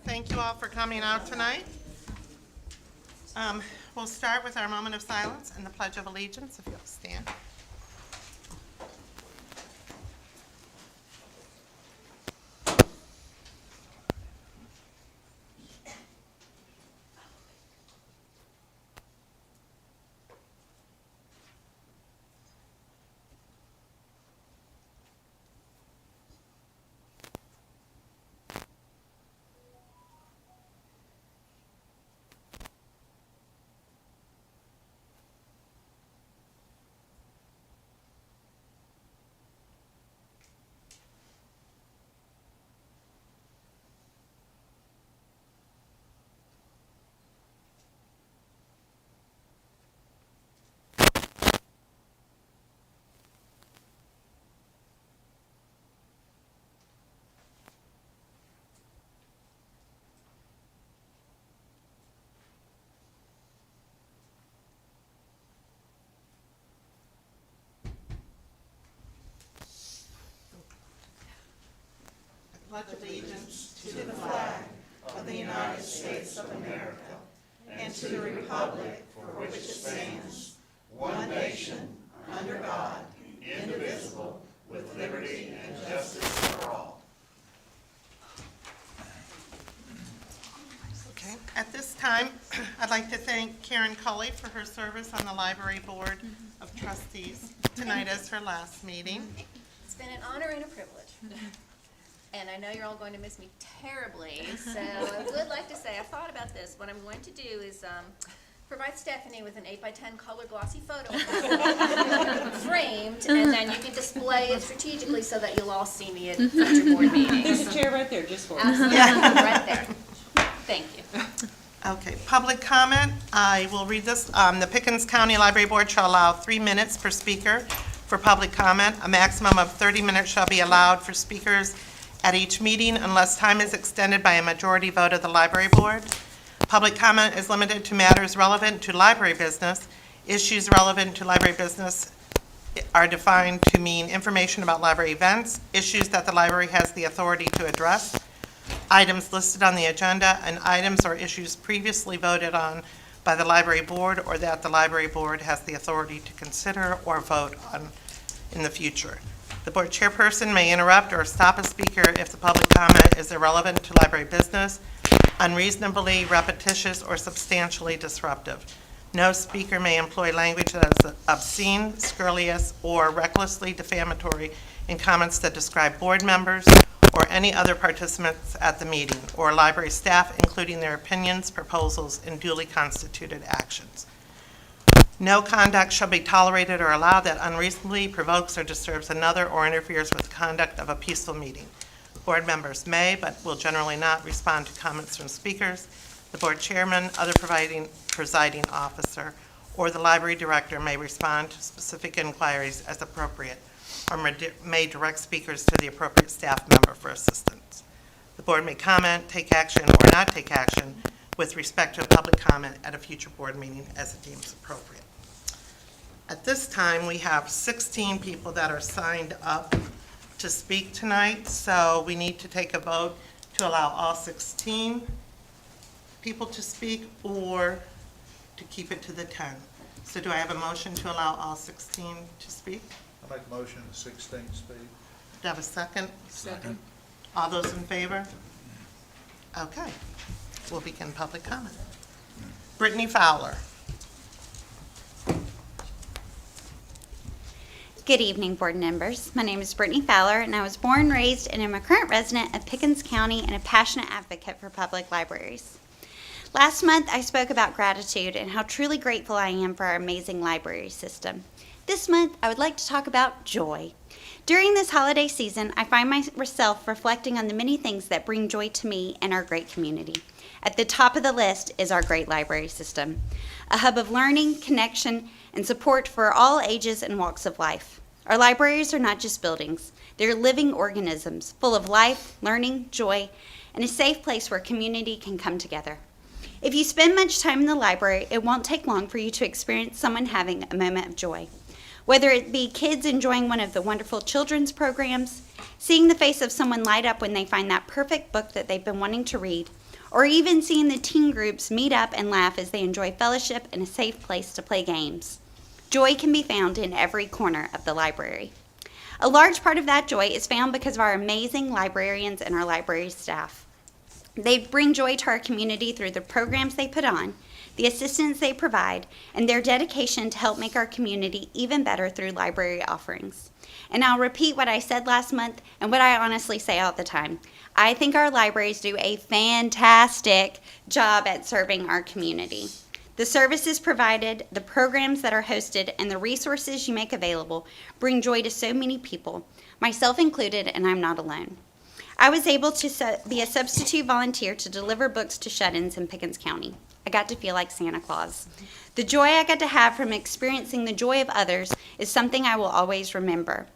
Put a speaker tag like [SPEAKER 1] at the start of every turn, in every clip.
[SPEAKER 1] Thank you all for coming out tonight. We'll start with our moment of silence and the Pledge of Allegiance, if you'll stand. I pledge allegiance to the flag of the United States of America and to the republic for which it stands, one nation, under God, indivisible, with liberty and justice for all. Okay. At this time, I'd like to thank Karen Culley for her service on the Library Board of Trustees. Tonight is her last meeting.
[SPEAKER 2] It's been an honor and a privilege. And I know you're all going to miss me terribly, so I would like to say, I thought about this. What I'm going to do is provide Stephanie with an 8x10 color glossy photo framed, and then you can display it strategically so that you'll all see me at future board meetings.
[SPEAKER 3] There's a chair right there just for us.
[SPEAKER 2] Absolutely, right there. Thank you.
[SPEAKER 1] Okay, public comment. I will read this. The Pickens County Library Board shall allow 3 minutes per speaker for public comment. A maximum of 30 minutes shall be allowed for speakers at each meeting unless time is extended by a majority vote of the library board. Public comment is limited to matters relevant to library business. Issues relevant to library business are defined to mean information about library events, issues that the library has the authority to address, items listed on the agenda, and items or issues previously voted on by the library board or that the library board has the authority to consider or vote on in the future. The board chairperson may interrupt or stop a speaker if the public comment is irrelevant to library business, unreasonably repetitious, or substantially disruptive. No speaker may employ language that is obscene, scurrilous, or recklessly defamatory in comments that describe board members or any other participants at the meeting, or library staff, including their opinions, proposals, and duly constituted actions. No conduct shall be tolerated or allowed that unreasonably provokes or disturbs another or interferes with the conduct of a peaceful meeting. Board members may, but will generally not, respond to comments from speakers. The board chairman, other presiding officer, or the library director may respond to specific inquiries as appropriate, or may direct speakers to the appropriate staff member for assistance. The board may comment, take action, or not take action with respect to a public comment at a future board meeting as it deems appropriate. At this time, we have 16 people that are signed up to speak tonight, so we need to take a vote to allow all 16 people to speak or to keep it to the 10. So do I have a motion to allow all 16 to speak?
[SPEAKER 4] I make a motion to 16 speak.
[SPEAKER 1] Do I have a second?
[SPEAKER 3] Second.
[SPEAKER 1] All those in favor? Okay. We'll begin public comment. Brittany Fowler.
[SPEAKER 5] Good evening, board members. My name is Brittany Fowler, and I was born, raised, and am a current resident of Pickens County and a passionate advocate for public libraries. Last month, I spoke about gratitude and how truly grateful I am for our amazing library system. This month, I would like to talk about joy. During this holiday season, I find myself reflecting on the many things that bring joy to me and our great community. At the top of the list is our great library system, a hub of learning, connection, and support for all ages and walks of life. Our libraries are not just buildings. They're living organisms full of life, learning, joy, and a safe place where community can come together. If you spend much time in the library, it won't take long for you to experience someone having a moment of joy. Whether it be kids enjoying one of the wonderful children's programs, seeing the face of someone light up when they find that perfect book that they've been wanting to read, or even seeing the teen groups meet up and laugh as they enjoy fellowship and a safe place to play games. Joy can be found in every corner of the library. A large part of that joy is found because of our amazing librarians and our library staff. They bring joy to our community through the programs they put on, the assistance they provide, and their dedication to help make our community even better through library offerings. And I'll repeat what I said last month and what I honestly say all the time. I think our libraries do a fantastic job at serving our community. The services provided, the programs that are hosted, and the resources you make available bring joy to so many people, myself included, and I'm not alone. I was able to be a substitute volunteer to deliver books to shut-ins in Pickens County. I got to feel like Santa Claus. The joy I got to have from experiencing the joy of others is something I will always remember.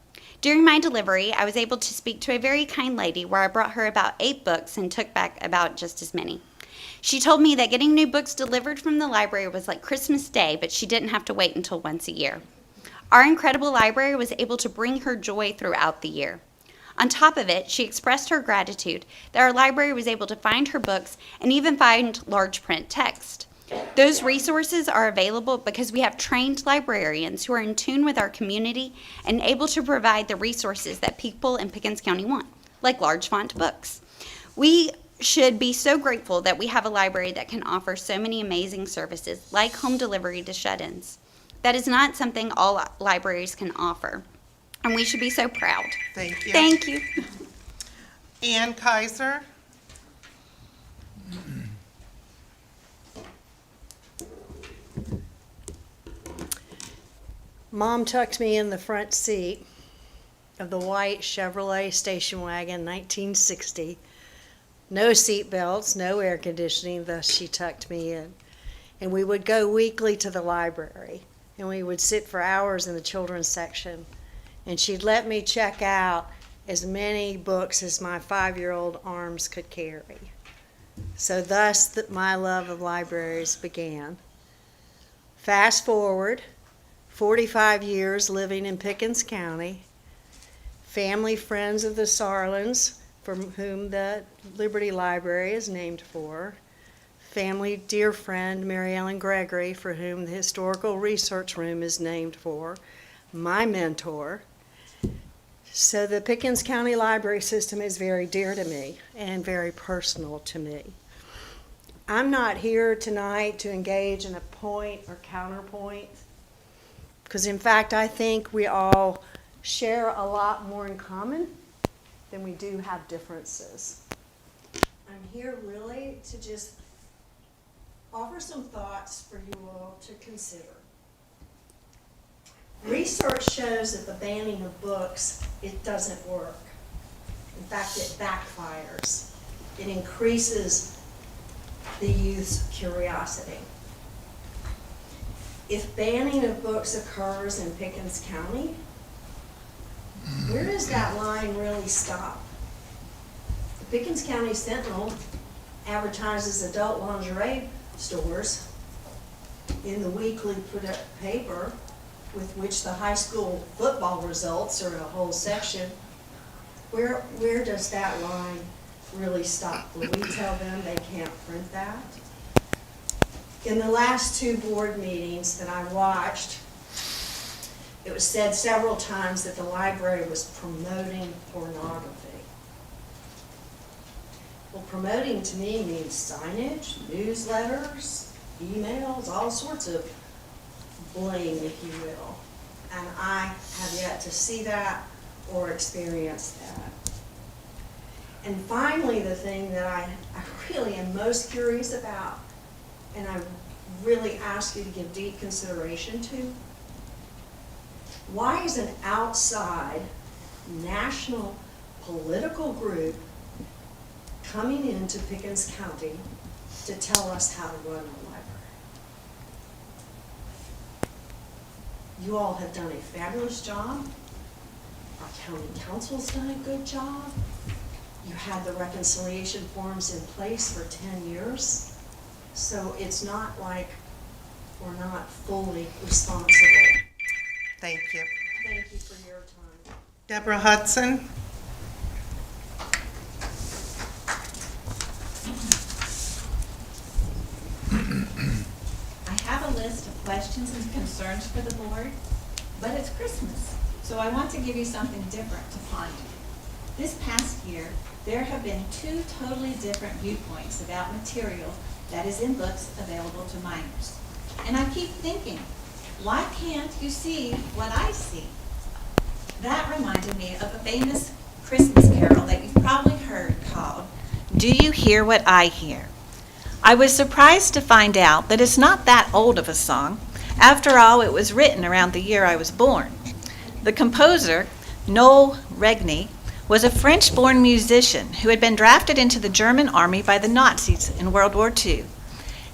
[SPEAKER 5] During my delivery, I was able to speak to a very kind lady where I brought her about 8 books and took back about just as many. She told me that getting new books delivered from the library was like Christmas Day, but she didn't have to wait until once a year. Our incredible library was able to bring her joy throughout the year. On top of it, she expressed her gratitude that our library was able to find her books and even find large print text. Those resources are available because we have trained librarians who are in tune with our community and able to provide the resources that people in Pickens County want, like large font books. We should be so grateful that we have a library that can offer so many amazing services, like home delivery to shut-ins. That is not something all libraries can offer, and we should be so proud.
[SPEAKER 1] Thank you.
[SPEAKER 5] Thank you.
[SPEAKER 1] Ann Kaiser.
[SPEAKER 3] Mom tucked me in the front seat of the white Chevrolet station wagon, 1960. No seat belts, no air conditioning, thus she tucked me in. And we would go weekly to the library, and we would sit for hours in the children's section. And she'd let me check out as many books as my 5-year-old arms could carry. So thus my love of libraries began. Fast forward, 45 years living in Pickens County, family friends of the Sarlins, from whom the Liberty Library is named for, family dear friend Mary Ellen Gregory, for whom the Historical Research Room is named for, my mentor. So the Pickens County Library System is very dear to me and very personal to me. I'm not here tonight to engage in a point or counterpoint, because in fact I think we all share a lot more in common than we do have differences. I'm here really to just offer some thoughts for you all to consider. Research shows that the banning of books, it doesn't work. In fact, it backfires. It increases the youth's curiosity. If banning of books occurs in Pickens County, where does that line really stop? The Pickens County Sentinel advertises adult lingerie stores in the weekly put-up paper, with which the high school football results are a whole section. Where does that line really stop? Will we tell them they can't print that? In the last 2 board meetings that I watched, it was said several times that the library was promoting pornography. Well, promoting to me means signage, newsletters, emails, all sorts of bling, if you will. And I have yet to see that or experience that. And finally, the thing that I really am most curious about, and I really ask you to give deep consideration to, why is an outside national political group coming into Pickens County to tell us how to run a library? You all have done a fabulous job. Our county council's done a good job. You had the reconciliation forms in place for 10 years. So it's not like we're not fully responsible.
[SPEAKER 1] Thank you.
[SPEAKER 3] Thank you for your time.
[SPEAKER 1] Deborah Hudson?
[SPEAKER 6] I have a list of questions and concerns for the board, but it's Christmas, so I want to give you something different to ponder. This past year, there have been 2 totally different viewpoints about material that is in books available to minors. And I keep thinking, why can't you see what I see? That reminded me of a famous Christmas carol that you've probably heard called, "Do You Hear What I Hear?" I was surprised to find out that it's not that old of a song. After all, it was written around the year I was born. The composer, Noel Regney, was a French-born musician who had been drafted into the German army by the Nazis in World War II.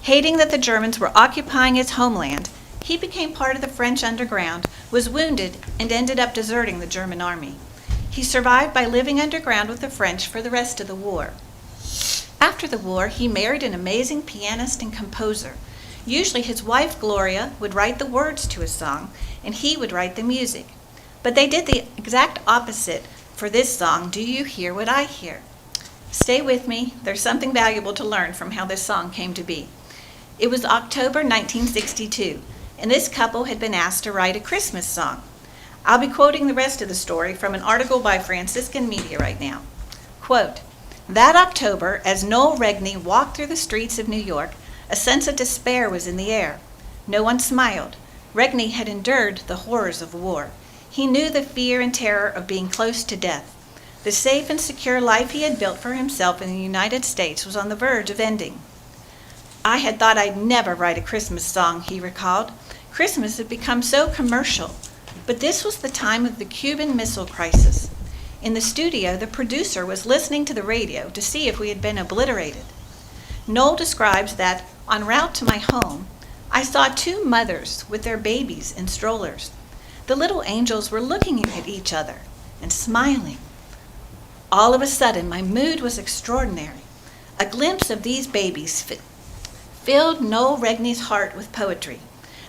[SPEAKER 6] Hating that the Germans were occupying his homeland, he became part of the French underground, was wounded, and ended up deserting the German army. He survived by living underground with the French for the rest of the war. After the war, he married an amazing pianist and composer. Usually his wife, Gloria, would write the words to his song, and he would write the music. But they did the exact opposite for this song, "Do You Hear What I Hear?" Stay with me. There's something valuable to learn from how this song came to be. It was October 1962, and this couple had been asked to write a Christmas song. I'll be quoting the rest of the story from an article by Franciscan Media right now. Quote, "That October, as Noel Regney walked through the streets of New York, a sense of despair was in the air. No one smiled. Regney had endured the horrors of war. He knew the fear and terror of being close to death. The safe and secure life he had built for himself in the United States was on the verge of ending. I had thought I'd never write a Christmas song," he recalled. "Christmas had become so commercial. But this was the time of the Cuban Missile Crisis. In the studio, the producer was listening to the radio to see if we had been obliterated. Noel describes that, en route to my home, I saw 2 mothers with their babies in strollers. The little angels were looking at each other and smiling. All of a sudden, my mood was extraordinary. A glimpse of these babies filled Noel Regney's heart with poetry.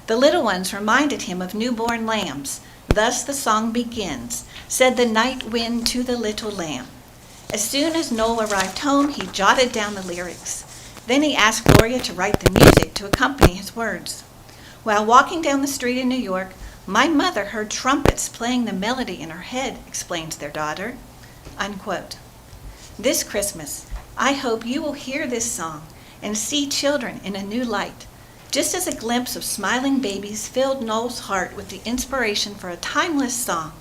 [SPEAKER 6] The little ones reminded him of newborn lambs. Thus the song begins, said the night wind to the little lamb." As soon as Noel arrived home, he jotted down the lyrics. Then he asked Gloria to write the music to accompany his words. "While walking down the street in New York, my mother heard trumpets playing the melody in her head," explains their daughter. Unquote. This Christmas, I hope you will hear this song and see children in a new light. Just as a glimpse of smiling babies filled Noel's heart with the inspiration for a timeless song,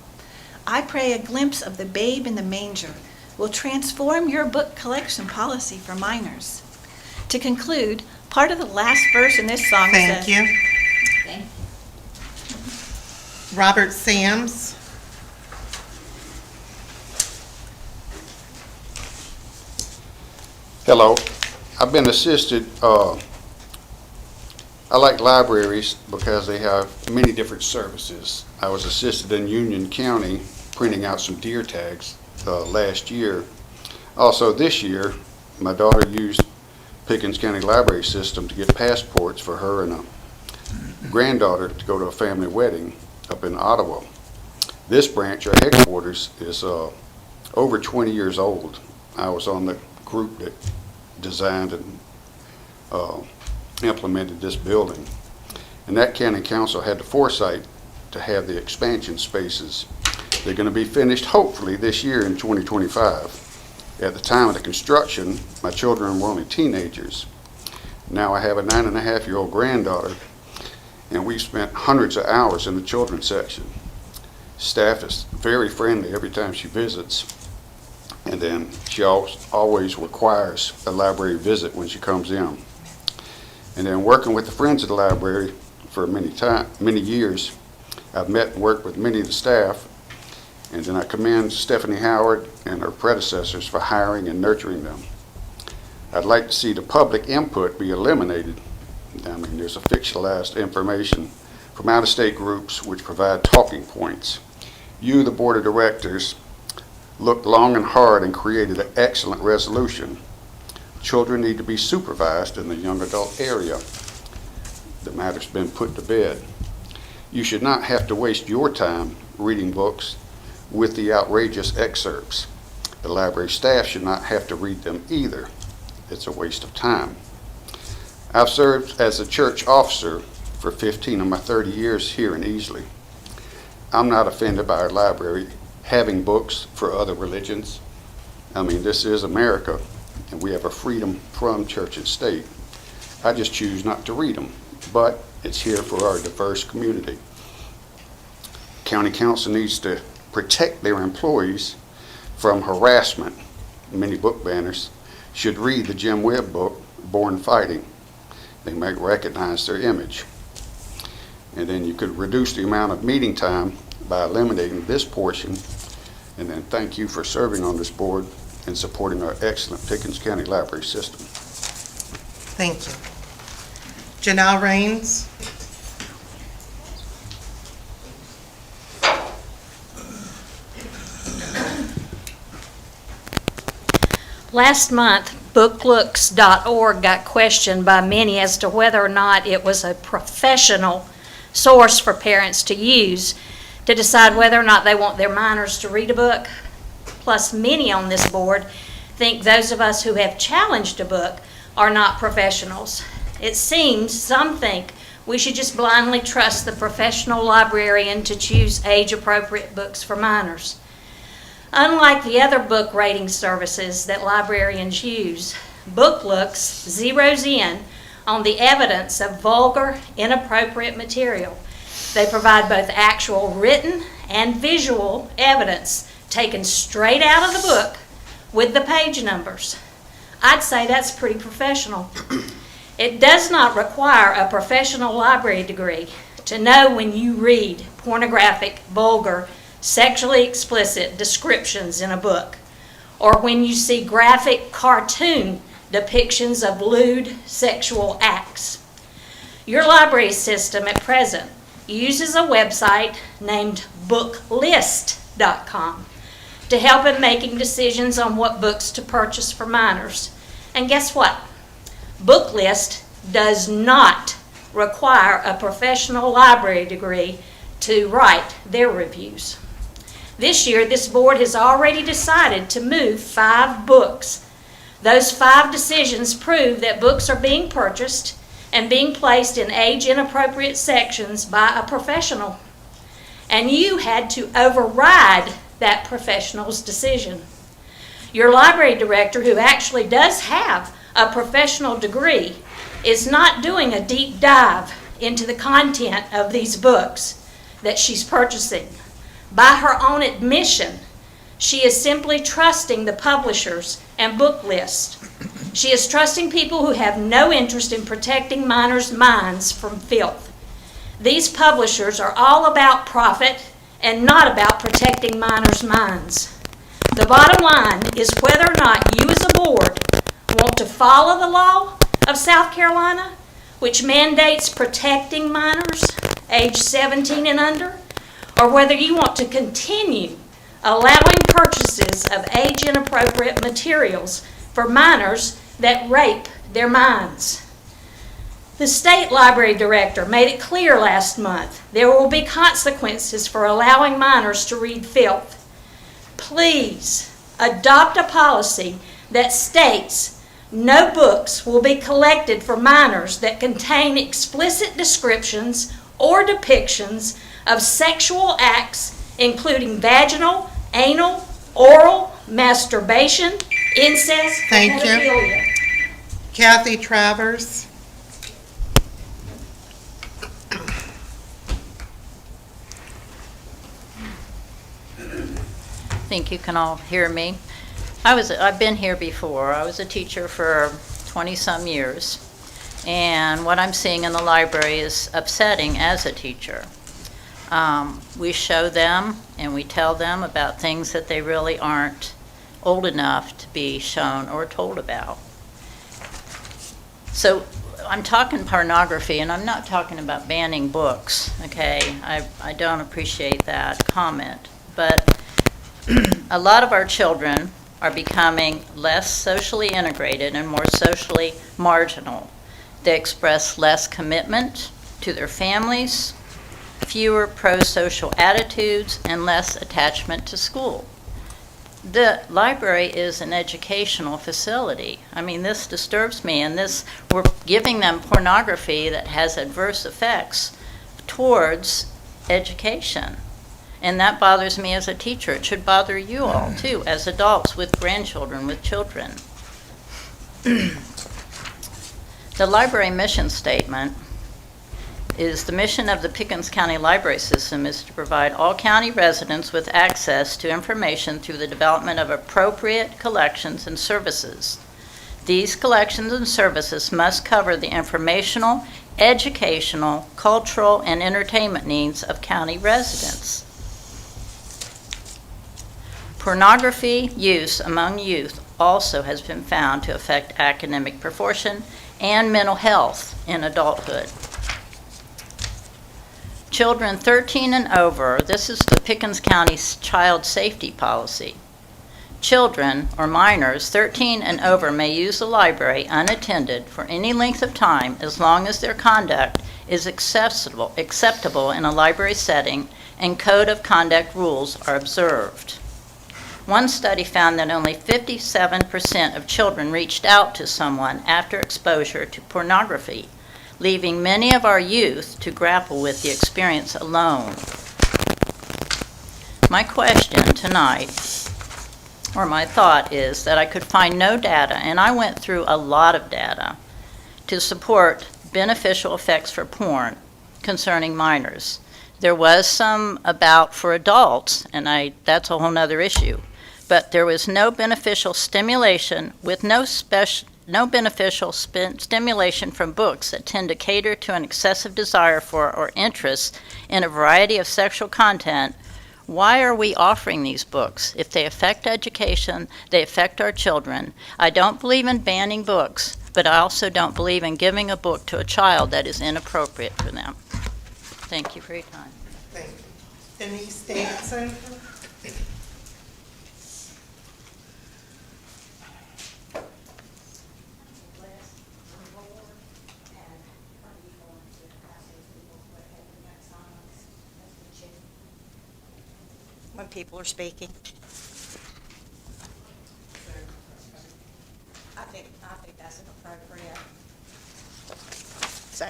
[SPEAKER 6] I pray a glimpse of the babe in the manger will transform your book collection policy for minors. To conclude, part of the last verse in this song
[SPEAKER 1] Thank
[SPEAKER 6] says...
[SPEAKER 1] you.
[SPEAKER 6] Thank you.
[SPEAKER 1] Robert Sams?
[SPEAKER 7] Hello. I've been assisted, I like libraries because they have many different services. I was assisted in Union County printing out some deer tags last year. Also this year, my daughter used Pickens County Library System to get passports for her and a granddaughter to go to a family wedding up in Ottawa. This branch, our headquarters, is over 20 years old. I was on the group that designed and implemented this building. And that county council had the foresight to have the expansion spaces. They're going to be finished hopefully this year in 2025. At the time of the construction, my children were only teenagers. Now I have a 9.5-year-old granddaughter, and we've spent hundreds of hours in the children's section. Staff is very friendly every time she visits, and then she always requires a library visit when she comes in. And then working with the Friends of the Library for many years, I've met and worked with many of the staff, and then I commend Stephanie Howard and her predecessors for hiring and nurturing them. I'd like to see the public input be eliminated. I mean, there's a fictionalized information from out-of-state groups which provide talking points. You, the board of directors, looked long and hard and created an excellent resolution. Children need to be supervised in the young adult area. The matter's been put to bed. You should not have to waste your time reading books with the outrageous excerpts. The library staff should not have to read them either. It's a waste of time. I've served as a church officer for 15 of my 30 years here in Easley. I'm not offended by our library having books for other religions. I mean, this is America, and we have a freedom from church and state. I just choose not to read them, but it's here for our diverse community. County Council needs to protect their employees from harassment. Many book banners should read the Jim Webb book, Born Fighting. They might recognize their image. And then you could reduce the amount of meeting time by eliminating this portion. And then thank you for serving on this board and supporting our excellent Pickens County Library system.
[SPEAKER 1] Thank you. Janelle Raines.
[SPEAKER 8] Last month, booklooks.org got questioned by many as to whether or not it was a professional source for parents to use to decide whether or not they want their minors to read a book. Plus, many on this board think those of us who have challenged a book are not professionals. It seems some think we should just blindly trust the professional librarian to choose age-appropriate books for minors. Unlike the other book rating services that librarians use, BookLooks zeroes in on the evidence of vulgar, inappropriate material. They provide both actual written and visual evidence taken straight out of the book with the page numbers. I'd say that's pretty professional. It does not require a professional library degree to know when you read pornographic, vulgar, sexually explicit descriptions in a book, or when you see graphic cartoon depictions of lewd sexual acts. Your library system at present uses a website named booklist.com to help in making decisions on what books to purchase for minors. And guess what? Booklist does not require a professional library degree to write their reviews. This year, this board has already decided to move 5 books. Those 5 decisions prove that books are being purchased and being placed in age-inappropriate sections by a professional. And you had to override that professional's decision. Your library director, who actually does have a professional degree, is not doing a deep dive into the content of these books that she's purchasing. By her own admission, she is simply trusting the publishers and book lists. She is trusting people who have no interest in protecting minors' minds from filth. These publishers are all about profit and not about protecting minors' minds. The bottom line is whether or not you as a board want to follow the law of South Carolina, which mandates protecting minors age 17 and under, or whether you want to continue allowing purchases of age-inappropriate materials for minors that rape their minds. The state library director made it clear last month there will be consequences for allowing minors to read filth. Please adopt a policy that states no books will be collected for minors that contain explicit descriptions or depictions of sexual acts, including vaginal, anal, oral, masturbation, incest,
[SPEAKER 1] Thank
[SPEAKER 8] and
[SPEAKER 1] you.
[SPEAKER 8] pedophilia.
[SPEAKER 1] Kathy Travers.
[SPEAKER 9] Think you can all hear me. I've been here before. I was a teacher for 20-some years, and what I'm seeing in the library is upsetting as a teacher. We show them and we tell them about things that they really aren't old enough to be shown or told about. So I'm talking pornography, and I'm not talking about banning books, okay? I don't appreciate that comment, but a lot of our children are becoming less socially integrated and more socially marginal. They express less commitment to their families, fewer pro-social attitudes, and less attachment to school. The library is an educational facility. I mean, this disturbs me, and we're giving them pornography that has adverse effects towards education. And that bothers me as a teacher. It should bother you all, too, as adults with grandchildren, with children. The library mission statement is the mission of the Pickens County Library System is to provide all county residents with access to information through the development of appropriate collections and services. These collections and services must cover the informational, educational, cultural, and entertainment needs of county residents. Pornography use among youth also has been found to affect academic performance and mental health in adulthood. Children 13 and over, this is the Pickens County's child safety policy. Children or minors 13 and over may use the library unattended for any length of time as long as their conduct is acceptable in a library setting and code of conduct rules are observed. One study found that only 57% of children reached out to someone after exposure to pornography, leaving many of our youth to grapple with the experience alone. My question tonight, or my thought, is that I could find no data, and I went through a lot of data, to support beneficial effects for porn concerning minors. There was some about for adults, and that's a whole nother issue. But there was no beneficial stimulation with no beneficial stimulation from books that tend to cater to an excessive desire for or interest in a variety of sexual content. Why are we offering these books? If they affect education, they affect our children. I don't believe in banning books, but I also don't believe in giving a book to a child that is inappropriate for them. Thank you for your time.
[SPEAKER 1] Thank you. Denise Davidson.
[SPEAKER 10] When people are speaking. I think that's inappropriate. So.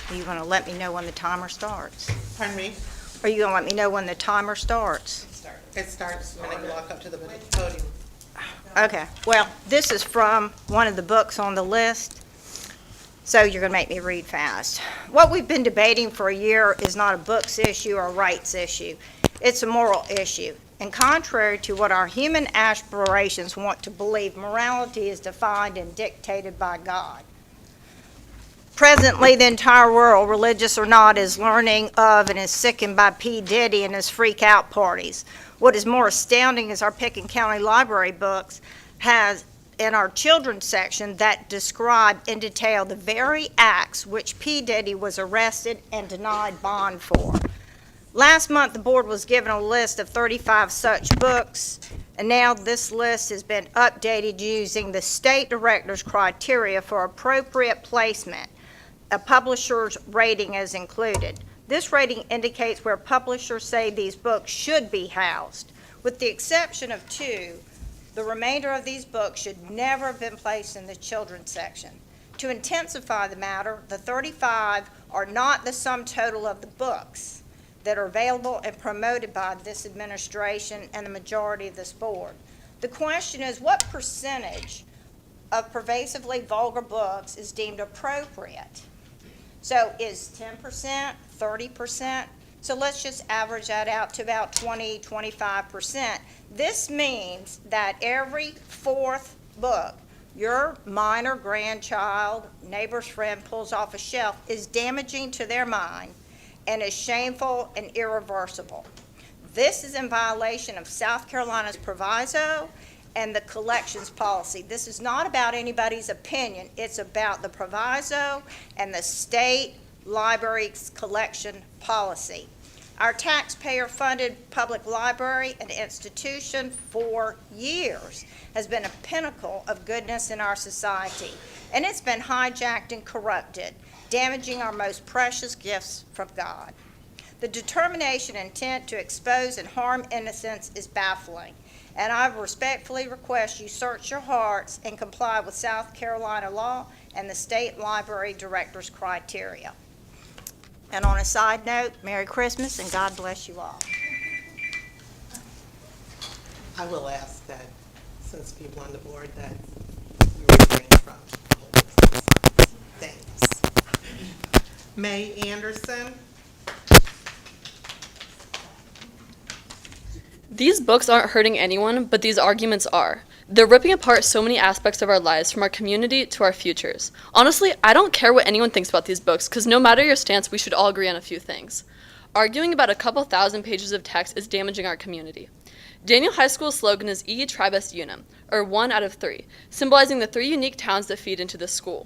[SPEAKER 10] Are you going to let me know when the timer starts?
[SPEAKER 1] Pardon me?
[SPEAKER 10] Are you going to let me know when the timer starts?
[SPEAKER 1] It starts when I walk up to the podium.
[SPEAKER 10] Okay, well, this is from one of the books on the list, so you're going to make me read fast. What we've been debating for a year is not a books issue or a rights issue. It's a moral issue. And contrary to what our human aspirations want to believe, morality is defined and dictated by God. Presently, the entire world, religious or not, is learning of and is sickened by P. Diddy and his freak-out parties. What is more astounding is our Pickens County Library books has in our children's section that describe in detail the very acts which P. Diddy was arrested and denied bond for. Last month, the board was given a list of 35 such books, and now this list has been updated using the state director's criteria for appropriate placement. A publisher's rating is included. This rating indicates where publishers say these books should be housed. With the exception of 2, the remainder of these books should never have been placed in the children's section. To intensify the matter, the 35 are not the sum total of the books that are available and promoted by this administration and the majority of this board. The question is, what percentage of pervasively vulgar books is deemed appropriate? So is 10%, 30%? So let's just average that out to about 20, 25%. This means that every 4th book your minor grandchild, neighbor's friend pulls off a shelf is damaging to their mind and is shameful and irreversible. This is in violation of South Carolina's proviso and the collections policy. This is not about anybody's opinion. It's about the proviso and the state library's collection policy. Our taxpayer-funded public library and institution for years has been a pinnacle of goodness in our society, and it's been hijacked and corrupted, damaging our most precious gifts from God. The determination and intent to expose and harm innocents is baffling, and I respectfully request you search your hearts and comply with South Carolina law and the state library director's criteria. And on a side note, Merry Christmas and God bless you all.
[SPEAKER 1] I will ask that, since people on the board, that you refrain from holding signs. Thanks. May Anderson.
[SPEAKER 11] These books aren't hurting anyone, but these arguments are. They're ripping apart so many aspects of our lives, from our community to our futures. Honestly, I don't care what anyone thinks about these books, because no matter your stance, we should all agree on a few things. Arguing about a couple thousand pages of text is damaging our community. Daniel High School's slogan is E Tribus Unum, or 1 out of 3, symbolizing the 3 unique towns that feed into this school.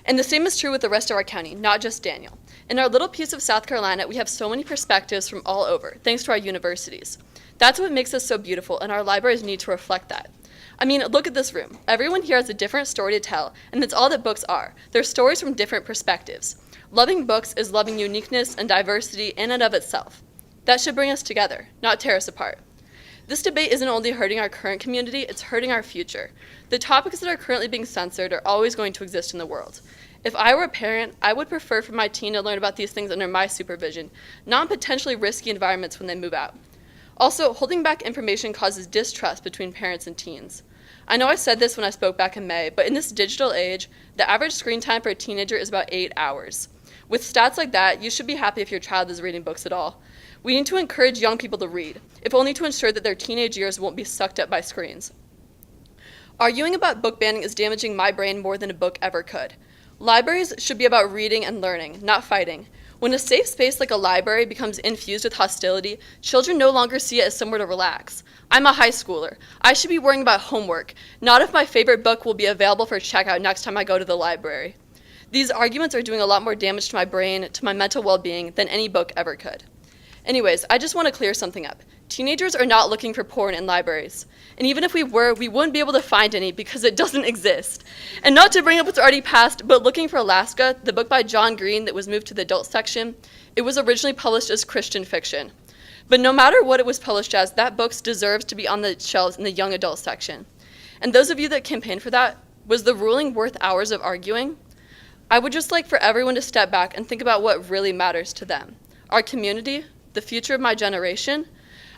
[SPEAKER 11] And the same is true with the rest of our county, not just Daniel. In our little piece of South Carolina, we have so many perspectives from all over, thanks to our universities. That's what makes us so beautiful, and our libraries need to reflect that. I mean, look at this room. Everyone here has a different story to tell, and that's all that books are. They're stories from different perspectives. Loving books is loving uniqueness and diversity in and of itself. That should bring us together, not tear us apart. This debate isn't only hurting our current community, it's hurting our future. The topics that are currently being censored are always going to exist in the world. If I were a parent, I would prefer for my teen to learn about these things under my supervision, not in potentially risky environments when they move out. Also, holding back information causes distrust between parents and teens. I know I said this when I spoke back in May, but in this digital age, the average screen time for a teenager is about 8 hours. With stats like that, you should be happy if your child is reading books at all. We need to encourage young people to read, if only to ensure that their teenage years won't be sucked up by screens. Arguing about book banning is damaging my brain more than a book ever could. Libraries should be about reading and learning, not fighting. When a safe space like a library becomes infused with hostility, children no longer see it as somewhere to relax. I'm a high schooler. I should be worrying about homework, not if my favorite book will be available for checkout next time I go to the library. These arguments are doing a lot more damage to my brain, to my mental well-being, than any book ever could. Anyways, I just want to clear something up. Teenagers are not looking for porn in libraries. And even if we were, we wouldn't be able to find any because it doesn't exist. And not to bring up what's already passed, but Looking for Alaska, the book by John Green that was moved to the adult section, it was originally published as Christian fiction. But no matter what it was published as, that book deserves to be on the shelves in the young adult section. And those of you that campaigned for that, was the ruling worth hours of arguing? I would just like for everyone to step back and think about what really matters to them. Our community, the future of my generation.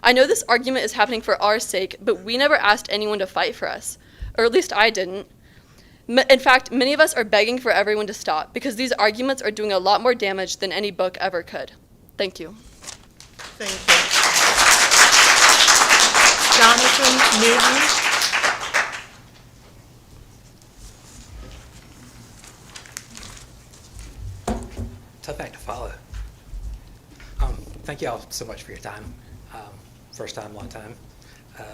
[SPEAKER 11] I know this argument is happening for our sake, but we never asked anyone to fight for us, or at least I didn't. In fact, many of us are begging for everyone to stop because these arguments are doing a lot more damage than any book ever could. Thank you.
[SPEAKER 1] Thank you. Jonathan Newton.
[SPEAKER 12] Tough act to follow. Thank you all so much for your time. First time, long time.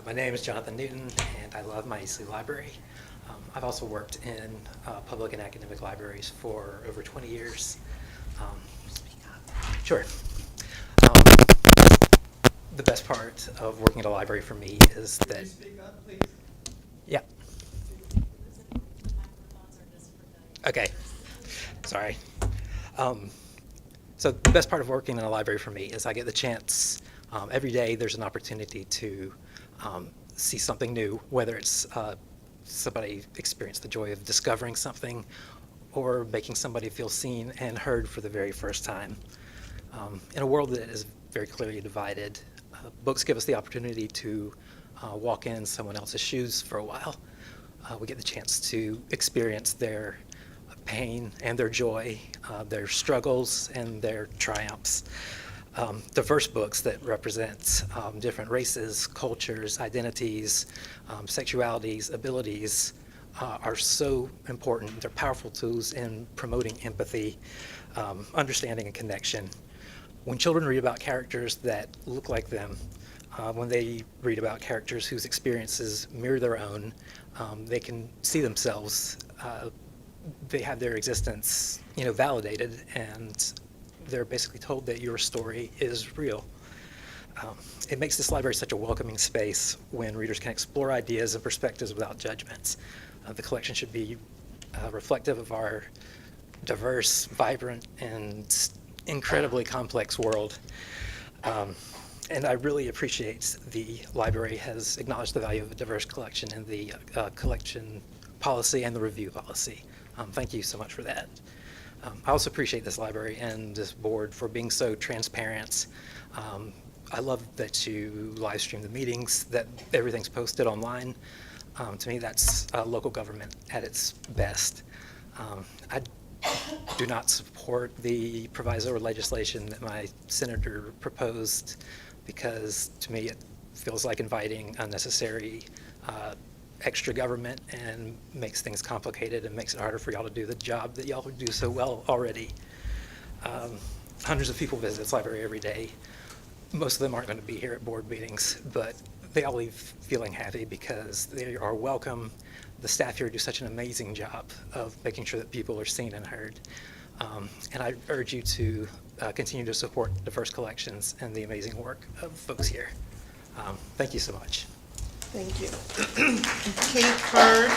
[SPEAKER 12] My name is Jonathan Newton, and I love my Eastleigh Library. I've also worked in public and academic libraries for over 20 years. Sure. The best part of working at a library for me is that... Can you speak up, please? Yeah. Okay. Sorry. So the best part of working in a library for me is I get the chance, every day there's an opportunity to see something new, whether it's somebody experience the joy of discovering something or making somebody feel seen and heard for the very first time. In a world that is very clearly divided, books give us the opportunity to walk in someone else's shoes for a while. We get the chance to experience their pain and their joy, their struggles and their triumphs. Diverse books that represent different races, cultures, identities, sexualities, abilities are so important. They're powerful tools in promoting empathy, understanding, and connection. When children read about characters that look like them, when they read about characters whose experiences mirror their own, they can see themselves. They have their existence, validated, and they're basically told that your story is real. It makes this library such a welcoming space when readers can explore ideas and perspectives without judgments. The collection should be reflective of our diverse, vibrant, and incredibly complex world. And I really appreciate the library has acknowledged the value of a diverse collection in the collection policy and the review policy. Thank you so much for that. I also appreciate this library and this board for being so transparent. I love that you live stream the meetings, that everything's posted online. To me, that's local government at its best. I do not support the proviso or legislation that my senator proposed because to me it feels like inviting unnecessary extra government and makes things complicated and makes it harder for y'all to do the job that y'all do so well already. Hundreds of people visit this library every day. Most of them aren't going to be here at board meetings, but they all leave feeling happy because they are welcome. The staff here do such an amazing job of making sure that people are seen and heard. And I urge you to continue to support diverse collections and the amazing work of folks here. Thank you so much.
[SPEAKER 1] Thank you. Kate Bird.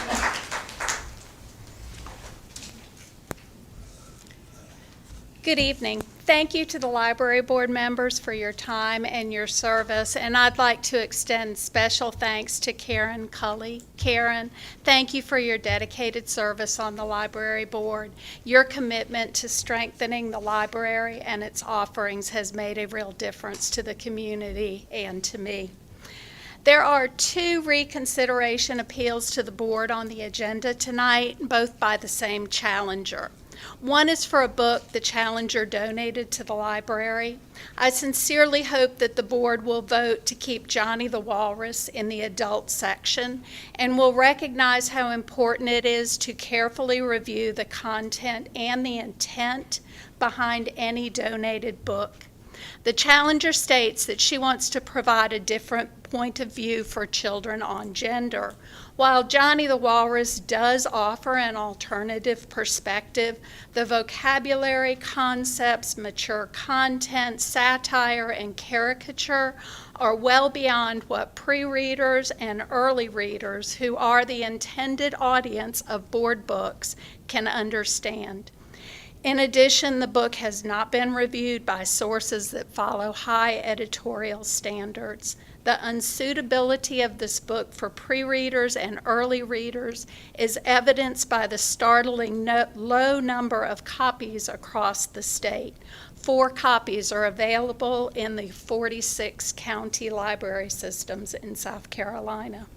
[SPEAKER 13] Good evening. Thank you to the library board members for your time and your service, and I'd like to extend special thanks to Karen Cully. Karen, thank you for your dedicated service on the library board. Your commitment to strengthening the library and its offerings has made a real difference to the community and to me. There are 2 reconsideration appeals to the board on the agenda tonight, both by the same challenger. One is for a book the challenger donated to the library. I sincerely hope that the board will vote to keep Johnny the Walrus in the adult section and will recognize how important it is to carefully review the content and the intent behind any donated book. The challenger states that she wants to provide a different point of view for children on gender. While Johnny the Walrus does offer an alternative perspective, the vocabulary, concepts, mature content, satire, and caricature are well beyond what pre-readers and early readers, who are the intended audience of board books, can understand. In addition, the book has not been reviewed by sources that follow high editorial standards. The unsuitability of this book for pre-readers and early readers is evidenced by the startling low number of copies across the state. 4 copies are available in the 46 county library systems in South Carolina.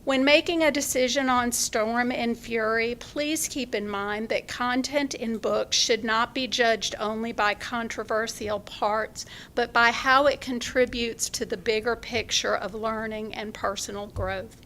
[SPEAKER 13] When making a decision on Storm and Fury, please keep in mind that content in books should not be judged only by controversial parts, but by how it contributes to the bigger picture of learning and personal growth.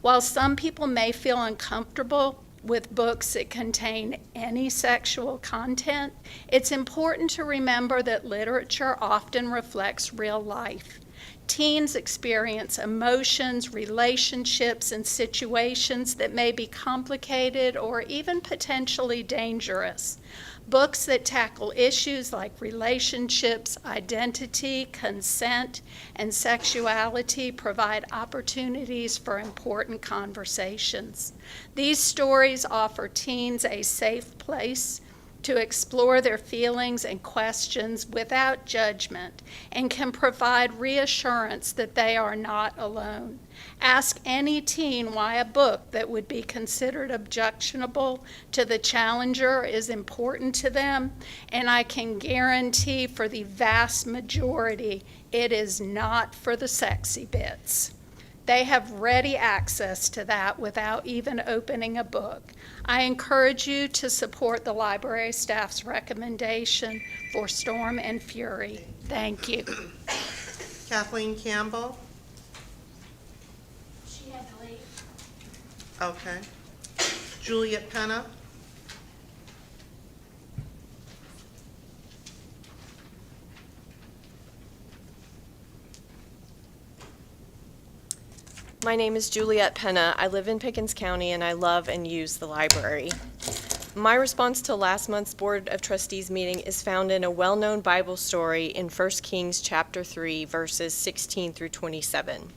[SPEAKER 13] While some people may feel uncomfortable with books that contain any sexual content, it's important to remember that literature often reflects real life. Teens experience emotions, relationships, and situations that may be complicated or even potentially dangerous. Books that tackle issues like relationships, identity, consent, and sexuality provide opportunities for important conversations. These stories offer teens a safe place to explore their feelings and questions without judgment and can provide reassurance that they are not alone. Ask any teen why a book that would be considered objectionable to the challenger is important to them, and I can guarantee for the vast majority it is not for the sexy bits. They have ready access to that without even opening a book. I encourage you to support the library staff's recommendation for Storm and Fury. Thank you.
[SPEAKER 1] Kathleen Campbell.
[SPEAKER 2] She had to leave.
[SPEAKER 1] Okay. Juliet Penna.
[SPEAKER 14] My name is Juliet Penna. I live in Pickens County and I love and use the library. My response to last month's Board of Trustees meeting is found in a well-known Bible story in 1 Kings chapter 3, verses 16 through 27.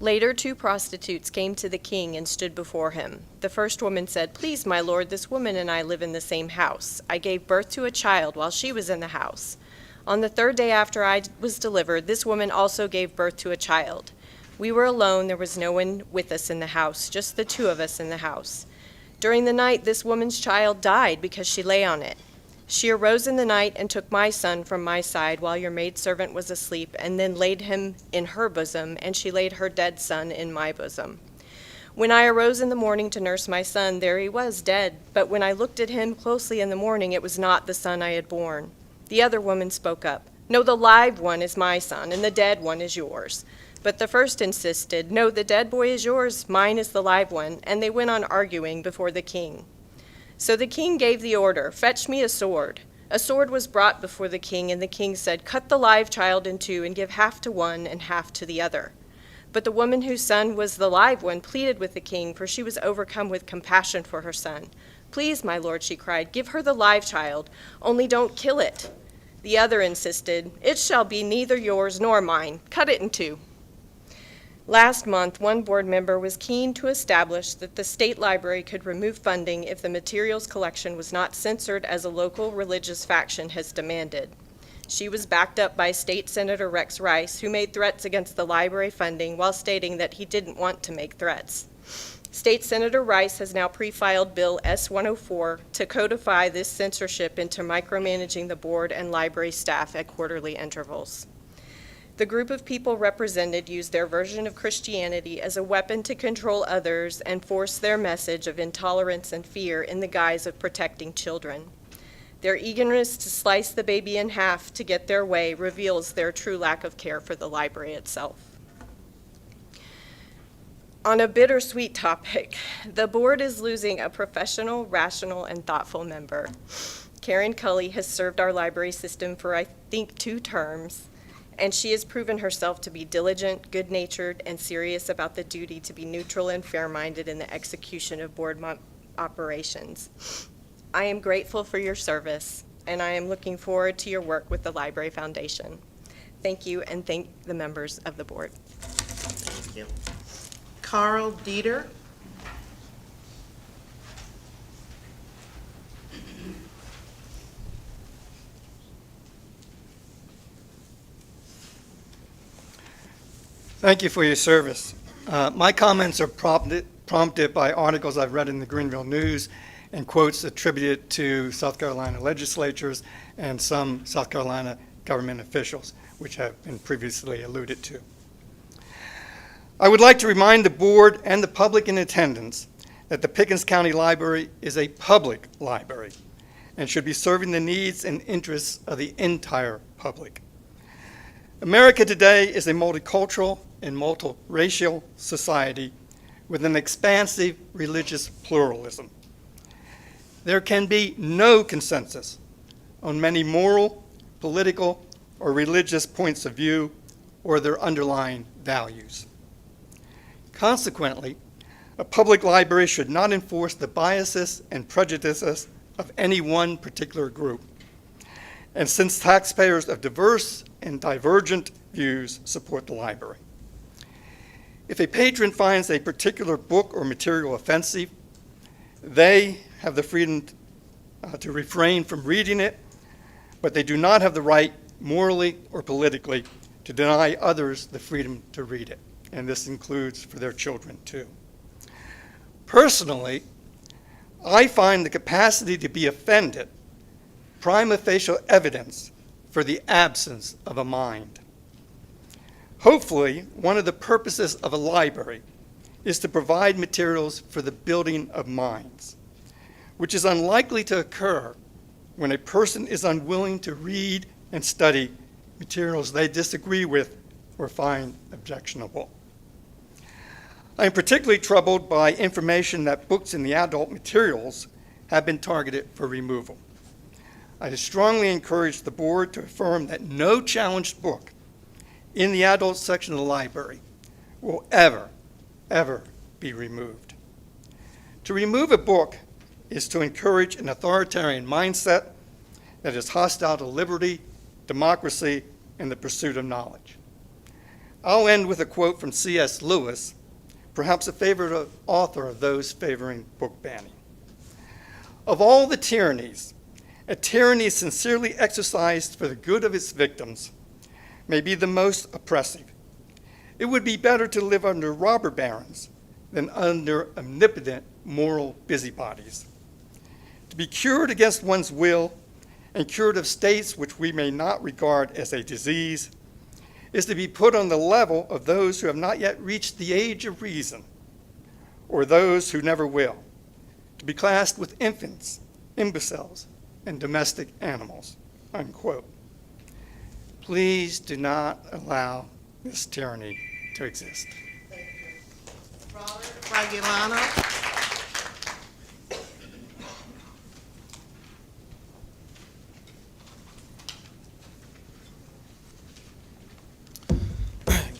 [SPEAKER 14] Later, 2 prostitutes came to the king and stood before him. The first woman said, "Please, my lord, this woman and I live in the same house. I gave birth to a child while she was in the house. On the 3rd day after I was delivered, this woman also gave birth to a child. We were alone, there was no one with us in the house, just the 2 of us in the house. During the night, this woman's child died because she lay on it. She arose in the night and took my son from my side while your maidservant was asleep, and then laid him in her bosom, and she laid her dead son in my bosom. When I arose in the morning to nurse my son, there he was, dead. But when I looked at him closely in the morning, it was not the son I had borne." The other woman spoke up. "No, the live one is my son, and the dead one is yours." But the first insisted, "No, the dead boy is yours, mine is the live one," and they went on arguing before the king. So the king gave the order, "Fetch me a sword." A sword was brought before the king, and the king said, "Cut the live child in 2 and give half to one and half to the other." But the woman whose son was the live one pleaded with the king, for she was overcome with compassion for her son. "Please, my lord," she cried, "give her the live child, only don't kill it." The other insisted, "It shall be neither yours nor mine. Cut it in 2. Last month, one board member was keen to establish that the state library could remove funding if the materials collection was not censored as a local religious faction has demanded. She was backed up by State Senator Rex Rice, who made threats against the library funding while stating that he didn't want to make threats. State Senator Rice has now pre-filed Bill S-104 to codify this censorship into micromanaging the board and library staff at quarterly intervals. The group of people represented used their version of Christianity as a weapon to control others and force their message of intolerance and fear in the guise of protecting children. Their eagerness to slice the baby in half to get their way reveals their true lack of care for the library itself. On a bittersweet topic, the board is losing a professional, rational, and thoughtful member. Karen Cully has served our library system for, I think, 2 terms. And she has proven herself to be diligent, good-natured, and serious about the duty to be neutral and fair-minded in the execution of board operations. I am grateful for your service, and I am looking forward to your work with the Library Foundation. Thank you, and thank the members of the board.
[SPEAKER 1] Thank you. Carl Dieter.
[SPEAKER 15] Thank you for your service. My comments are prompted by articles I've read in the Greenville News and quotes attributed to South Carolina legislatures and some South Carolina government officials, which have been previously alluded to. I would like to remind the board and the public in attendance that the Pickens County Library is a public library and should be serving the needs and interests of the entire public. America today is a multicultural and multiracial society with an expansive religious pluralism. There can be no consensus on many moral, political, or religious points of view or their underlying values. Consequently, a public library should not enforce the biases and prejudices of any one particular group. And since taxpayers of diverse and divergent views support the library. If a patron finds a particular book or material offensive, they have the freedom to refrain from reading it, but they do not have the right, morally or politically, to deny others the freedom to read it. And this includes for their children, too. Personally, I find the capacity to be offended prima facie evidence for the absence of a mind. Hopefully, one of the purposes of a library is to provide materials for the building of minds, which is unlikely to occur when a person is unwilling to read and study materials they disagree with or find objectionable. I am particularly troubled by information that books in the adult materials have been targeted for removal. I strongly encourage the board to affirm that no challenged book in the adult section of the library will ever be removed. To remove a book is to encourage an authoritarian mindset that is hostile to liberty, democracy, and the pursuit of knowledge. I'll end with a quote from C.S. Lewis, perhaps a favorite author of those favoring book banning. Of all the tyrannies, a tyranny sincerely exercised for the good of its victims may be the most oppressive. It would be better to live under robber barons than under omnipotent moral busybodies. To be cured against one's will and cured of states which we may not regard as a disease is to be put on the level of those who have not yet reached the age of reason, or those who never will, to be classed with infants, imbeciles, and domestic animals, unquote. Please do not allow this tyranny to exist.
[SPEAKER 1] Robert Fragilano.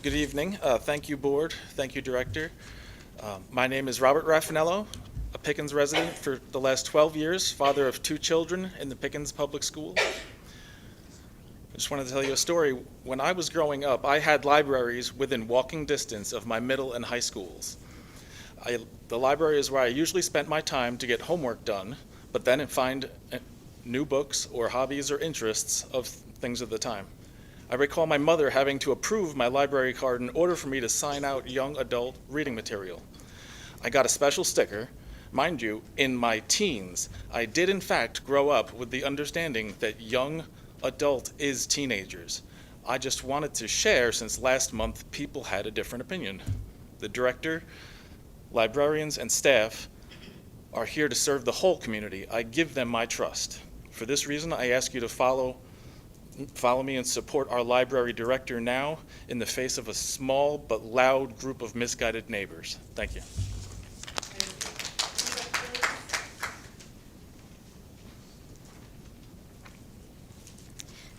[SPEAKER 16] Good evening. Thank you, Board. Thank you, Director. My name is Robert Raffanello, a Pickens resident for the last 12 years, father of 2 children in the Pickens Public School. I just wanted to tell you a story. When I was growing up, I had libraries within walking distance of my middle and high schools. The library is where I usually spent my time to get homework done, but then find new books or hobbies or interests of things of the time. I recall my mother having to approve my library card in order for me to sign out young adult reading material. I got a special sticker. Mind you, in my teens, I did in fact grow up with the understanding that young adult is teenagers. I just wanted to share since last month people had a different opinion. The director, librarians, and staff are here to serve the whole community. I give them my trust. For this reason, I ask you to follow me and support our library director now in the face of a small but loud group of misguided neighbors. Thank you.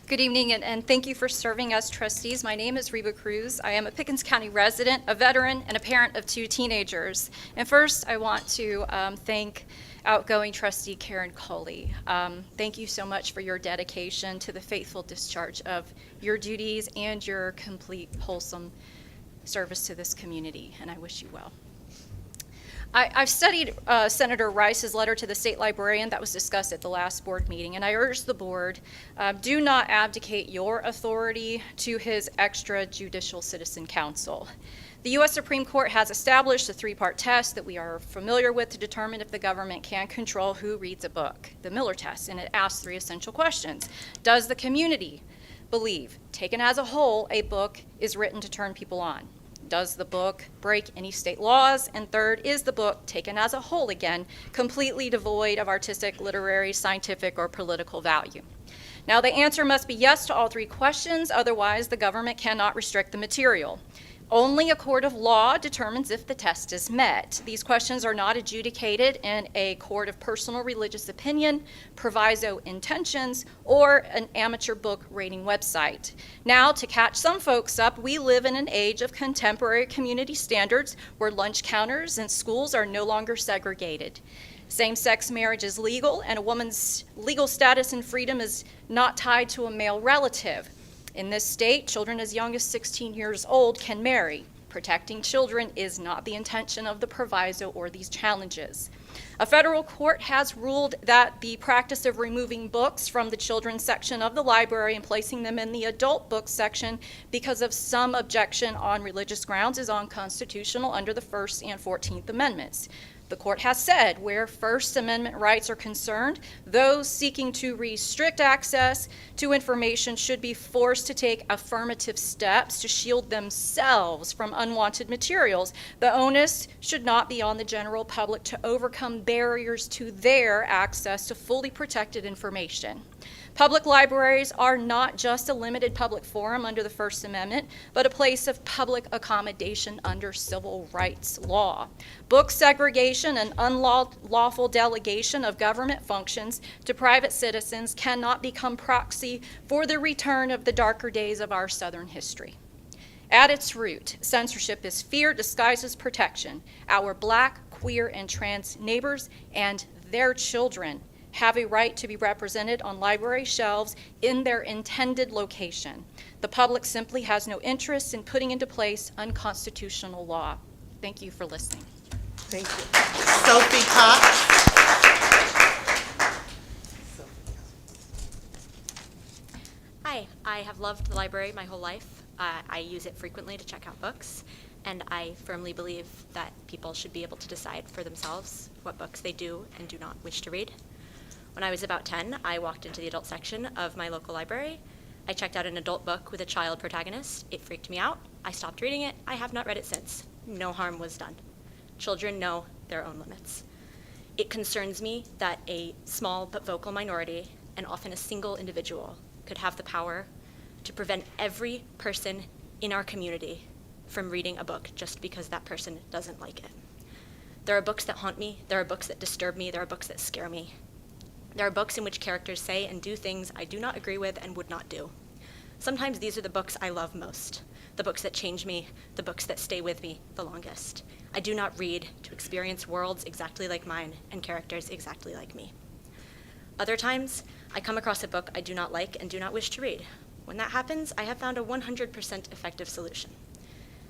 [SPEAKER 17] Good evening, and thank you for serving as trustees. My name is Reba Cruz. I am a Pickens County resident, a veteran, and a parent of 2 teenagers. And first, I want to thank outgoing trustee Karen Coley. Thank you so much for your dedication to the faithful discharge of your duties and your complete, wholesome service to this community, and I wish you well. I've studied Senator Rice's letter to the state librarian that was discussed at the last board meeting, and I urge the board, do not abdicate your authority to his extrajudicial citizen counsel. The U.S. Supreme Court has established a 3-part test that we are familiar with to determine if the government can control who reads a book, the Miller test, and it asks 3 essential questions. Does the community believe, taken as a whole, a book is written to turn people on? Does the book break any state laws? And third, is the book, taken as a whole again, completely devoid of artistic, literary, scientific, or political value? Now, the answer must be yes to all 3 questions, otherwise the government cannot restrict the material. Only a court of law determines if the test is met. These questions are not adjudicated in a court of personal religious opinion, proviso intentions, or an amateur book rating website. Now, to catch some folks up, we live in an age of contemporary community standards where lunch counters and schools are no longer segregated. Same-sex marriage is legal, and a woman's legal status and freedom is not tied to a male relative. In this state, children as young as 16 years old can marry. Protecting children is not the intention of the proviso or these challenges. A federal court has ruled that the practice of removing books from the children's section of the library and placing them in the adult books section because of some objection on religious grounds is unconstitutional under the First and 14th Amendments. The court has said where First Amendment rights are concerned, those seeking to restrict access to information should be forced to take affirmative steps to shield themselves from unwanted materials. The onus should not be on the general public to overcome barriers to their access to fully protected information. Public libraries are not just a limited public forum under the First Amendment, but a place of public accommodation under civil rights law. Book segregation and unlawful delegation of government functions to private citizens cannot become proxy for the return of the darker days of our Southern history. At its root, censorship is fear disguised as protection. Our Black, queer, and trans neighbors and their children have a right to be represented on library shelves in their intended location. The public simply has no interest in putting into place unconstitutional law. Thank you for listening.
[SPEAKER 1] Thank you. Sophie Cox.
[SPEAKER 18] Hi, I have loved the library my whole life. I use it frequently to check out books, and I firmly believe that people should be able to decide for themselves what books they do and do not wish to read. When I was about 10, I walked into the adult section of my local library. I checked out an adult book with a child protagonist. It freaked me out. I stopped reading it. I have not read it since. No harm was done. Children know their own limits. It concerns me that a small but vocal minority, and often a single individual, could have the power to prevent every person in our community from reading a book just because that person doesn't like it. There are books that haunt me. There are books that disturb me. There are books that scare me. There are books in which characters say and do things I do not agree with and would not do. Sometimes these are the books I love most, the books that change me, the books that stay with me the longest. I do not read to experience worlds exactly like mine and characters exactly like me. Other times, I come across a book I do not like and do not wish to read. When that happens, I have found a 100% effective solution.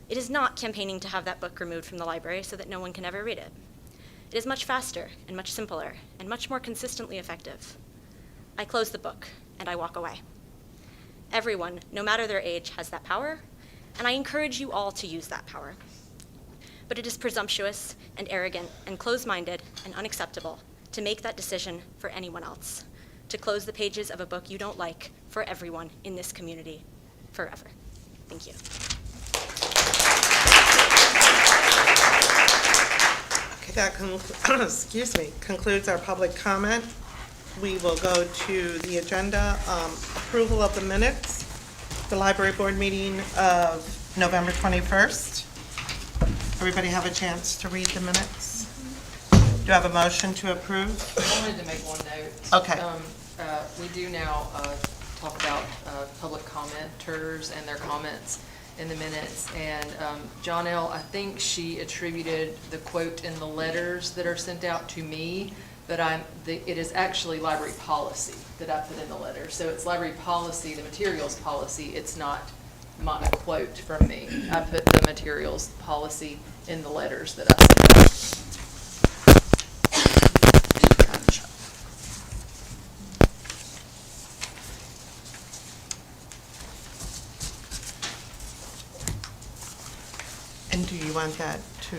[SPEAKER 18] It is not campaigning to have that book removed from the library so that no one can ever read it. It is much faster and much simpler and much more consistently effective. I close the book and I walk away. Everyone, no matter their age, has that power, and I encourage you all to use that power. But it is presumptuous and arrogant and closed-minded and unacceptable to make that decision for anyone else, to close the pages of a book you don't like for everyone in this community forever. Thank you.
[SPEAKER 1] Okay, that concludes our public comment. We will go to the agenda, approval of the minutes, the library board meeting of November 21st. Everybody have a chance to read the minutes? Do you have a motion to approve?
[SPEAKER 19] I wanted to make one note.
[SPEAKER 1] Okay.
[SPEAKER 19] We do now talk about public commenters and their comments in the minutes. And John L., I think she attributed the quote in the letters that are sent out to me, but it is actually library policy that I put in the letter. So it's library policy, the materials policy. It's not a quote from me. I put the materials policy in the letters that I sent out.
[SPEAKER 1] And do you want that to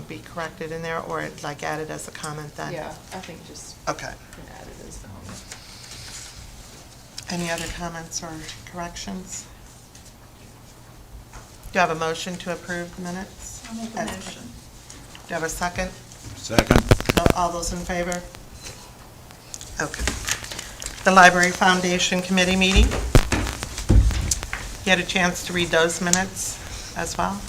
[SPEAKER 1] be corrected in there, or like added as a comment then?
[SPEAKER 19] Yeah, I think just
[SPEAKER 1] Okay.
[SPEAKER 19] can add it as a comment.
[SPEAKER 1] Any other comments or corrections? Do you have a motion to approve the minutes?
[SPEAKER 6] I'll make a motion.
[SPEAKER 1] Do you have a second?
[SPEAKER 4] Second.
[SPEAKER 1] All those in favor? Okay. The Library Foundation Committee meeting. You had a chance to read those minutes as well?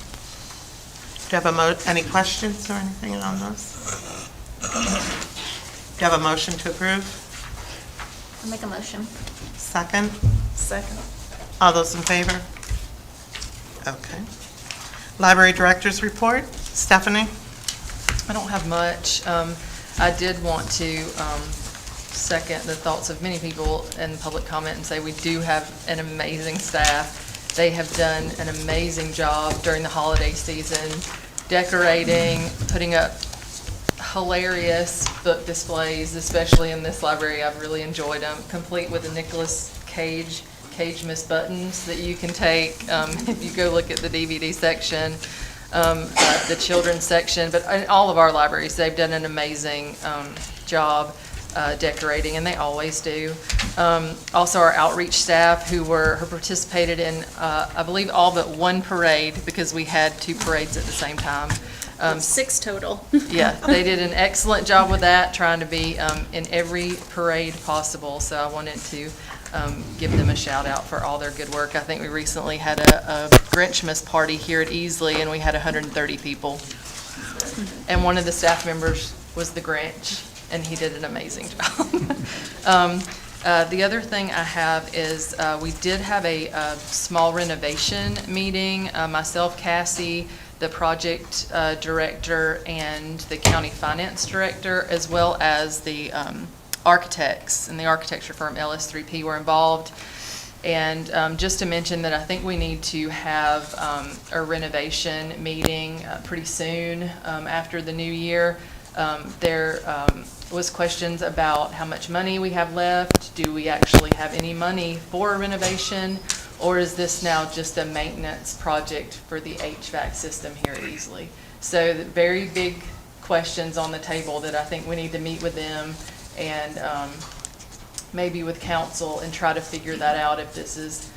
[SPEAKER 1] Do you have any questions or anything on those? Do you have a motion to approve?
[SPEAKER 2] I'll make a motion.
[SPEAKER 1] Second?
[SPEAKER 6] Second.
[SPEAKER 1] All those in favor? Okay. Library Director's Report. Stephanie?
[SPEAKER 19] I don't have much. I did want to second the thoughts of many people in public comment and say we do have an amazing staff. They have done an amazing job during the holiday season, decorating, putting up hilarious book displays, especially in this library. I've really enjoyed them, complete with the Nicolas Cage Miss Buttons that you can take if you go look at the DVD section, the children's section. But in all of our libraries, they've done an amazing job decorating, and they always do. Also, our outreach staff who participated in, I believe, all but one parade, because we had 2 parades at the same time.
[SPEAKER 11] 6 total.
[SPEAKER 19] Yeah, they did an excellent job with that, trying to be in every parade possible. So I wanted to give them a shout out for all their good work. I think we recently had a Grinchmas party here at Easley, and we had 130 people. And one of the staff members was the Grinch, and he did an amazing job. The other thing I have is we did have a small renovation meeting. Myself, Cassie, the project director and the county finance director, as well as the architects and the architecture firm LS3P were involved. And just to mention that I think we need to have a renovation meeting pretty soon after the new year. There was questions about how much money we have left. Do we actually have any money for a renovation? Or is this now just a maintenance project for the HVAC system here at Easley? So the very big questions on the table that I think we need to meet with them and maybe with council and try to figure that out, if this is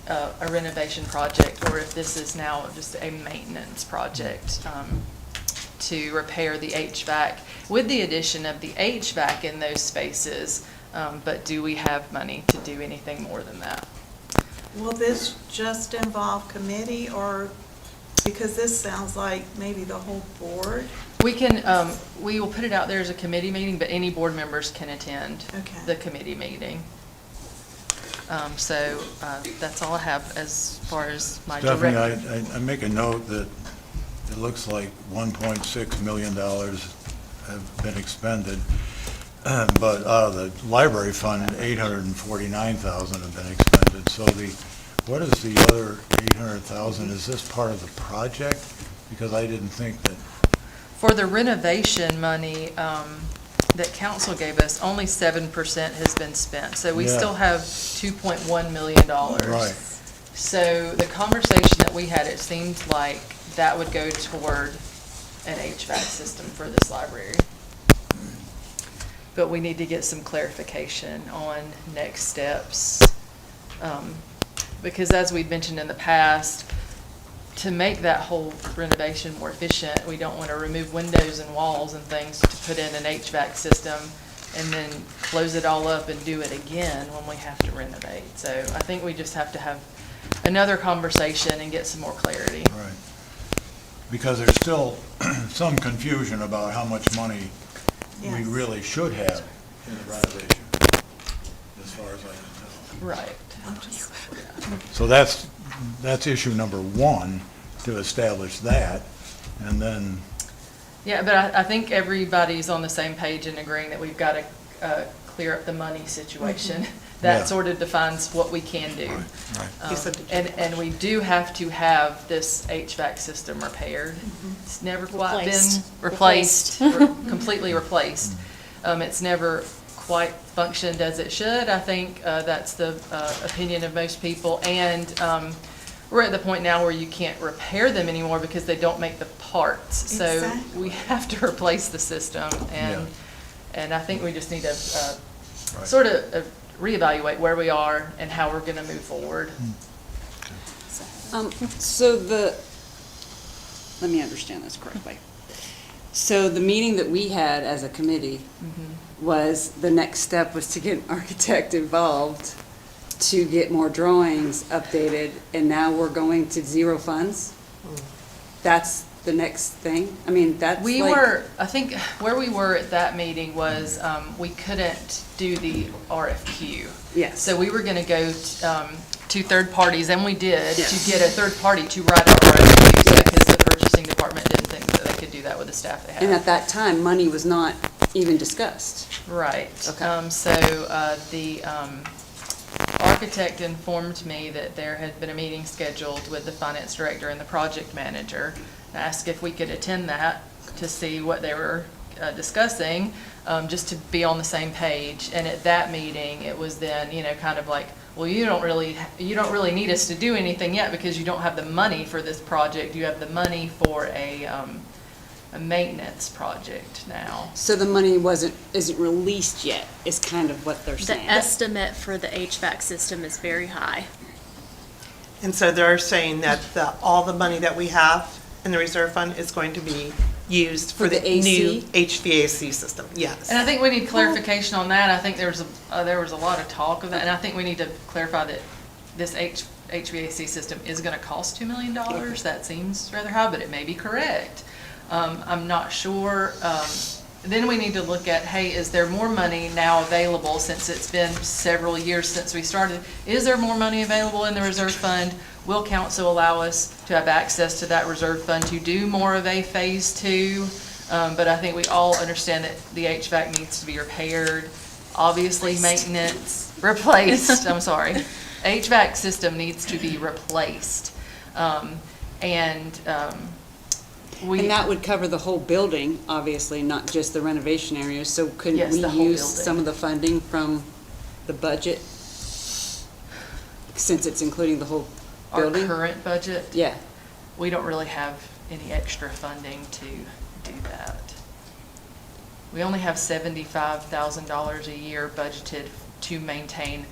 [SPEAKER 19] a renovation project or if this is now just a maintenance project to repair the HVAC with the addition of the HVAC in those spaces. But do we have money to do anything more than that?
[SPEAKER 20] Will this just involve committee, or, because this sounds like maybe the whole board?
[SPEAKER 19] We can, we will put it out there as a committee meeting, but any board members can attend the committee meeting. So that's all I have as far as my
[SPEAKER 4] Stephanie,
[SPEAKER 19] direct.
[SPEAKER 4] I make a note that it looks like $1.6 million have been expended, but out of the library fund, $849,000 have been expended. So what is the other $800,000? Is this part of the project? Because I didn't think that.
[SPEAKER 19] For the renovation money that council gave us, only 7% has been spent. So we still have $2.1 million.
[SPEAKER 4] Right.
[SPEAKER 19] So the conversation that we had, it seemed like that would go toward an HVAC system for this library. But we need to get some clarification on next steps. Because as we've mentioned in the past, to make that whole renovation more efficient, we don't want to remove windows and walls and things to put in an HVAC system and then close it all up and do it again when we have to renovate. So I think we just have to have another conversation and get some more clarity.
[SPEAKER 4] Right. Because there's still some confusion about how much money we really should have in the renovation, as far as I can tell.
[SPEAKER 19] Right.
[SPEAKER 4] So that's issue number one, to establish that, and then.
[SPEAKER 19] Yeah, but I think everybody's on the same page and agreeing that we've got to clear up the money situation. That sort of defines what we can do. And we do have to have this HVAC system repaired. It's never quite been replaced, completely replaced. It's never quite functioned as it should. I think that's the opinion of most people. And we're at the point now where you can't repair them anymore because they don't make the parts. So we have to replace the system. And I think we just need to sort of reevaluate where we are and how we're going to move forward.
[SPEAKER 21] Let me understand this correctly. So the meeting that we had as a committee was, the next step was to get an architect involved to get more drawings updated, and now we're going to zero funds? That's the next thing? I mean, that's
[SPEAKER 19] I think where we were at that meeting was we couldn't do the RFQ.
[SPEAKER 21] Yes.
[SPEAKER 19] So we were going to go to third parties, and we did, to get a third party to write our RFQs because the purchasing department didn't think that they could do that with the staff they had.
[SPEAKER 21] And at that time, money was not even discussed.
[SPEAKER 19] Right.
[SPEAKER 21] Okay.
[SPEAKER 19] So the architect informed me that there had been a meeting scheduled with the finance director and the project manager. I asked if we could attend that to see what they were discussing, just to be on the same page. And at that meeting, it was then, kind of like, well, you don't really need us to do anything yet because you don't have the money for this project. You have the money for a maintenance project now.
[SPEAKER 21] So the money isn't released yet, is kind of what they're saying.
[SPEAKER 22] The estimate for the HVAC system is very high.
[SPEAKER 1] And so they're saying that all the money that we have in the reserve fund is going to be used for the new HVAC system. Yes.
[SPEAKER 19] And I think we need clarification on that. I think there was a lot of talk of that, and I think we need to clarify that this HVAC system is going to cost $2 million. That seems rather high, but it may be correct. I'm not sure. then we need to look at, hey, is there more money now available since it's been several years since we started? Is there more money available in the reserve fund? Will council allow us to have access to that reserve fund to do more of a phase 2? But I think we all understand that the HVAC needs to be repaired. Obviously, maintenance, replaced, I'm sorry. HVAC system needs to be replaced. And
[SPEAKER 21] that would cover the whole building, obviously, not just the renovation areas. So couldn't
[SPEAKER 19] Yes,
[SPEAKER 21] we
[SPEAKER 19] the whole
[SPEAKER 21] use
[SPEAKER 19] building.
[SPEAKER 21] some of the funding from the budget? Since it's including the whole
[SPEAKER 19] Our
[SPEAKER 21] building?
[SPEAKER 19] current budget,
[SPEAKER 21] Yeah.
[SPEAKER 19] we don't really have any extra funding to do that. We only have $75,000 a year budgeted to maintain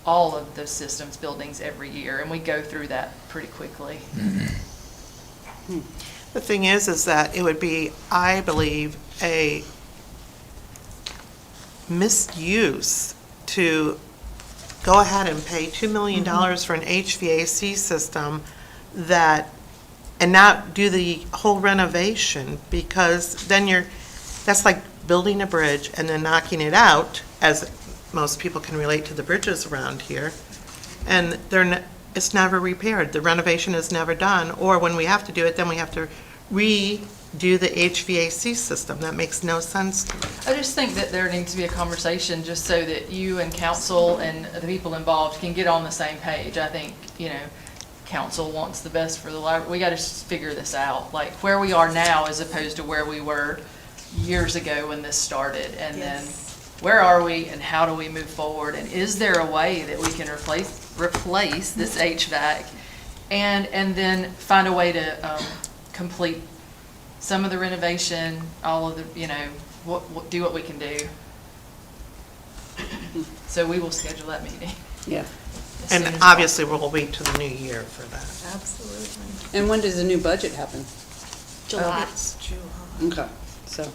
[SPEAKER 19] all of those systems buildings every year, and we go through that pretty quickly.
[SPEAKER 1] The thing is that it would be, I believe, a misuse to go ahead and pay $2 million for an HVAC system and not do the whole renovation, because then that's like building a bridge and then knocking it out, as most people can relate to the bridges around here, and it's never repaired. The renovation is never done, or when we have to do it, then we have to redo the HVAC system. That makes no sense to me.
[SPEAKER 19] I just think that there needs to be a conversation just so that you and council and the people involved can get on the same page. I think, council wants the best for the library. We got to figure this out, like where we are now as opposed to where we were years ago when this started. And then where are we and how do we move forward? And is there a way that we can replace this HVAC and then find a way to complete some of the renovation, all of the, do what we can do. So we will schedule that meeting.
[SPEAKER 21] Yeah.
[SPEAKER 1] And obviously, we'll wait till the new year for that.
[SPEAKER 20] Absolutely.
[SPEAKER 21] And when does the new budget happen?
[SPEAKER 20] July. It's July.
[SPEAKER 21] Okay, so.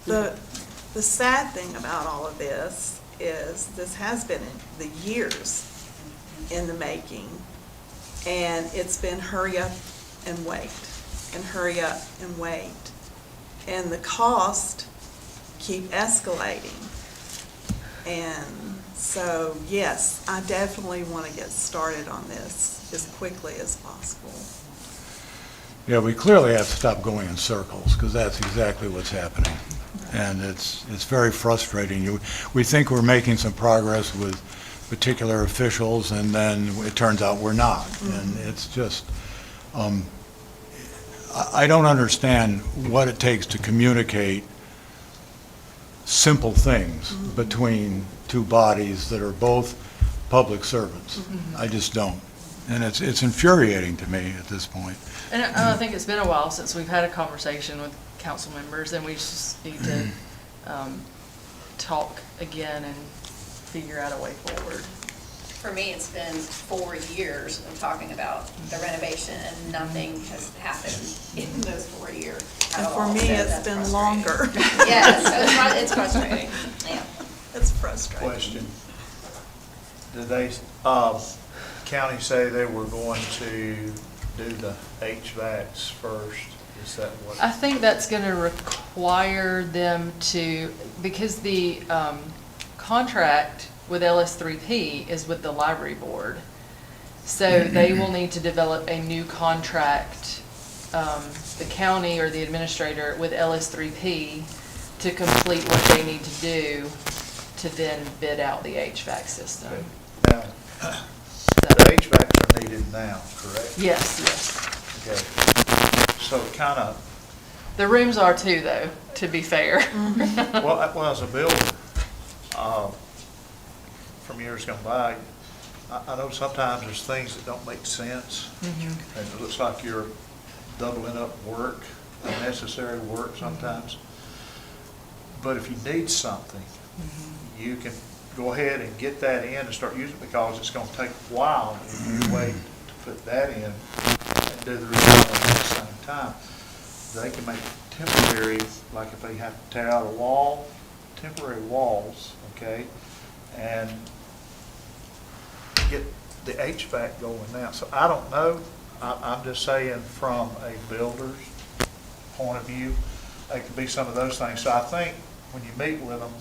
[SPEAKER 20] The sad thing about all of this is this has been the years in the making, and it's been hurry up and wait, and hurry up and wait. And the cost keep escalating. And so, yes, I definitely want to get started on this as quickly as possible.
[SPEAKER 4] Yeah, we clearly have to stop going in circles, because that's exactly what's happening. And it's very frustrating. We think we're making some progress with particular officials, and then it turns out we're not. And it's just, I don't understand what it takes to communicate simple things between two bodies that are both public servants. I just don't. And it's infuriating to me at this point.
[SPEAKER 19] And I think it's been a while since we've had a conversation with council members, and we just need to talk again and figure out a way forward.
[SPEAKER 2] For me, it's been 4 years of talking about the renovation, and nothing has happened in those 4 years at
[SPEAKER 20] And for
[SPEAKER 2] all.
[SPEAKER 20] me,
[SPEAKER 2] So
[SPEAKER 20] it's
[SPEAKER 2] that's
[SPEAKER 20] been
[SPEAKER 2] frustrating.
[SPEAKER 20] longer.
[SPEAKER 2] Yes, so it's frustrating, yeah.
[SPEAKER 20] It's frustrating.
[SPEAKER 3] Question. Did they, county say they were going to do the HVACs first? Is that what?
[SPEAKER 19] I think that's going to require them to, because the contract with LS3P is with the library board. So they will need to develop a new contract, the county or the administrator with LS3P to complete what they need to do to then bid out the HVAC system.
[SPEAKER 3] Now, the HVACs are needed now, correct?
[SPEAKER 19] Yes, yes.
[SPEAKER 3] Okay. So kind of,
[SPEAKER 19] The rooms are too, though, to be fair.
[SPEAKER 3] well, as a builder, from years gone by, I know sometimes there's things that don't make sense. And it looks like you're doubling up work, unnecessary work sometimes. But if you need something, you can go ahead and get that in and start using it, because it's going to take a while if you wait to put that in and do the remodeling at the same time. They can make temporary, like if they have to tear out a wall, temporary walls, okay, and get the HVAC going now. So I don't know, I'm just saying from a builder's point of view, it could be some of those things. So I think when you meet with them,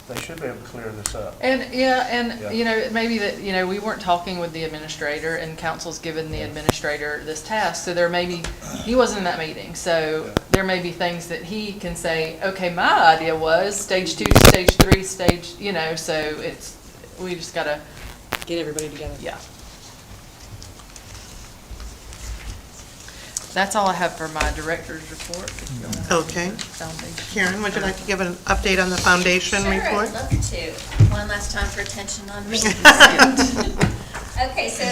[SPEAKER 3] they should be able to clear this up.
[SPEAKER 19] And,
[SPEAKER 3] Yeah.
[SPEAKER 19] you know, maybe that, you know, we weren't talking with the administrator, and council's given the administrator this task, so there may be, he wasn't in that meeting, so there may be things that he can say, okay, my idea was stage 2, stage 3, stage, you know, so it's, we just gotta.
[SPEAKER 21] Get everybody together.
[SPEAKER 19] Yeah. That's all I have for my director's report.
[SPEAKER 1] Okay.
[SPEAKER 19] Foundation.
[SPEAKER 1] Karen, would you like to give an update on the foundation
[SPEAKER 2] Sure,
[SPEAKER 1] report?
[SPEAKER 2] I'd love to. One last time for attention on receipt. Okay, so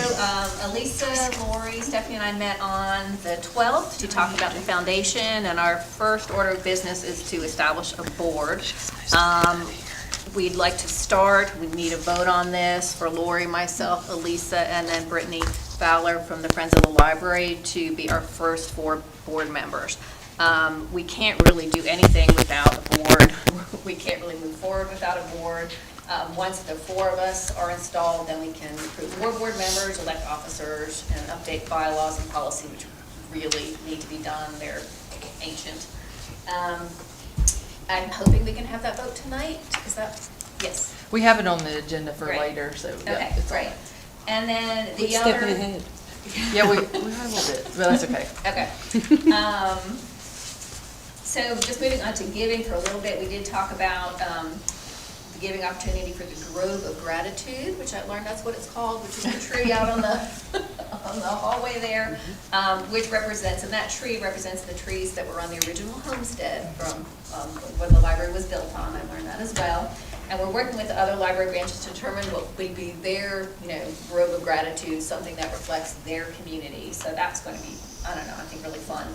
[SPEAKER 2] Elisa, Lori, Stephanie, and I met on the 12th to talk about the foundation, and our first order of business is to establish a board. We'd like to start, we need a vote on this for Lori, myself, Elisa, and then Brittany Fowler from the Friends of the Library to be our first 4 board members. We can't really do anything without a board. We can't really move forward without a board. Once the 4 of us are installed, then we can recruit more board members, elect officers, and update bylaws and policy, which really need to be done. They're ancient. I'm hoping we can have that vote tonight. Is that, yes?
[SPEAKER 19] We have it on the agenda for
[SPEAKER 2] Great.
[SPEAKER 19] later, so yeah.
[SPEAKER 2] Okay,
[SPEAKER 19] it's on
[SPEAKER 2] great.
[SPEAKER 19] there.
[SPEAKER 2] And then the
[SPEAKER 21] Quit
[SPEAKER 2] other.
[SPEAKER 21] stepping ahead.
[SPEAKER 19] Yeah, we had a little bit, but that's okay.
[SPEAKER 2] Okay. So just moving on to giving for a little bit, we did talk about the giving opportunity for the Grove of Gratitude, which I learned that's what it's called, which is the tree out on the on the hallway there, which represents, and that tree represents the trees that were on the original homestead from when the library was built on. I learned that as well. And we're working with the other library branches to determine what would be their, grove of gratitude, something that reflects their community. So that's going to be, I don't know, I think really fun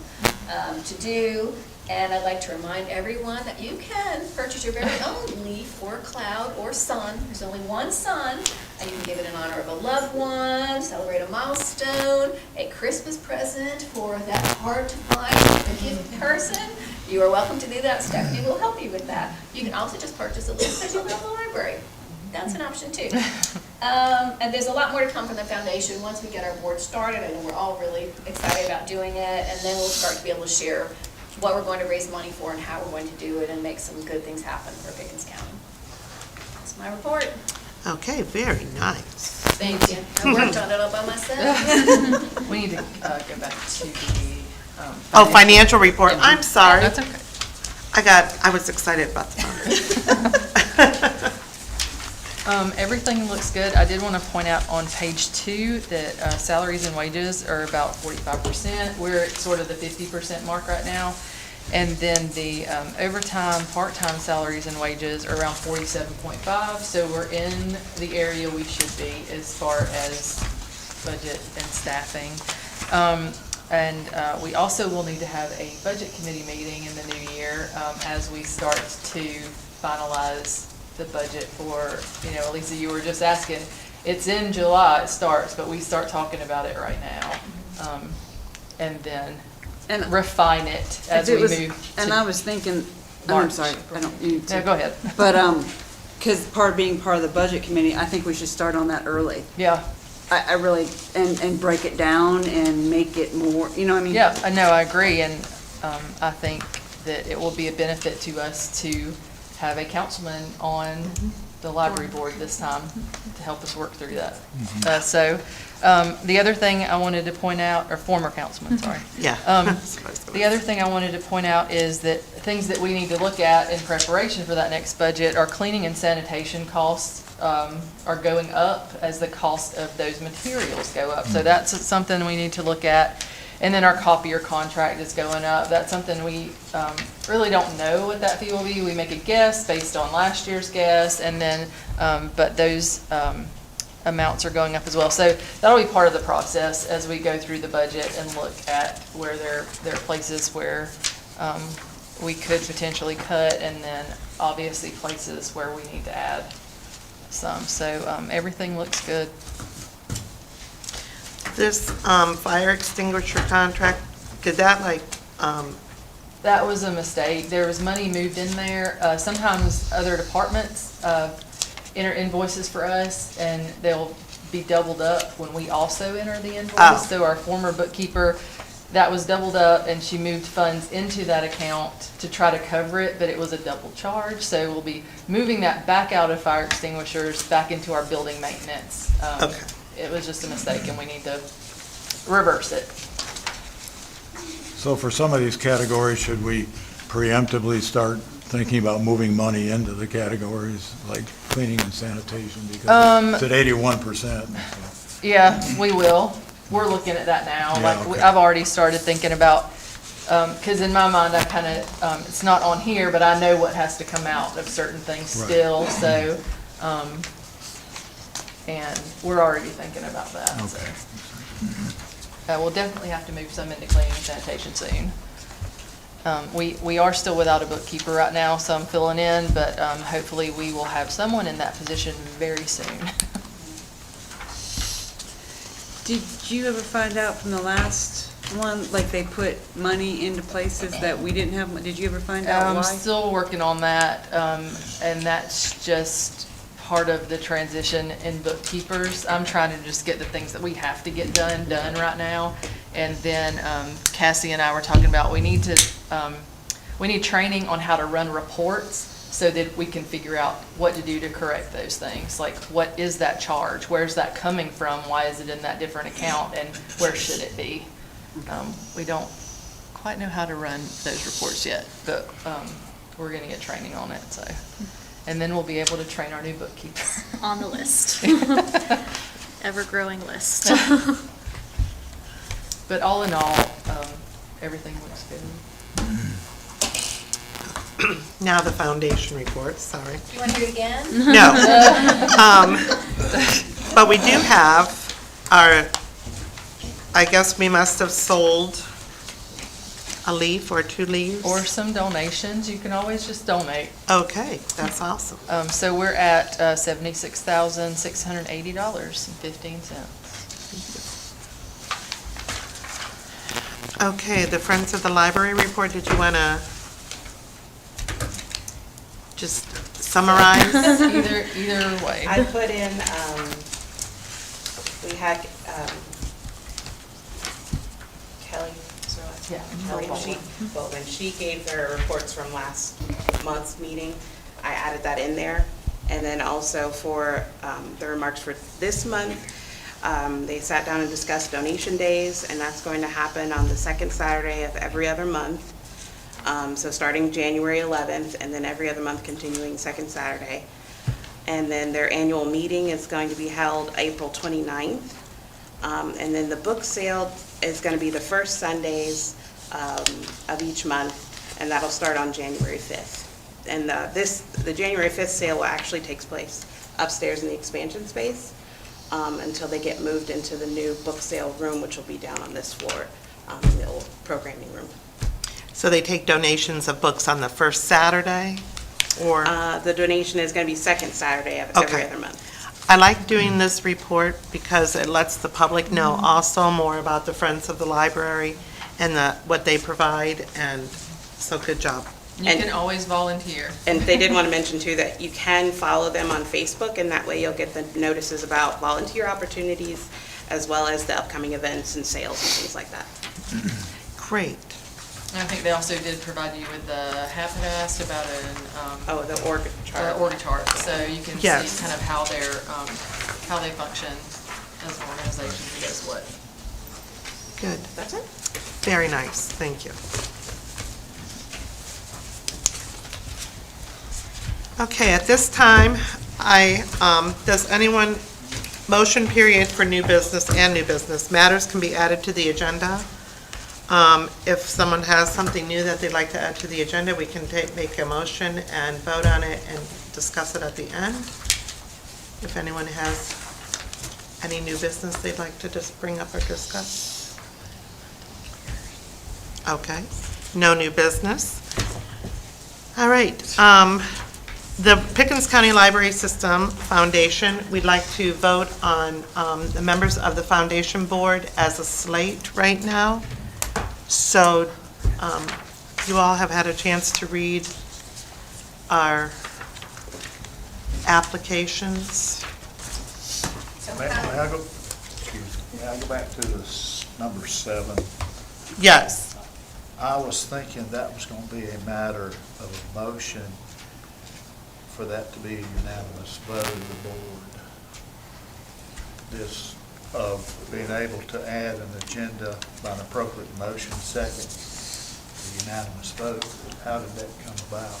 [SPEAKER 2] to do. And I'd like to remind everyone that you can purchase your very own leaf or cloud or sun. There's only one sun, and you can give it in honor of a loved one, celebrate a milestone, a Christmas present for that hard-to-find gift person. You are welcome to do that. Stephanie will help you with that. You can also just purchase a leaf that you love the library. That's an option too. And there's a lot more to come from the foundation once we get our board started. I know we're all really excited about doing it, and then we'll start to be able to share what we're going to raise money for and how we're going to do it and make some good things happen for Pickens County. That's my report.
[SPEAKER 1] Okay, very nice.
[SPEAKER 2] Thank you. I worked on it all by myself.
[SPEAKER 19] We need to go back to the.
[SPEAKER 1] Financial report. I'm sorry.
[SPEAKER 19] That's okay.
[SPEAKER 1] I was excited about the foundation.
[SPEAKER 19] Everything looks good. I did want to point out on page 2 that salaries and wages are about 45%. We're at sort of the 50% mark right now. And then the overtime, part-time salaries and wages are around 47.5. So we're in the area we should be as far as budget and staffing. And we also will need to have a budget committee meeting in the new year as we start to finalize the budget for, Elisa, you were just asking, it's in July it starts, but we start talking about it right now. And then refine it as we move to
[SPEAKER 21] And I was thinking,
[SPEAKER 19] March.
[SPEAKER 21] I'm sorry, I don't mean to.
[SPEAKER 19] No, go ahead.
[SPEAKER 21] But, because being part of the budget committee, I think we should start on that early.
[SPEAKER 19] Yeah.
[SPEAKER 21] I really, and break it down and make it more, you know what I mean?
[SPEAKER 19] Yeah, I know, I agree, and I think that it will be a benefit to us to have a councilman on the library board this time to help us work through that. So, the other thing I wanted to point out, or former councilman, sorry.
[SPEAKER 1] Yeah.
[SPEAKER 19] The other thing I wanted to point out is that things that we need to look at in preparation for that next budget are cleaning and sanitation costs are going up as the cost of those materials go up. So that's something we need to look at. And then our copier contract is going up. That's something we really don't know what that fee will be. We make a guess based on last year's guess, and then, but those amounts are going up as well. So that'll be part of the process as we go through the budget and look at where there are places where we could potentially cut, and then obviously places where we need to add some. So everything looks good.
[SPEAKER 1] This fire extinguisher contract, could that
[SPEAKER 19] That was a mistake. There was money moved in there. Sometimes other departments enter invoices for us, and they'll be doubled up when we also enter the invoice.
[SPEAKER 1] Oh.
[SPEAKER 19] So our former bookkeeper that was doubled up, and she moved funds into that account to try to cover it, but it was a double charge. So we'll be moving that back out of fire extinguishers, back into our building maintenance.
[SPEAKER 1] Okay.
[SPEAKER 19] It was just a mistake, and we need to reverse it.
[SPEAKER 4] So for some of these categories, should we preemptively start thinking about moving money into the categories, like cleaning and sanitation, because it's at 81%?
[SPEAKER 19] Yeah, we will. We're looking at that now.
[SPEAKER 4] Yeah,
[SPEAKER 19] Like,
[SPEAKER 4] okay.
[SPEAKER 19] I've already started thinking about, because in my mind, I kind of, it's not on here, but I know what has to come out of certain things
[SPEAKER 4] Right.
[SPEAKER 19] still, so, and we're already thinking about that. so. We'll definitely have to move some into cleaning and sanitation soon. We are still without a bookkeeper right now, so I'm filling in, but hopefully we will have someone in that position very soon.
[SPEAKER 21] Did you ever find out from the last one, like they put money into places that we didn't have? Did you ever find out why?
[SPEAKER 19] I'm still working on that, and that's just part of the transition in bookkeepers. I'm trying to just get the things that we have to get done right now. And then Cassie and I were talking about we need training on how to run reports so that we can figure out what to do to correct those things. Like, what is that charge? Where's that coming from? Why is it in that different account? And where should it be? We don't quite know how to run those reports yet, but we're going to get training on it. So, and then we'll be able to train our new bookkeeper.
[SPEAKER 22] On the list. Ever-growing list.
[SPEAKER 19] But all in all, everything looks good.
[SPEAKER 1] Now the foundation report, sorry.
[SPEAKER 2] You want to do it again?
[SPEAKER 1] No. But we do have I guess we must have sold a leaf or 2 leaves.
[SPEAKER 19] Or some donations. You can always just donate.
[SPEAKER 1] Okay, that's awesome.
[SPEAKER 19] So we're at $76,680.15.
[SPEAKER 1] Okay, the Friends of the Library report, did you want to just summarize?
[SPEAKER 19] Either way.
[SPEAKER 5] I put in, we had Kelly, so
[SPEAKER 19] Yeah.
[SPEAKER 5] when she gave her reports from last month's meeting, I added that in there. And then also for the remarks for this month, they sat down and discussed donation days, and that's going to happen on the second Saturday of every other month. So starting January 11th, and then every other month continuing second Saturday. And then their annual meeting is going to be held April 29th. And then the book sale is going to be the first Sundays of each month, and that'll start on January 5th. And the January 5th sale actually takes place upstairs in the expansion space until they get moved into the new book sale room, which will be down on this floor in the old programming room.
[SPEAKER 1] So they take donations of books on the first Saturday, or?
[SPEAKER 5] The donation is going to be second Saturday of every
[SPEAKER 1] Okay.
[SPEAKER 5] other month.
[SPEAKER 1] I like doing this report because it lets the public know also more about the Friends of the Library and what they provide, and so good job.
[SPEAKER 19] You can always volunteer.
[SPEAKER 5] And they did want to mention too that you can follow them on Facebook, and that way you'll get the notices about volunteer opportunities as well as the upcoming events and sales and things like that.
[SPEAKER 1] Great.
[SPEAKER 19] And I think they also did provide you with the Happen asked about
[SPEAKER 5] the org chart.
[SPEAKER 19] Org chart, so you can
[SPEAKER 1] Yes.
[SPEAKER 19] see kind of how how they function as an organization, who does what.
[SPEAKER 1] Good.
[SPEAKER 5] That's it.
[SPEAKER 1] Very nice, thank you. Okay, at this time, does anyone, motion period for new business and new business. Matters can be added to the agenda. If someone has something new that they'd like to add to the agenda, we can make a motion and vote on it and discuss it at the end. If anyone has any new business they'd like to just bring up or discuss. Okay, no new business. All right, the Pickens County Library System Foundation, we'd like to vote on the members of the foundation board as a slate right now. So you all have had a chance to read our applications.
[SPEAKER 3] May I go back to number 7?
[SPEAKER 1] Yes.
[SPEAKER 3] I was thinking that was going to be a matter of a motion for that to be a unanimous vote of the board. This of being able to add an agenda by an appropriate motion, second, a unanimous vote. How did that come about?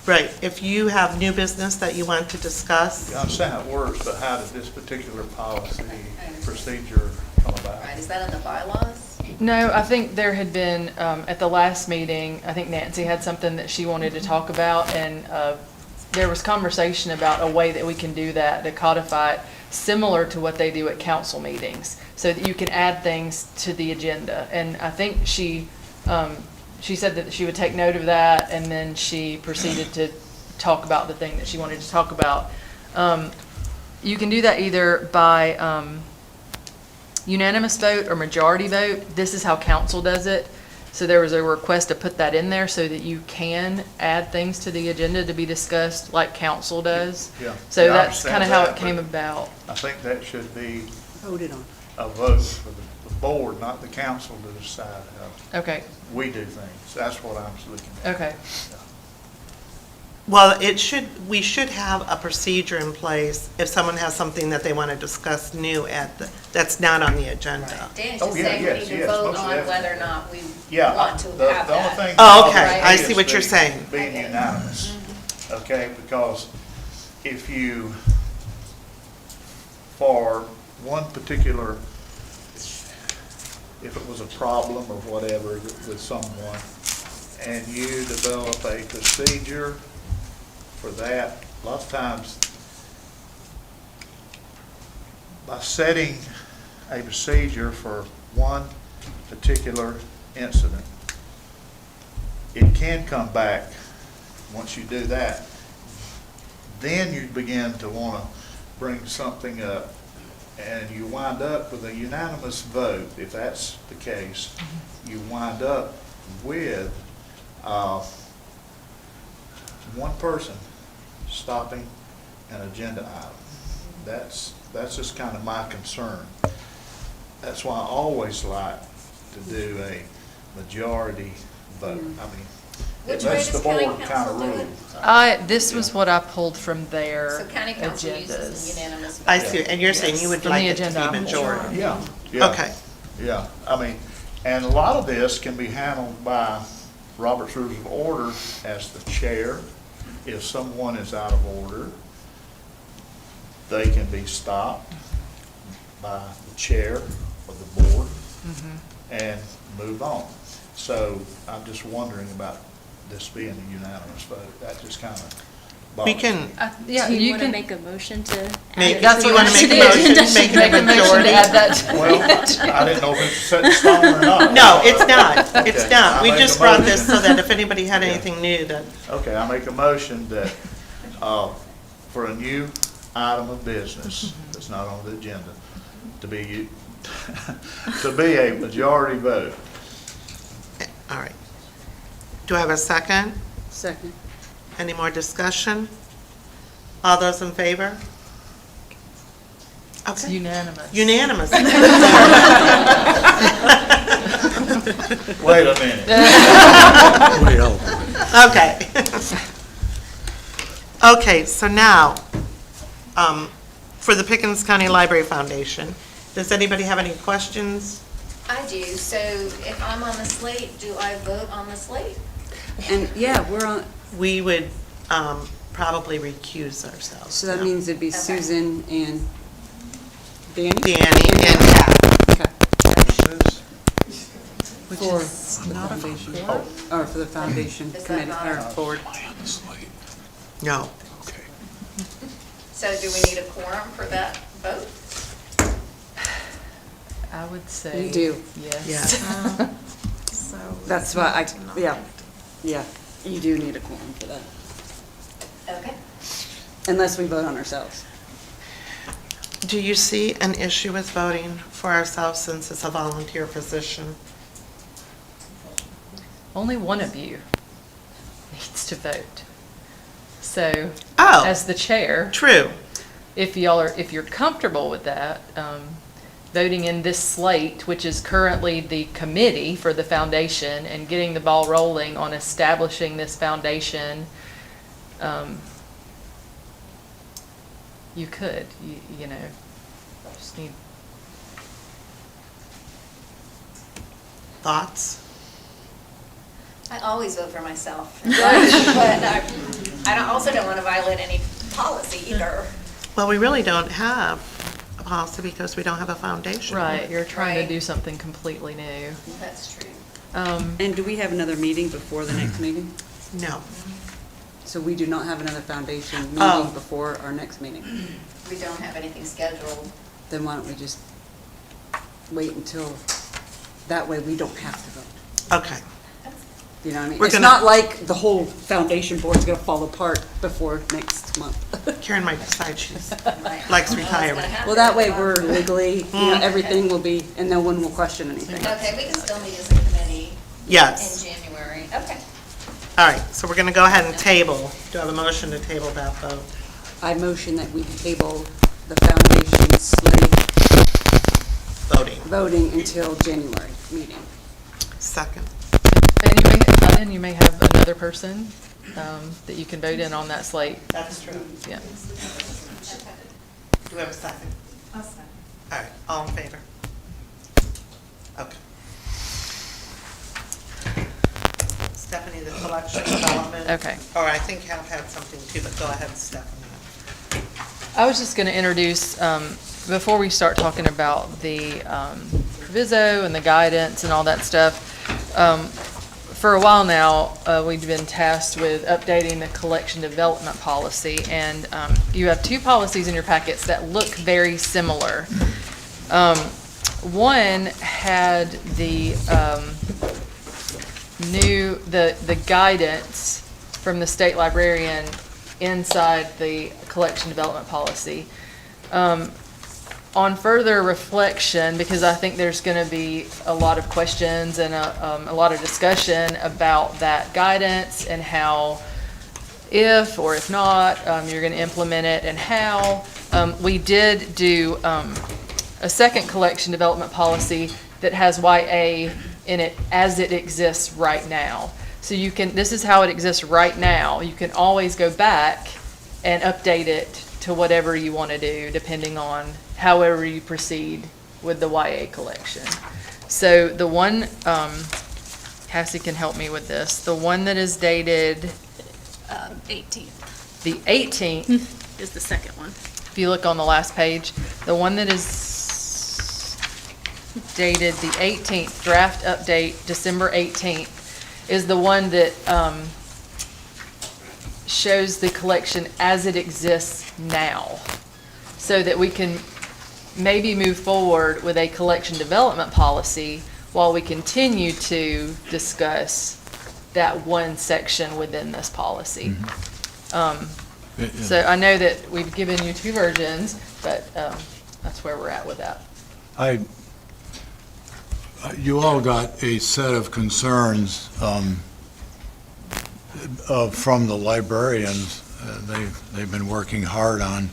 [SPEAKER 1] Right. If you have new business that you want to discuss.
[SPEAKER 3] I understand how it works, but how did this particular policy procedure come about?
[SPEAKER 2] Right, is that in the bylaws?
[SPEAKER 19] No, I think there had been, at the last meeting, I think Nancy had something that she wanted to talk about, and there was conversation about a way that we can do that, to codify it, similar to what they do at council meetings, so that you can add things to the agenda. And I think she said that she would take note of that, and then she proceeded to talk about the thing that she wanted to talk about. You can do that either by unanimous vote or majority vote. This is how council does it. So there was a request to put that in there so that you can add things to the agenda to be discussed like council does.
[SPEAKER 3] Yeah.
[SPEAKER 19] So
[SPEAKER 3] Yeah, I
[SPEAKER 19] that's kind of
[SPEAKER 3] understand
[SPEAKER 19] how
[SPEAKER 3] that,
[SPEAKER 19] it came
[SPEAKER 3] but
[SPEAKER 19] about.
[SPEAKER 3] I think that should be
[SPEAKER 21] Voted on.
[SPEAKER 3] a vote for the board, not the council, to decide how
[SPEAKER 19] Okay,
[SPEAKER 3] we do things. That's what I'm looking at.
[SPEAKER 19] okay.
[SPEAKER 1] Well, we should have a procedure in place if someone has something that they want to discuss new that's not on the agenda.
[SPEAKER 2] Dan's
[SPEAKER 3] Oh,
[SPEAKER 2] just
[SPEAKER 3] yeah,
[SPEAKER 2] saying we
[SPEAKER 3] yes,
[SPEAKER 2] need to
[SPEAKER 3] yes,
[SPEAKER 2] vote
[SPEAKER 3] most
[SPEAKER 2] on
[SPEAKER 3] definitely.
[SPEAKER 2] whether or not we
[SPEAKER 3] Yeah,
[SPEAKER 2] want to
[SPEAKER 3] the
[SPEAKER 2] have
[SPEAKER 3] only
[SPEAKER 2] that.
[SPEAKER 3] thing.
[SPEAKER 1] Oh, okay. I
[SPEAKER 3] is
[SPEAKER 1] see what you're
[SPEAKER 3] being-
[SPEAKER 1] saying.
[SPEAKER 3] Being unanimous, okay, because if you, for one particular, if it was a problem or whatever with someone, and you develop a procedure for that, a lot of times, by setting a procedure for one particular incident, it can come back, once you do that, then you begin to want to bring something up, and you wind up with a unanimous vote. If that's the case, you wind up with one person stopping an agenda item. That's just kind of my concern. That's why I always like to do a majority vote. I mean, it
[SPEAKER 2] Which way
[SPEAKER 3] lets the
[SPEAKER 2] does county
[SPEAKER 3] board kind
[SPEAKER 2] council
[SPEAKER 3] of
[SPEAKER 2] do
[SPEAKER 3] rule.
[SPEAKER 2] it?
[SPEAKER 19] This was what I pulled from their
[SPEAKER 2] So county council uses
[SPEAKER 19] agendas.
[SPEAKER 2] a unanimous vote.
[SPEAKER 1] I see, and you're saying you would
[SPEAKER 19] From
[SPEAKER 1] like
[SPEAKER 19] the
[SPEAKER 1] it to
[SPEAKER 19] agenda.
[SPEAKER 1] be majority.
[SPEAKER 3] Yeah, yeah.
[SPEAKER 1] Okay.
[SPEAKER 3] Yeah, I mean, and a lot of this can be handled by Robert's Rules of Order as the chair. If someone is out of order, they can be stopped by the chair of the board and move on. So I'm just wondering about this being a unanimous vote. That just kind of
[SPEAKER 1] We
[SPEAKER 3] bothers
[SPEAKER 1] can,
[SPEAKER 3] me.
[SPEAKER 19] Yeah,
[SPEAKER 22] Do you
[SPEAKER 19] you
[SPEAKER 22] want to
[SPEAKER 19] can.
[SPEAKER 22] make a motion to?
[SPEAKER 1] make,
[SPEAKER 22] add it
[SPEAKER 1] do you
[SPEAKER 22] to
[SPEAKER 1] want to make a
[SPEAKER 22] the
[SPEAKER 1] motion,
[SPEAKER 22] agenda?
[SPEAKER 1] make it
[SPEAKER 19] Make
[SPEAKER 1] a
[SPEAKER 19] a motion to
[SPEAKER 1] majority?
[SPEAKER 19] add that to
[SPEAKER 3] Well, I didn't know if it's set in stone or not.
[SPEAKER 1] No, it's not, it's
[SPEAKER 3] Okay,
[SPEAKER 1] not.
[SPEAKER 3] I
[SPEAKER 1] We
[SPEAKER 3] make
[SPEAKER 1] just
[SPEAKER 3] a
[SPEAKER 1] brought
[SPEAKER 3] motion.
[SPEAKER 1] this so that if anybody had
[SPEAKER 3] Yeah.
[SPEAKER 1] anything new, that,
[SPEAKER 3] Okay, I make a motion that, for a new item of business that's not on the agenda, to be, to be a majority vote.
[SPEAKER 1] all right. Do I have a second?
[SPEAKER 21] Second.
[SPEAKER 1] Any more discussion? All those in favor?
[SPEAKER 19] It's
[SPEAKER 1] Okay.
[SPEAKER 19] unanimous.
[SPEAKER 1] Unanimous.
[SPEAKER 3] Wait a minute.
[SPEAKER 4] Wait, hold on.
[SPEAKER 1] Okay. Okay, so now, for the Pickens County Library Foundation, does anybody have any questions?
[SPEAKER 2] I do, so if I'm on the slate, do I vote on the slate?
[SPEAKER 21] And, yeah, we're on,
[SPEAKER 1] We would probably recuse ourselves.
[SPEAKER 21] so that
[SPEAKER 1] now.
[SPEAKER 21] means it'd be Susan and Danny?
[SPEAKER 1] Danny and Kat.
[SPEAKER 21] Okay.
[SPEAKER 1] Which
[SPEAKER 21] For
[SPEAKER 1] is
[SPEAKER 21] the
[SPEAKER 1] not a
[SPEAKER 21] foundation.
[SPEAKER 1] quorum?
[SPEAKER 21] Or for the foundation
[SPEAKER 2] Is that
[SPEAKER 21] committee,
[SPEAKER 2] not
[SPEAKER 21] or
[SPEAKER 2] a-
[SPEAKER 21] board.
[SPEAKER 1] No.
[SPEAKER 4] Okay.
[SPEAKER 2] So do we need a quorum for that vote?
[SPEAKER 19] I would say.
[SPEAKER 21] You do.
[SPEAKER 19] Yes.
[SPEAKER 20] So.
[SPEAKER 21] That's why yeah, you do need a quorum for that,
[SPEAKER 2] Okay.
[SPEAKER 21] unless we vote on ourselves.
[SPEAKER 1] Do you see an issue with voting for ourselves since it's a volunteer position?
[SPEAKER 19] Only one of you needs to vote. So,
[SPEAKER 1] Oh.
[SPEAKER 19] as the chair,
[SPEAKER 1] True.
[SPEAKER 19] if you're comfortable with that, voting in this slate, which is currently the committee for the foundation, and getting the ball rolling on establishing this foundation, you could, you know, just need.
[SPEAKER 1] Thoughts?
[SPEAKER 2] I always vote for myself. But I also don't want to violate any policy either.
[SPEAKER 1] Well, we really don't have a policy because we don't have a foundation.
[SPEAKER 19] Right, you're trying
[SPEAKER 2] Right.
[SPEAKER 19] to do something completely new.
[SPEAKER 2] That's true.
[SPEAKER 21] And do we have another meeting before the next meeting?
[SPEAKER 1] No.
[SPEAKER 21] So we do not have another foundation
[SPEAKER 1] Oh.
[SPEAKER 21] meeting before our next meeting?
[SPEAKER 2] We don't have anything scheduled.
[SPEAKER 21] Then why don't we just wait until, that way we don't have to vote?
[SPEAKER 1] Okay.
[SPEAKER 21] You know what I mean?
[SPEAKER 1] We're
[SPEAKER 21] It's
[SPEAKER 1] gonna-
[SPEAKER 21] not like the whole foundation board's gonna fall apart before next month.
[SPEAKER 1] Karen might decide she likes retirement.
[SPEAKER 21] Well, that way we're legally, you know,
[SPEAKER 1] Mm.
[SPEAKER 21] everything will be, and no one will question anything.
[SPEAKER 2] Okay, we can still meet as a committee.
[SPEAKER 1] Yes.
[SPEAKER 2] In January. Okay.
[SPEAKER 1] All right, so we're going to go ahead and table. Do I have a motion to table that vote?
[SPEAKER 21] I motion that we table the foundation slate voting until January meeting.
[SPEAKER 1] Second.
[SPEAKER 19] And you may have another person that you can vote in on that slate.
[SPEAKER 1] That's true.
[SPEAKER 19] Yeah.
[SPEAKER 1] Do we have a second? I'll second. All right, all in favor? Okay. Stephanie, the collection development.
[SPEAKER 19] Okay.
[SPEAKER 1] Or I think Hal had something too, but go ahead, Stephanie.
[SPEAKER 19] I was just going to introduce, before we start talking about the proviso and the guidance and all that stuff, for a while now, we've been tasked with updating the collection development policy, and you have two policies in your packets that look very similar. One had the the guidance from the state librarian inside the collection development policy. On further reflection, because I think there's going to be a lot of questions and a lot of discussion about that guidance and how, if or if not, you're going to implement it and how. We did do a second collection development policy that has YA in it as it exists right now. So you can, this is how it exists right now. You can always go back and update it to whatever you want to do, depending on however you proceed with the YA collection. So the one, Cassie can help me with this, the one that is dated
[SPEAKER 22] 18th
[SPEAKER 19] the 18th,
[SPEAKER 22] is the second one.
[SPEAKER 19] if you look on the last page, the one that is dated the 18th, draft update, December 18th, is the one that shows the collection as it exists now, so that we can maybe move forward with a collection development policy while we continue to discuss that one section within this policy. So I know that we've given you two versions, but that's where we're at with that.
[SPEAKER 4] You all got a set of concerns from the librarians. They've been working hard on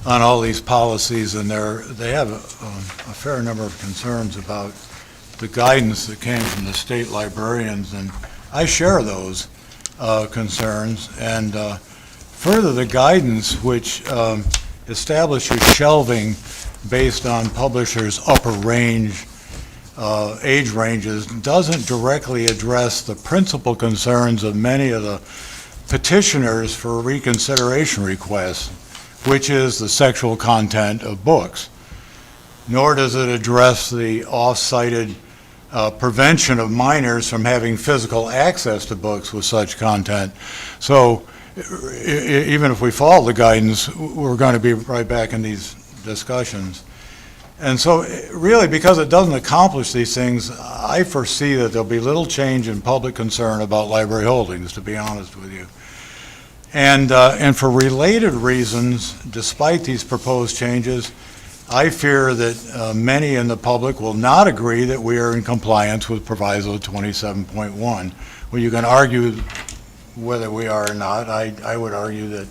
[SPEAKER 4] all these policies, and they have a fair number of concerns about the guidance that came from the state librarians, and I share those concerns. And further, the guidance which establishes shelving based on publishers' upper range age ranges doesn't directly address the principal concerns of many of the petitioners for reconsideration requests, which is the sexual content of books. Nor does it address the off-cited prevention of minors from having physical access to books with such content. So even if we follow the guidance, we're going to be right back in these discussions. And so really, because it doesn't accomplish these things, I foresee that there'll be little change in public concern about library holdings, to be honest with you. And for related reasons, despite these proposed changes, I fear that many in the public will not agree that we are in compliance with Proviso 27.1. Well, you can argue whether we are or not. I would argue that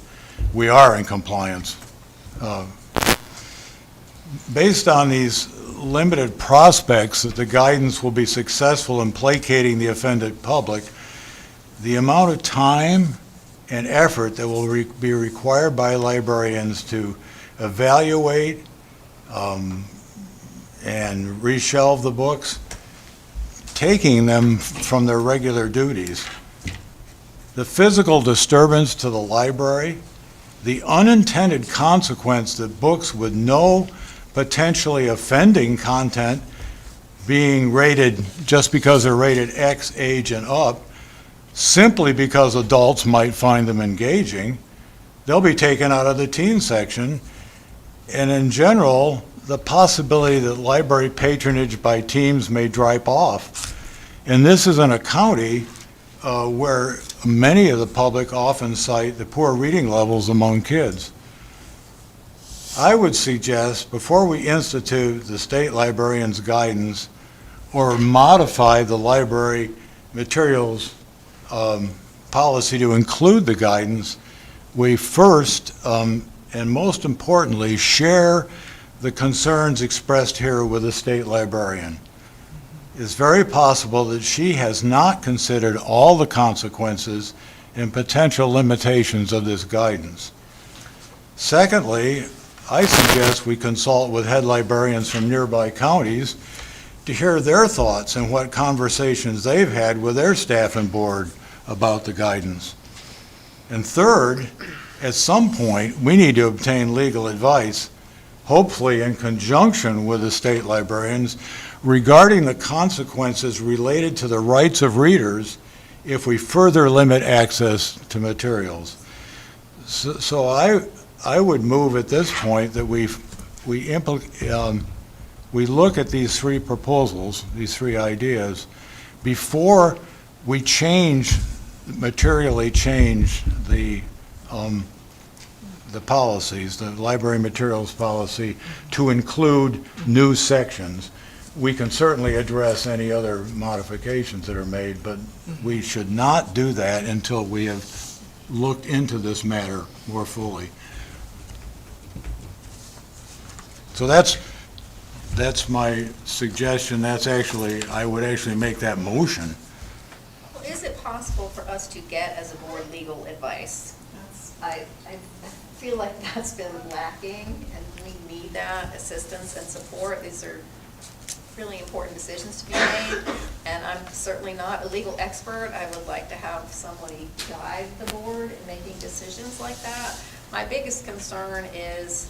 [SPEAKER 4] we are in compliance. Based on these limited prospects that the guidance will be successful in placating the offended public, the amount of time and effort that will be required by librarians to evaluate and reshelve the books, taking them from their regular duties, the physical disturbance to the library, the unintended consequence that books with no potentially offending content being rated just because they're rated X age and up, simply because adults might find them engaging, they'll be taken out of the teen section. And in general, the possibility that library patronage by teens may drop off. And this is in a county where many of the public often cite the poor reading levels among kids. I would suggest, before we institute the state librarian's guidance or modify the library materials policy to include the guidance, we first and most importantly share the concerns expressed here with the state librarian. It's very possible that she has not considered all the consequences and potential limitations of this guidance. Secondly, I suggest we consult with head librarians from nearby counties to hear their thoughts and what conversations they've had with their staff and board about the guidance. And third, at some point, we need to obtain legal advice, hopefully in conjunction with the state librarians, regarding the consequences related to the rights of readers if we further limit access to materials. So I would move at this point that we look at these three proposals, these three ideas, before we materially change the policies, the library materials policy, to include new sections. We can certainly address any other modifications that are made, but we should not do that until we have looked into this matter more fully. So that's my suggestion. I would actually make that motion.
[SPEAKER 2] Well, is it possible for us to get, as a board, legal advice? I feel like that's been lacking, and we need that assistance and support. These are really important decisions to be made, and I'm certainly not a legal expert. I would like to have somebody guide the board in making decisions like that. My biggest concern is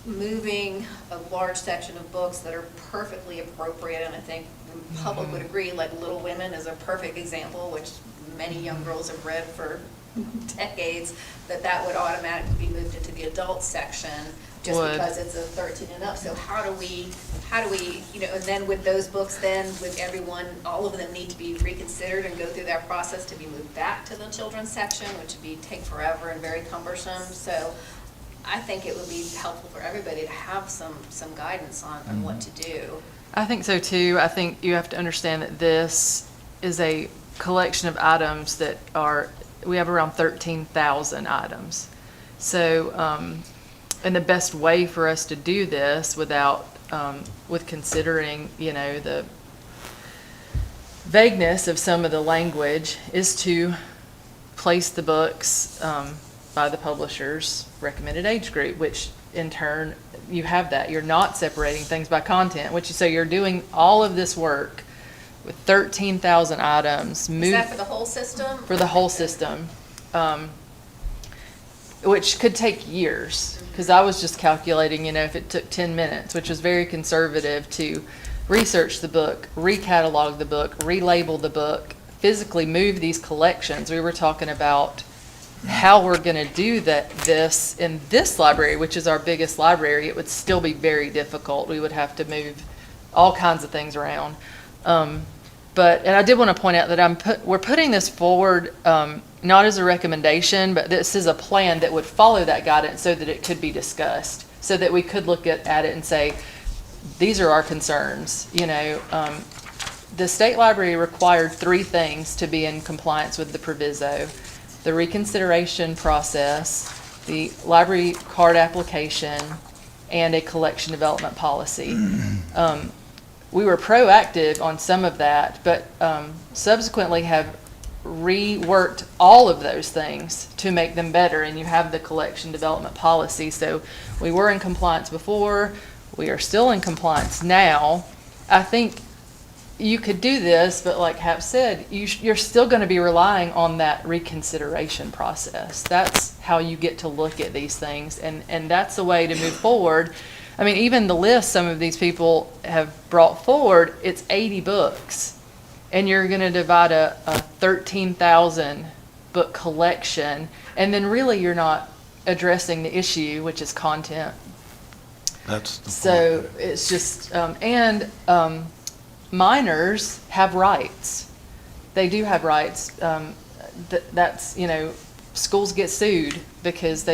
[SPEAKER 2] moving a large section of books that are perfectly appropriate, and I think the public would agree, like Little Women is a perfect example, which many young girls have read for decades, that would automatically be moved into the adult section just because it's a 13 and up. So how do we, and then with those books, then with everyone, all of them need to be reconsidered and go through that process to be moved back to the children's section, which would take forever and very cumbersome. So I think it would be helpful for everybody to have some guidance on what to do.
[SPEAKER 19] I think so too. I think you have to understand that this is a collection of items that we have around 13,000 items. So, and the best way for us to do this with considering, the vagueness of some of the language is to place the books by the publisher's recommended age group, which in turn, you have that. You're not separating things by content, so you're doing all of this work with 13,000 items.
[SPEAKER 2] Is that for the whole system?
[SPEAKER 19] For the whole system, which could take years, because I was just calculating, if it took 10 minutes, which was very conservative, to research the book, recatalog the book, relabel the book, physically move these collections. We were talking about how we're going to do this in this library, which is our biggest library. It would still be very difficult. We would have to move all kinds of things around. And I did want to point out that we're putting this forward not as a recommendation, but this is a plan that would follow that guidance so that it could be discussed, so that we could look at it and say, these are our concerns. The state library required 3 things to be in compliance with the proviso: the reconsideration process, the library card application, and a collection development policy. We were proactive on some of that, but subsequently have reworked all of those things to make them better, and you have the collection development policy. So we were in compliance before, we are still in compliance now. I think you could do this, but like Hap said, you're still going to be relying on that reconsideration process. That's how you get to look at these things, and that's the way to move forward. I mean, even the list some of these people have brought forward, it's 80 books, and you're going to divide a 13,000 book collection, and then really you're not addressing the issue, which is content.
[SPEAKER 4] That's the point.
[SPEAKER 19] So it's just, minors have rights. They do have rights. That's, schools get sued because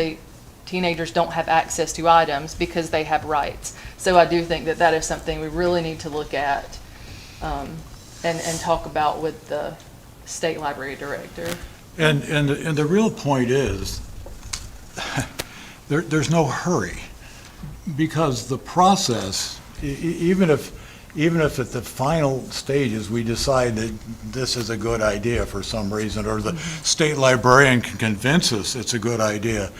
[SPEAKER 19] teenagers don't have access to items because they have rights. So I do think that is something we really need to look at and talk about with the state library director.
[SPEAKER 4] And the real point is, there's no hurry, because the process, even if at the final stages we decide that this is a good idea for some reason, or the state librarian can convince us it's a good idea,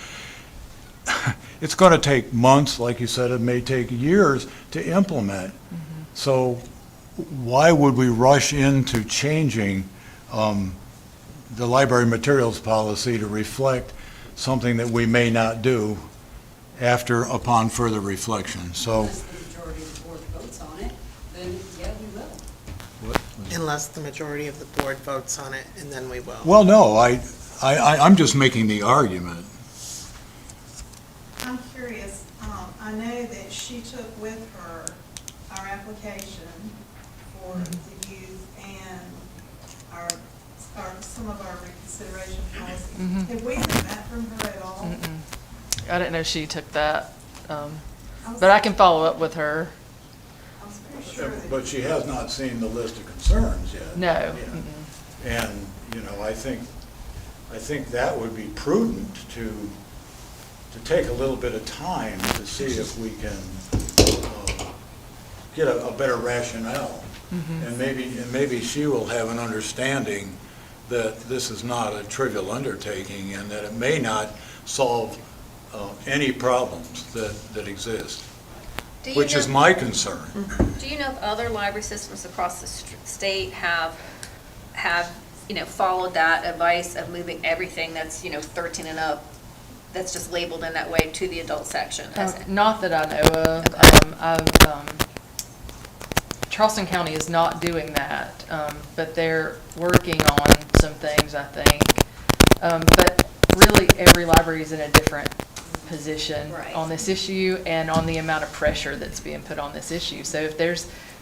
[SPEAKER 4] it's going to take months, like you said, it may take years to implement. So why would we rush into changing the library materials policy to reflect something that we may not do upon further reflection? So,
[SPEAKER 7] Unless the majority of the board votes on it, then yeah, we will.
[SPEAKER 1] Unless the majority of the board votes on it, and then we will.
[SPEAKER 4] well, no, I'm just making the argument.
[SPEAKER 20] I'm curious, I know that she took with her our application for the youth and some of our reconsideration policy. Have we heard that from her at all?
[SPEAKER 19] I didn't know she took that, but I can follow up with her.
[SPEAKER 20] I was pretty sure that.
[SPEAKER 4] But she has not seen the list of concerns yet.
[SPEAKER 19] No.
[SPEAKER 4] And, I think that would be prudent to take a little bit of time to see if we can get a better rationale. And maybe she will have an understanding that this is not a trivial undertaking and that it may not solve any problems that exist, which is my concern.
[SPEAKER 2] Do you know if other library systems across the state have followed that advice of moving everything that's, 13 and up, that's just labeled in that way, to the adult section?
[SPEAKER 19] Not that I know of. Charleston County is not doing that, but they're working on some things, I think. But really, every library is in a different position on this issue and on the amount of pressure that's being put on this issue. So if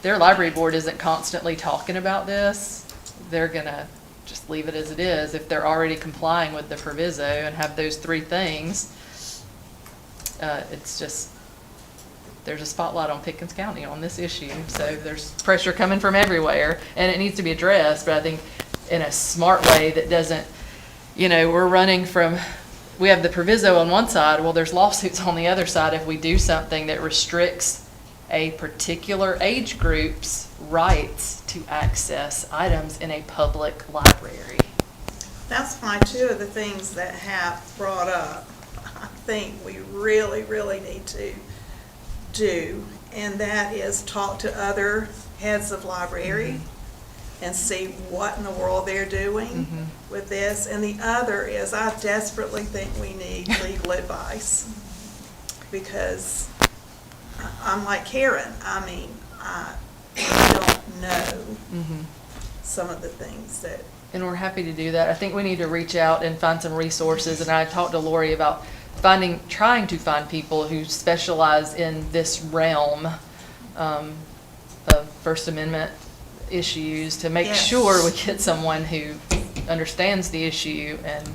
[SPEAKER 19] their library board isn't constantly talking about this, they're going to just leave it as it is. If they're already complying with the proviso and have those three things, it's just, there's a spotlight on Pickens County on this issue. So there's pressure coming from everywhere, and it needs to be addressed, but I think in a smart way that doesn't, we're running from, we have the proviso on one side, well, there's lawsuits on the other side if we do something that restricts a particular age group's rights to access items in a public library.
[SPEAKER 20] That's why two of the things that Hap brought up, I think we really, really need to do, and that is talk to other heads of library and see what in the world they're doing with this. And the other is, I desperately think we need legal advice, because I'm like Karen. I mean, I don't know some of the things that.
[SPEAKER 19] And we're happy to do that. I think we need to reach out and find some resources. And I talked to Lori about trying to find people who specialize in this realm of First Amendment issues to make sure we get someone who understands the issue and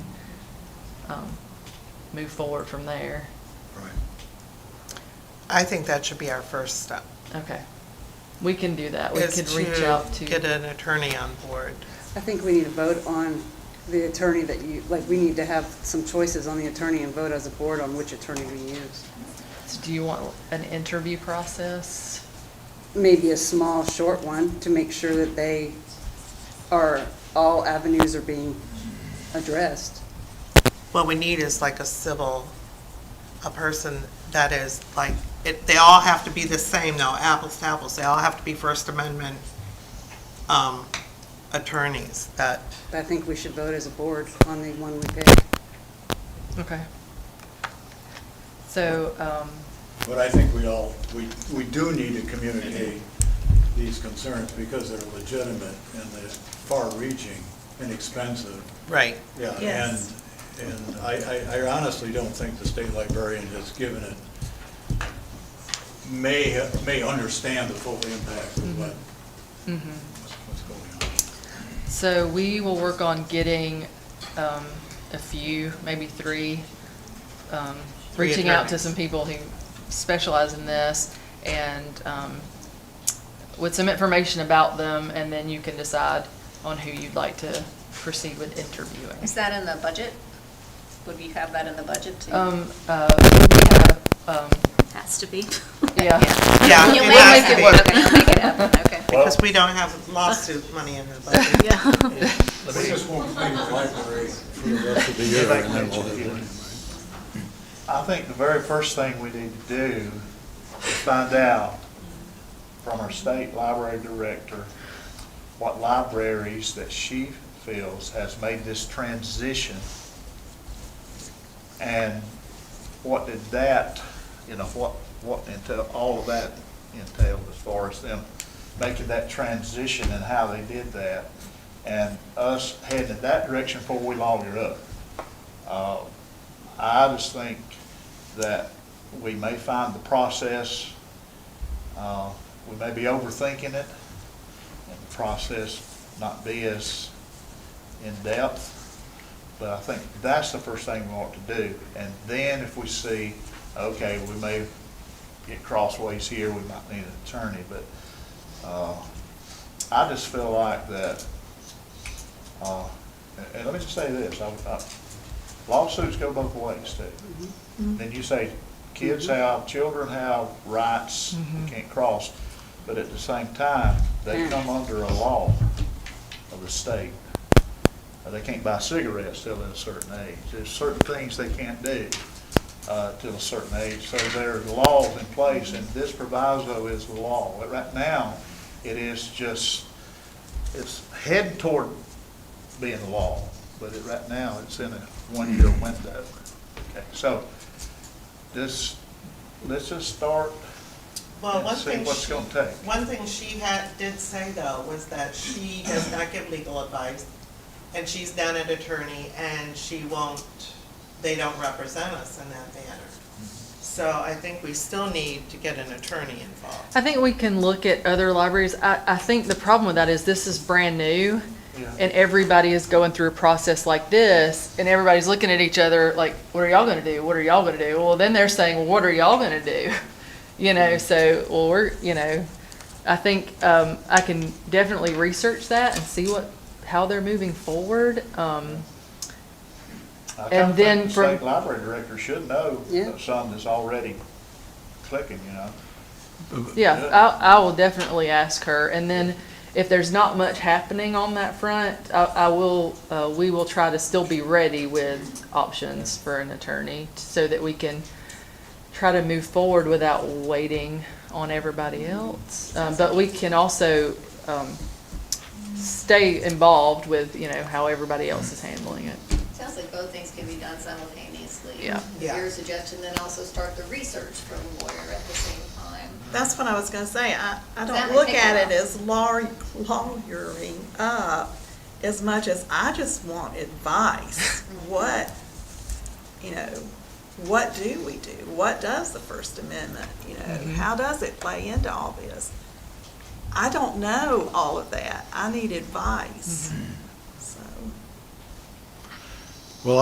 [SPEAKER 19] move forward from there.
[SPEAKER 4] Right.
[SPEAKER 1] I think that should be our first step.
[SPEAKER 19] Okay. We can do that. We
[SPEAKER 1] is
[SPEAKER 19] could reach out to
[SPEAKER 1] get an attorney on board.
[SPEAKER 21] I think we need to vote on the attorney that you, like, we need to have some choices on the attorney and vote as a board on which attorney we use.
[SPEAKER 19] So do you want an interview process?
[SPEAKER 21] Maybe a small, short one to make sure that they are, all avenues are being addressed.
[SPEAKER 1] What we need is like a person that is like, they all have to be the same though, apples to apples. They all have to be First Amendment attorneys that.
[SPEAKER 21] I think we should vote as a board on the one we pick.
[SPEAKER 19] Okay. So,
[SPEAKER 4] But I think we do need to communicate these concerns because they're legitimate and they're far-reaching and expensive.
[SPEAKER 1] Right.
[SPEAKER 4] Yeah,
[SPEAKER 20] Yes.
[SPEAKER 4] and I honestly don't think the state librarian has given it, may understand the full impact of what's going on.
[SPEAKER 19] so we will work on getting a few, maybe three, reaching out to
[SPEAKER 1] attorneys.
[SPEAKER 19] some people who specialize in this and with some information about them, and then you can decide on who you'd like to proceed with interviewing.
[SPEAKER 2] Is that in the budget? Would we have that in the budget too?
[SPEAKER 19] We have,
[SPEAKER 22] Has to be.
[SPEAKER 19] yeah.
[SPEAKER 1] Yeah.
[SPEAKER 2] You'll
[SPEAKER 1] it
[SPEAKER 2] make
[SPEAKER 1] has
[SPEAKER 2] it
[SPEAKER 1] to be.
[SPEAKER 2] work. Okay, you'll make it happen, okay.
[SPEAKER 1] Because we don't have lawsuit money in the budget.
[SPEAKER 22] Yeah.
[SPEAKER 4] We just won't clean the library for the rest of the year. and then we'll have one.
[SPEAKER 3] I think the very first thing we need to do is find out from our state library director what libraries that she feels has made this transition, and what did that, what entail, all of that entailed as far as them making that transition and how they did that, and us heading in that direction before we lawyer up. I just think that we may find the process, we may be overthinking it, and the process not be as in-depth, but I think that's the first thing we want to do. And then if we see, okay, we may get crossways here, we might need an attorney, but I just feel like that, and let me just say this, lawsuits go both ways too. Then you say kids have, children have rights, they can't cross, but at the same time, they come under a law of the state. They can't buy cigarettes till at a certain age. There's certain things they can't do till a certain age. So there's laws in place, and this proviso is the law. But right now, it is just, it's heading toward being the law, but right now, it's in a one-year window. Okay, so let's just start
[SPEAKER 1] Well,
[SPEAKER 3] and see what's going to take.
[SPEAKER 1] one thing she did say though was that she does not give legal advice, and she's done an attorney, and they don't represent us in that manner. So I think we still need to get an attorney involved.
[SPEAKER 19] I think we can look at other libraries. I think the problem with that is this is brand new, and everybody is going through a process like this, and everybody's looking at each other like, what are y'all gonna do? What are y'all gonna do? Well, then they're saying, well, what are y'all gonna do? So, well, I think I can definitely research that and see how they're moving forward. And then
[SPEAKER 3] the state library director should know some that's already clicking,
[SPEAKER 19] Yeah, I will definitely ask her. And then if there's not much happening on that front, we will try to still be ready with options for an attorney so that we can try to move forward without waiting on everybody else. But we can also stay involved with, how everybody else is handling it.
[SPEAKER 2] Sounds like both things can be done simultaneously.
[SPEAKER 19] Yeah.
[SPEAKER 2] Your suggestion, then also start the research for the lawyer at the same time.
[SPEAKER 20] That's what I was gonna say. I
[SPEAKER 2] That
[SPEAKER 20] don't
[SPEAKER 2] might
[SPEAKER 20] look
[SPEAKER 2] take a
[SPEAKER 20] at it
[SPEAKER 2] while.
[SPEAKER 20] as lawyering up as much as I just want advice. What do we do? What does the First Amendment, how does it play into all this? I don't know all of that. I need advice. So,
[SPEAKER 4] Well,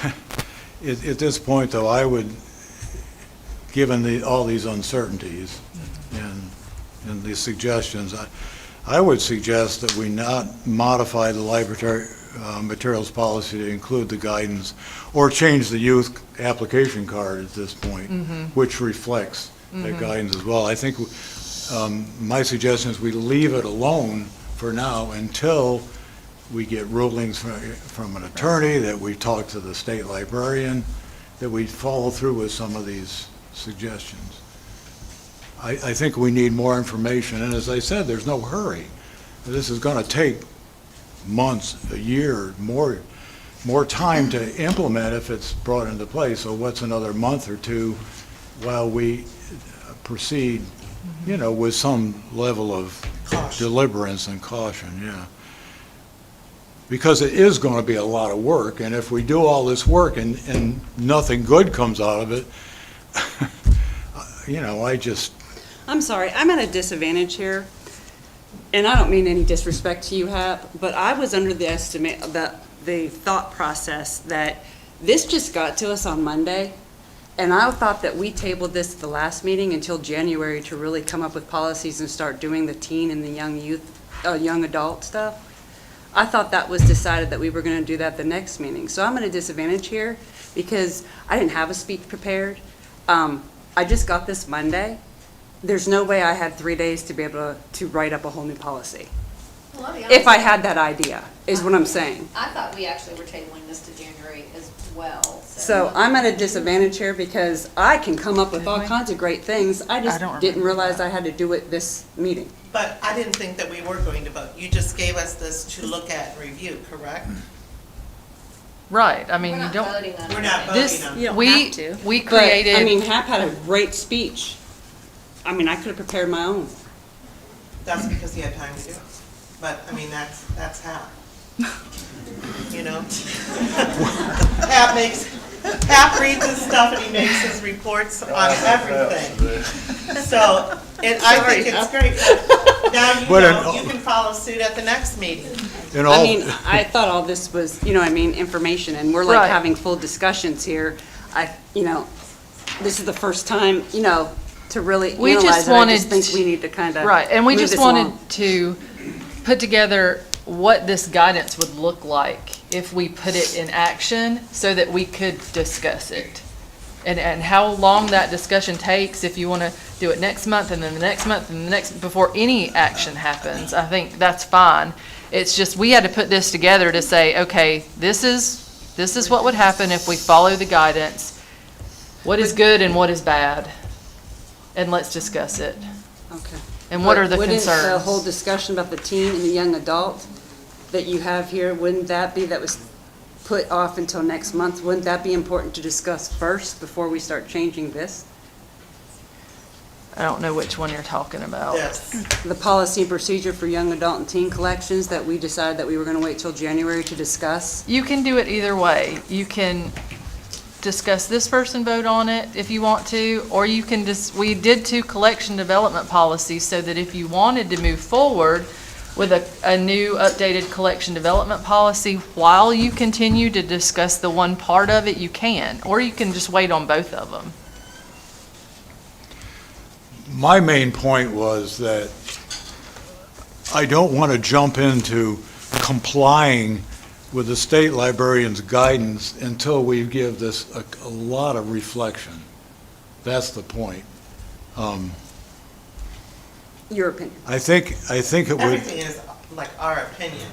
[SPEAKER 4] at this point, though, I would, given all these uncertainties and these suggestions, I would suggest that we not modify the materials policy to include the guidance, or change the youth application card at this point, which reflects that guidance as well. I think my suggestion is we leave it alone for now until we get rulings from an attorney, that we talk to the state librarian, that we follow through with some of these suggestions. I think we need more information, and as I said, there's no hurry. This is going to take months, a year, more time to implement if it's brought into place. So what's another month or two while we proceed, with some level of deliberance and caution, yeah. Because it is going to be a lot of work, and if we do all this work and nothing good comes out of it,
[SPEAKER 21] I'm sorry, I'm at a disadvantage here, and I don't mean any disrespect to you, Hap, but I was under the the thought process that this just got to us on Monday, and I thought that we tabled this at the last meeting until January to really come up with policies and start doing the teen and the young adult stuff. I thought that was decided that we were going to do that the next meeting. So I'm at a disadvantage here because I didn't have a speech prepared. I just got this Monday. There's no way I had 3 days to be able to write up a whole new policy.
[SPEAKER 2] Well, I'll be
[SPEAKER 21] If I
[SPEAKER 2] honest.
[SPEAKER 21] had that idea, is what I'm saying.
[SPEAKER 2] I thought we actually were tabling this to January as well,
[SPEAKER 21] So I'm at a disadvantage here because I can come up with all kinds of great things. I just didn't realize I had to do it this meeting.
[SPEAKER 1] But I didn't think that we were going to vote. You just gave us this to look at and review, correct?
[SPEAKER 19] Right, I mean,
[SPEAKER 2] We're
[SPEAKER 19] you
[SPEAKER 2] not
[SPEAKER 19] don't.
[SPEAKER 2] voting on
[SPEAKER 1] We're not
[SPEAKER 19] This,
[SPEAKER 1] voting on it.
[SPEAKER 21] You don't
[SPEAKER 19] we,
[SPEAKER 21] have to.
[SPEAKER 19] we
[SPEAKER 21] But,
[SPEAKER 19] created.
[SPEAKER 21] I mean, Hap had a great speech. I mean, I could have prepared my own.
[SPEAKER 1] That's because he had time to do it. But, I mean, that's Hap. Hap reads his stuff and he makes his reports on everything. So, I think it's great. Now you can follow suit at the next meeting.
[SPEAKER 21] I mean, I thought all this was, information, and we're like
[SPEAKER 19] Right.
[SPEAKER 21] having full discussions here. This is the first time, to really
[SPEAKER 19] We
[SPEAKER 21] analyze
[SPEAKER 19] just
[SPEAKER 21] it. I just
[SPEAKER 19] wanted
[SPEAKER 21] think we need to kind of
[SPEAKER 19] Right, and we
[SPEAKER 21] move
[SPEAKER 19] just
[SPEAKER 21] this
[SPEAKER 19] wanted
[SPEAKER 21] along.
[SPEAKER 19] to put together what this guidance would look like if we put it in action so that we could discuss it. And how long that discussion takes, if you want to do it next month and then the next month and the next, before any action happens, I think that's fine. It's just, we had to put this together to say, okay, this is what would happen if we follow the guidance. What is good and what is bad? And let's discuss it.
[SPEAKER 21] Okay.
[SPEAKER 19] And what are the
[SPEAKER 21] Wouldn't the
[SPEAKER 19] concerns?
[SPEAKER 21] whole discussion about the teen and the young adult that you have here, wouldn't that was put off until next month? Wouldn't that be important to discuss first before we start changing this?
[SPEAKER 19] I don't know which one you're talking about.
[SPEAKER 21] The policy and procedure for young adult and teen collections that we decided that we were going to wait till January to discuss?
[SPEAKER 19] You can do it either way. You can discuss this first and vote on it if you want to, or you can we did 2 collection development policies so that if you wanted to move forward with a new updated collection development policy while you continue to discuss the one part of it, you can, or you can just wait on both of them.
[SPEAKER 4] My main point was that I don't want to jump into complying with the state librarian's guidance until we give this a lot of reflection. That's the point.
[SPEAKER 21] Your opinion.
[SPEAKER 4] I think it would.
[SPEAKER 1] Everything is like our opinion.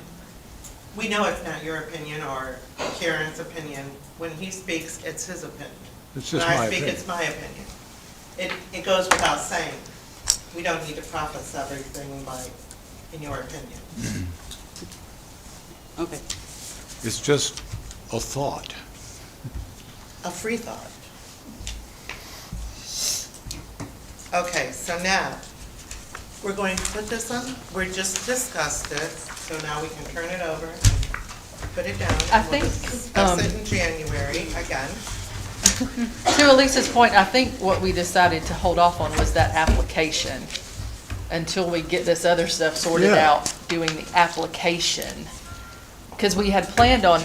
[SPEAKER 1] We know it's not your opinion or Karen's opinion. When he speaks, it's his opinion.
[SPEAKER 4] It's just
[SPEAKER 1] When
[SPEAKER 4] my
[SPEAKER 1] I speak,
[SPEAKER 4] opinion.
[SPEAKER 1] it's my opinion. It goes without saying. We don't need to preface everything in your opinion.
[SPEAKER 21] Okay.
[SPEAKER 4] It's just a thought.
[SPEAKER 1] A free thought. Okay, so now, we're going to put this on, we just discussed it, so now we can turn it over and put it down.
[SPEAKER 19] I
[SPEAKER 1] and we'll
[SPEAKER 19] think,
[SPEAKER 1] discuss it in January again.
[SPEAKER 19] To Elisa's point, I think what we decided to hold off on was that application until we get this other stuff sorted
[SPEAKER 4] Yeah.
[SPEAKER 19] out, doing the application. Because we had planned on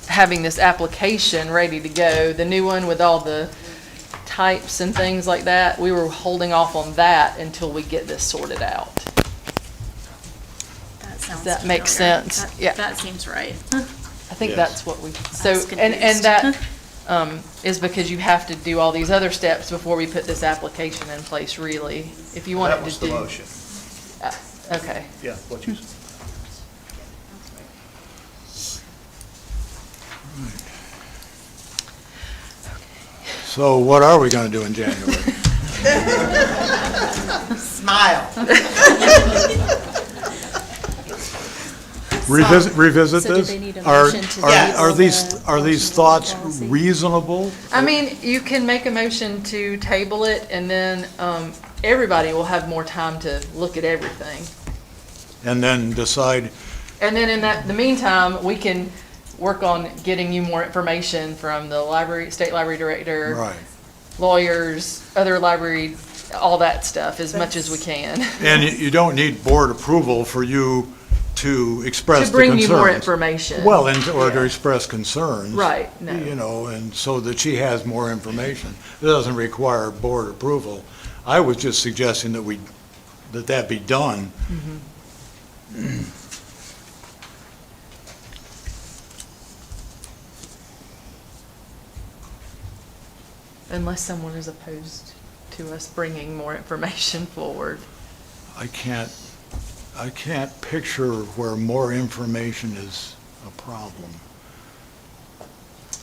[SPEAKER 19] having this application ready to go, the new one with all the types and things like that. We were holding off on that until we get this sorted out.
[SPEAKER 22] That sounds
[SPEAKER 19] That
[SPEAKER 22] to
[SPEAKER 19] makes
[SPEAKER 22] know.
[SPEAKER 19] sense,
[SPEAKER 22] That-
[SPEAKER 19] yeah.
[SPEAKER 22] That seems right.
[SPEAKER 19] I think
[SPEAKER 3] Yes.
[SPEAKER 19] that's what we, so,
[SPEAKER 22] was
[SPEAKER 19] and
[SPEAKER 22] confused.
[SPEAKER 19] that is because you have to do all these other steps before we put this application in place, really. If you wanted
[SPEAKER 3] That was
[SPEAKER 19] to
[SPEAKER 3] the
[SPEAKER 19] do.
[SPEAKER 3] motion.
[SPEAKER 19] Okay.
[SPEAKER 3] Yeah, what you said.
[SPEAKER 4] So what are we going to do in January?
[SPEAKER 1] Smile.
[SPEAKER 4] Revisit
[SPEAKER 22] So do
[SPEAKER 4] this?
[SPEAKER 22] they need a
[SPEAKER 4] Are-
[SPEAKER 22] motion to
[SPEAKER 4] are
[SPEAKER 22] table
[SPEAKER 4] these,
[SPEAKER 22] the
[SPEAKER 4] are these thoughts reasonable?
[SPEAKER 19] I mean, you can make a motion to table it, and then everybody will have more time to look at everything.
[SPEAKER 4] And then decide,
[SPEAKER 19] And then in the meantime, we can work on getting you more information from the library, state library director,
[SPEAKER 4] right.
[SPEAKER 19] lawyers, other library, all that stuff, as much as we can.
[SPEAKER 4] And you don't need board approval for you to express
[SPEAKER 19] To
[SPEAKER 4] the
[SPEAKER 19] bring you
[SPEAKER 4] concerns.
[SPEAKER 19] more information.
[SPEAKER 4] Well, and, or to
[SPEAKER 19] Yeah.
[SPEAKER 4] express concerns.
[SPEAKER 19] Right, no.
[SPEAKER 4] You know, and so that she has more information. It doesn't require board approval. I was just suggesting that be done.
[SPEAKER 19] Unless someone is opposed to us bringing more information forward.
[SPEAKER 4] I can't picture where more information is a problem.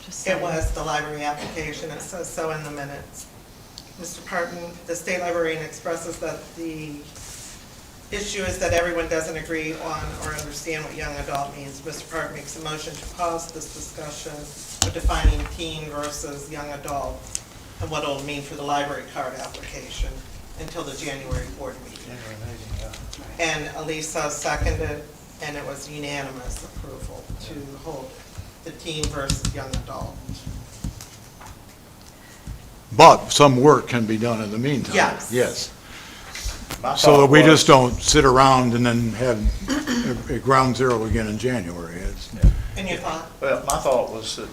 [SPEAKER 19] Just
[SPEAKER 1] It
[SPEAKER 19] saying.
[SPEAKER 1] was the library application, it says so in the minutes. Mr. Parton, the state librarian expresses that the issue is that everyone doesn't agree on or understand what young adult means. Mr. Parton makes a motion to pause this discussion of defining teen versus young adult and what it'll mean for the library card application until the January board meeting. And Elisa seconded, and it was unanimous approval to hold the teen versus young adult.
[SPEAKER 4] But some work can be done in the meantime.
[SPEAKER 1] Yes.
[SPEAKER 4] Yes.
[SPEAKER 3] My
[SPEAKER 4] So that
[SPEAKER 3] thought
[SPEAKER 4] we
[SPEAKER 3] was-
[SPEAKER 4] just don't sit around and then have a ground zero again in January.
[SPEAKER 1] And your thought?
[SPEAKER 3] Well, my thought was that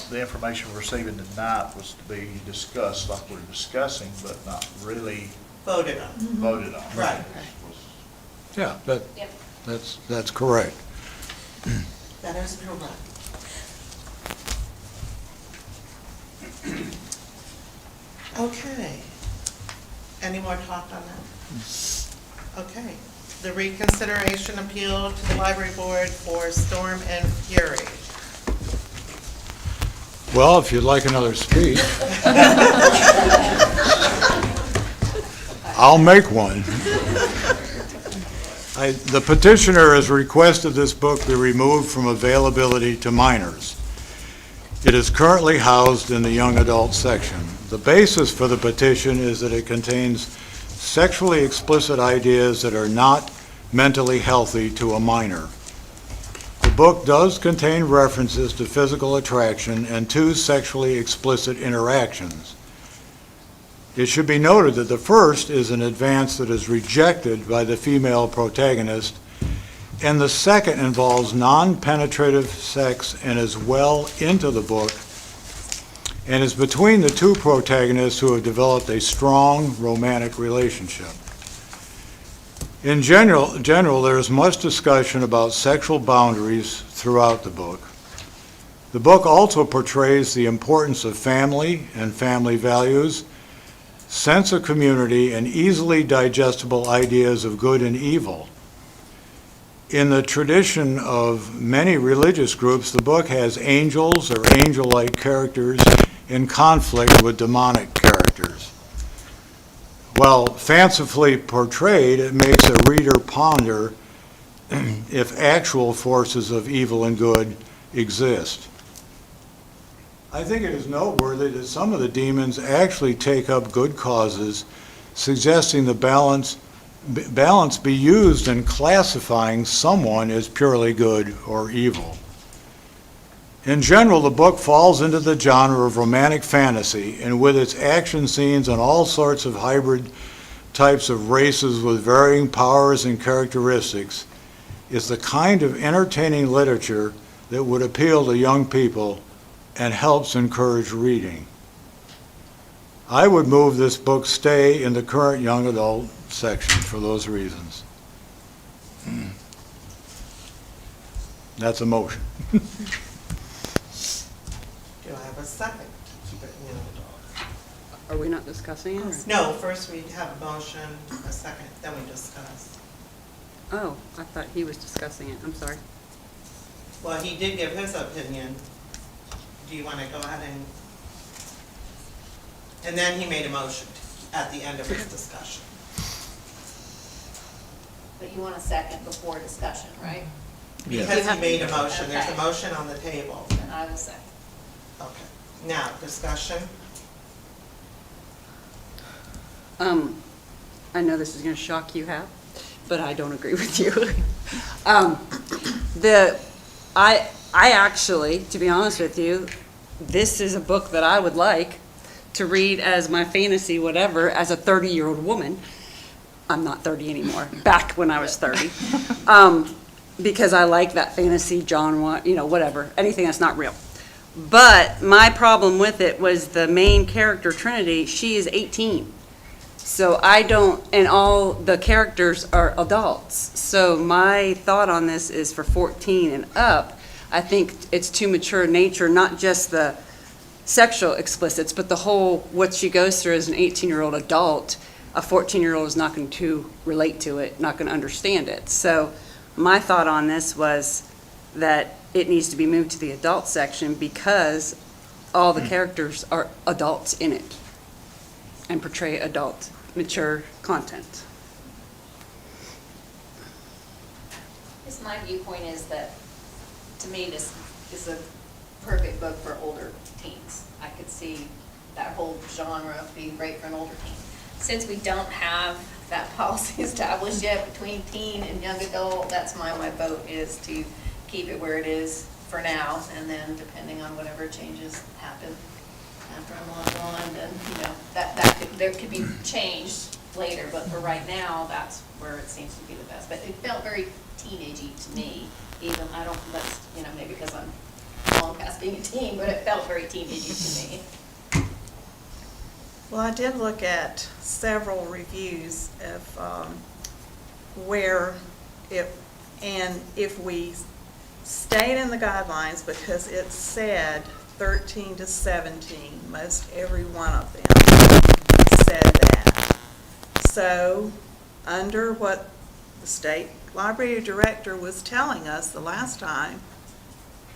[SPEAKER 3] the information we're receiving tonight was to be discussed like we're discussing, but not really
[SPEAKER 1] Voted on.
[SPEAKER 3] voted on.
[SPEAKER 1] Right.
[SPEAKER 4] Yeah,
[SPEAKER 2] Yep.
[SPEAKER 4] that's correct.
[SPEAKER 1] That is correct. Okay. Any more talk on that? Okay. The reconsideration appeal to the library board for Storm and Fury.
[SPEAKER 4] Well, if you'd like another speech, I'll make one. The petitioner has requested this book be removed from availability to minors. It is currently housed in the young adult section. The basis for the petition is that it contains sexually explicit ideas that are not mentally healthy to a minor. The book does contain references to physical attraction and 2 sexually explicit interactions. It should be noted that the first is an advance that is rejected by the female protagonist, and the second involves non-penetrative sex and is well into the book, and is between the 2 protagonists who have developed a strong romantic relationship. In general, there is much discussion about sexual boundaries throughout the book. The book also portrays the importance of family and family values, sense of community, and easily digestible ideas of good and evil. In the tradition of many religious groups, the book has angels or angel-like characters in conflict with demonic characters. While fancifully portrayed, it makes a reader ponder if actual forces of evil and good exist. I think it is noteworthy that some of the demons actually take up good causes, suggesting the balance be used in classifying someone as purely good or evil. In general, the book falls into the genre of romantic fantasy, and with its action scenes and all sorts of hybrid types of races with varying powers and characteristics, is the kind of entertaining literature that would appeal to young people and helps encourage reading. I would move this book stay in the current young adult section for those reasons. That's a motion.
[SPEAKER 1] Do I have a second?
[SPEAKER 21] Are we not discussing it? or-
[SPEAKER 1] No, first we have a motion, a second, then we discuss.
[SPEAKER 21] Oh, I thought he was discussing it. I'm sorry.
[SPEAKER 1] Well, he did give his opinion. Do you want to go ahead and then he made a motion at the end of his discussion.
[SPEAKER 2] But you want a second before discussion, right?
[SPEAKER 1] Because he made a motion, there's a
[SPEAKER 2] Okay.
[SPEAKER 1] motion on the table.
[SPEAKER 2] Then I will second.
[SPEAKER 1] Okay. Now, discussion.
[SPEAKER 21] I know this is going to shock you, Hap, but I don't agree with you. I actually, to be honest with you, this is a book that I would like to read as my fantasy, whatever, as a 30-year-old woman. I'm not 30 anymore, back when I was 30. Because I like that fantasy genre, whatever, anything that's not real. But my problem with it was the main character, Trinity, she is 18. So I don't, and all the characters are adults. So my thought on this is for 14 and up, I think it's too mature in nature, not just the sexual explicits, but the whole, what she goes through as an 18-year-old adult. A 14-year-old is not going to relate to it, not going to understand it. So my thought on this was that it needs to be moved to the adult section because all the characters are adults in it and portray adult, mature content.
[SPEAKER 2] Guess my viewpoint is that, to me, this is a perfect book for older teens. I could see that whole genre being great for an older teen. Since we don't have that policy established yet between teen and young adult, that's my vote is to keep it where it is for now, and then depending on whatever changes happen after I'm long gone, then, there could be changed later, but for right now, that's where it seems to be the best. But it felt very teenagey to me, even, that's, maybe because I'm long past being a teen, but it felt very teenagey to me.
[SPEAKER 20] Well, I did look at several reviews of where if we stayed in the guidelines, because it said 13 to 17, most every one of them said that. So, under what the state library director was telling us the last time,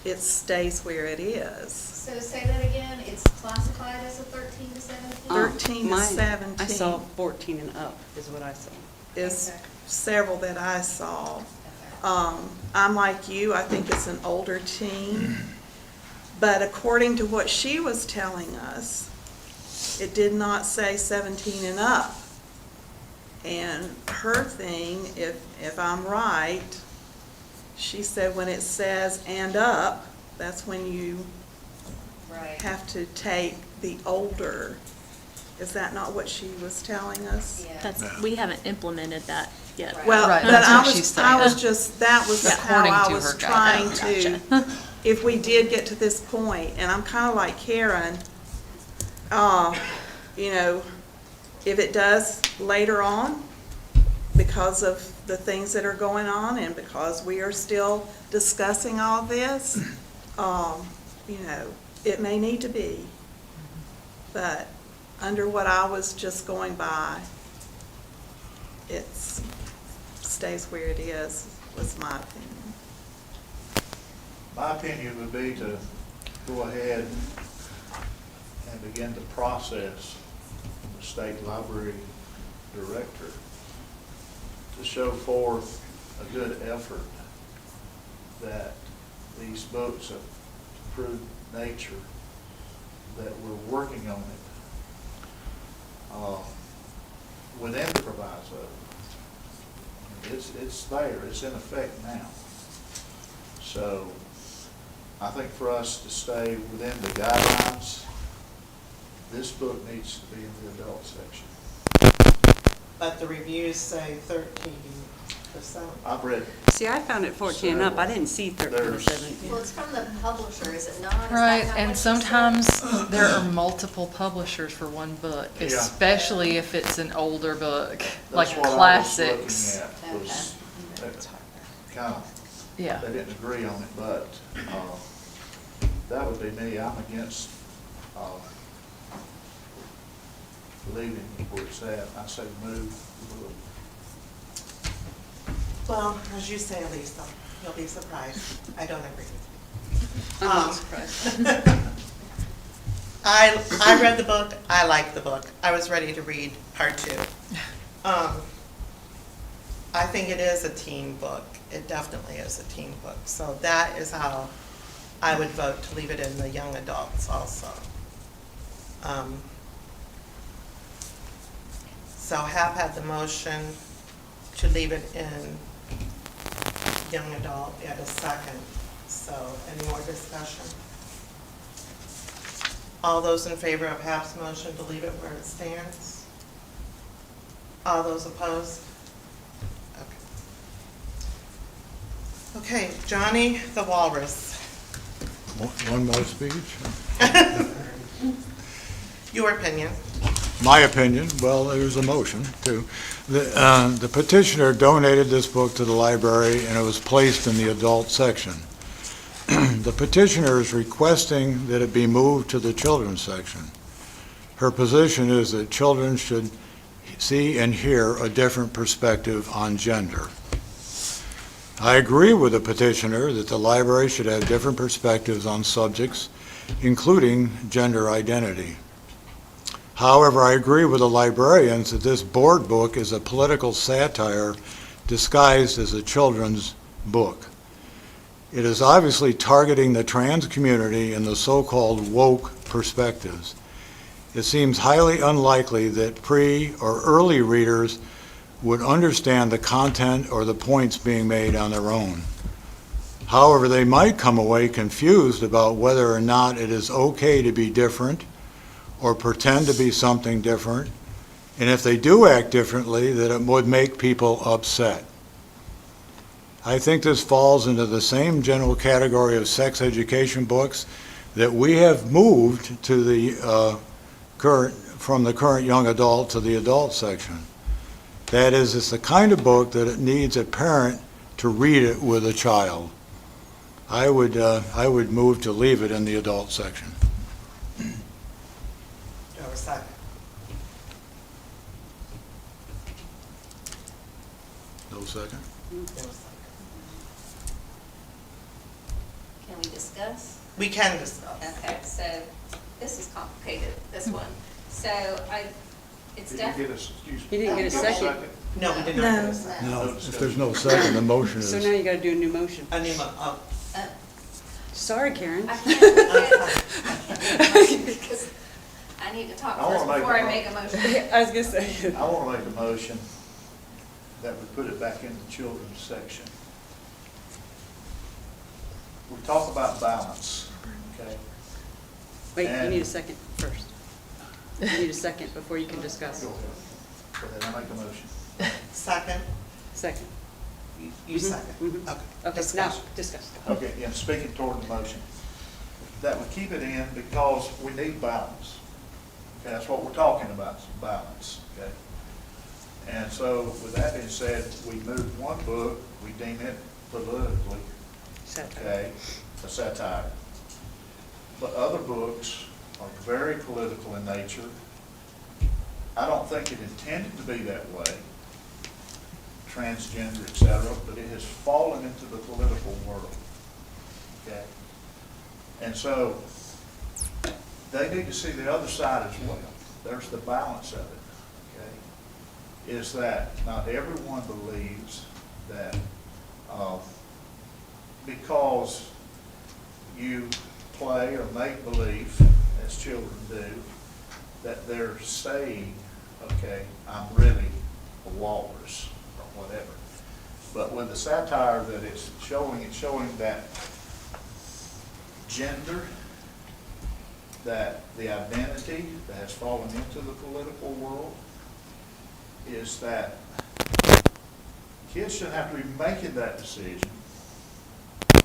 [SPEAKER 20] it stays where it is.
[SPEAKER 2] So say that again, it's classified as a 13 to 17?
[SPEAKER 20] 13 to 17.
[SPEAKER 21] I saw 14 and up is what I saw.
[SPEAKER 20] Is several that I saw. I'm like you, I think it's an older teen. But according to what she was telling us, it did not say 17 and up. And her thing, if I'm right, she said when it says and up, that's when you have to take the older. Is that not what she was telling us?
[SPEAKER 22] We haven't implemented that yet.
[SPEAKER 20] Well,
[SPEAKER 19] Right,
[SPEAKER 20] but
[SPEAKER 19] that's
[SPEAKER 20] I
[SPEAKER 19] what
[SPEAKER 20] was,
[SPEAKER 19] she's saying.
[SPEAKER 20] I was just, that was how
[SPEAKER 19] According
[SPEAKER 20] I
[SPEAKER 19] to
[SPEAKER 20] was
[SPEAKER 19] her
[SPEAKER 20] trying
[SPEAKER 19] guidelines.
[SPEAKER 20] to, if we did get to this point, and I'm kind of like Karen, if it does later on, because of the things that are going on and because we are still discussing all this, it may need to be. But under what I was just going by, it stays where it is, was my opinion.
[SPEAKER 3] My opinion would be to go ahead and begin the process from the state library director to show forth a good effort that these books of approved nature, that we're working on it within the proviso. It's there, it's in effect now. So I think for us to stay within the guidelines, this book needs to be in the adult section.
[SPEAKER 1] But the reviews say 13%.
[SPEAKER 3] I've read.
[SPEAKER 21] See, I found it 14 and up. I didn't see 13 or 17.
[SPEAKER 2] Well, it's from the publisher, is it not? Is that
[SPEAKER 19] Right,
[SPEAKER 2] not
[SPEAKER 19] and
[SPEAKER 2] what she
[SPEAKER 19] sometimes
[SPEAKER 2] said?
[SPEAKER 19] there are multiple publishers for one book,
[SPEAKER 3] Yeah.
[SPEAKER 19] especially if it's an older book, like
[SPEAKER 3] That's what
[SPEAKER 19] classics.
[SPEAKER 3] I was looking at, was kind of
[SPEAKER 19] Yeah.
[SPEAKER 3] They didn't agree on it, but that would be me. I'm against leaving where it's at. I say move.
[SPEAKER 1] Well, as you say, Lisa, you'll be surprised. I don't agree with you.
[SPEAKER 7] I'm not surprised.
[SPEAKER 1] I read the book. I liked the book. I was ready to read part 2. I think it is a teen book. It definitely is a teen book. So that is how I would vote to leave it in the young adults also. So Hap had the motion to leave it in young adult at a second. So any more discussion? All those in favor of Hap's motion to leave it where it stands? All those opposed? Okay, Johnny the Walrus.
[SPEAKER 4] One more speech?
[SPEAKER 1] Your opinion.
[SPEAKER 4] My opinion, well, there's a motion, too. The petitioner donated this book to the library, and it was placed in the adult section. The petitioner is requesting that it be moved to the children's section. Her position is that children should see and hear a different perspective on gender. I agree with the petitioner that the library should have different perspectives on subjects, including gender identity. However, I agree with the librarians that this board book is a political satire disguised as a children's book. It is obviously targeting the trans community and the so-called woke perspectives. It seems highly unlikely that pre- or early readers would understand the content or the points being made on their own. However, they might come away confused about whether or not it is okay to be different or pretend to be something different, and if they do act differently, that it would make people upset. I think this falls into the same general category of sex education books that we have moved to the from the current young adult to the adult section. That is, it's the kind of book that it needs a parent to read it with a child. I would move to leave it in the adult section.
[SPEAKER 1] Do I have a second?
[SPEAKER 4] No second?
[SPEAKER 1] No second.
[SPEAKER 2] Can we discuss?
[SPEAKER 1] We can discuss.
[SPEAKER 2] Okay, so this is complicated, this one. So it's
[SPEAKER 3] Did you
[SPEAKER 2] definitely.
[SPEAKER 3] get a, excuse me?
[SPEAKER 7] You didn't get a second.
[SPEAKER 1] No, we did not get a second.
[SPEAKER 4] No, if there's no second, the motion
[SPEAKER 7] So
[SPEAKER 4] is.
[SPEAKER 7] now you gotta do a new motion.
[SPEAKER 1] A new
[SPEAKER 7] Sorry, Karen.
[SPEAKER 2] I can't because I need to talk
[SPEAKER 3] I wanna
[SPEAKER 2] first
[SPEAKER 3] make
[SPEAKER 2] before
[SPEAKER 3] a
[SPEAKER 2] I
[SPEAKER 3] mo-
[SPEAKER 2] make a motion.
[SPEAKER 7] I was gonna say.
[SPEAKER 3] I want to make a motion that we put it back in the children's section. We talk about balance, okay?
[SPEAKER 7] Wait, you
[SPEAKER 3] And-
[SPEAKER 7] need a second first. You need a second before you can discuss.
[SPEAKER 3] Go ahead. Go ahead, I make a motion.
[SPEAKER 1] Second?
[SPEAKER 7] Second.
[SPEAKER 1] You second?
[SPEAKER 7] Mhm.
[SPEAKER 1] Okay.
[SPEAKER 7] Okay, now,
[SPEAKER 1] Discussion.
[SPEAKER 7] discuss.
[SPEAKER 3] Okay, yeah, speaking toward the motion, that we keep it in because we need balance. Okay, that's what we're talking about, is balance, okay? And so with that being said, we moved one book, we deem it politically, okay, a satire. But other books are very political in nature. I don't think it intended to be that way, transgender, et cetera, but it has fallen into the political world, okay? And so they need to see the other side as well. There's the balance of it, okay? Is that not everyone believes that because you play or make believe, as children do, that they're saying, okay, I'm really a walrus or whatever. But with the satire that it's showing that gender, that the identity that has fallen into the political world is that kids shouldn't have to be making that decision.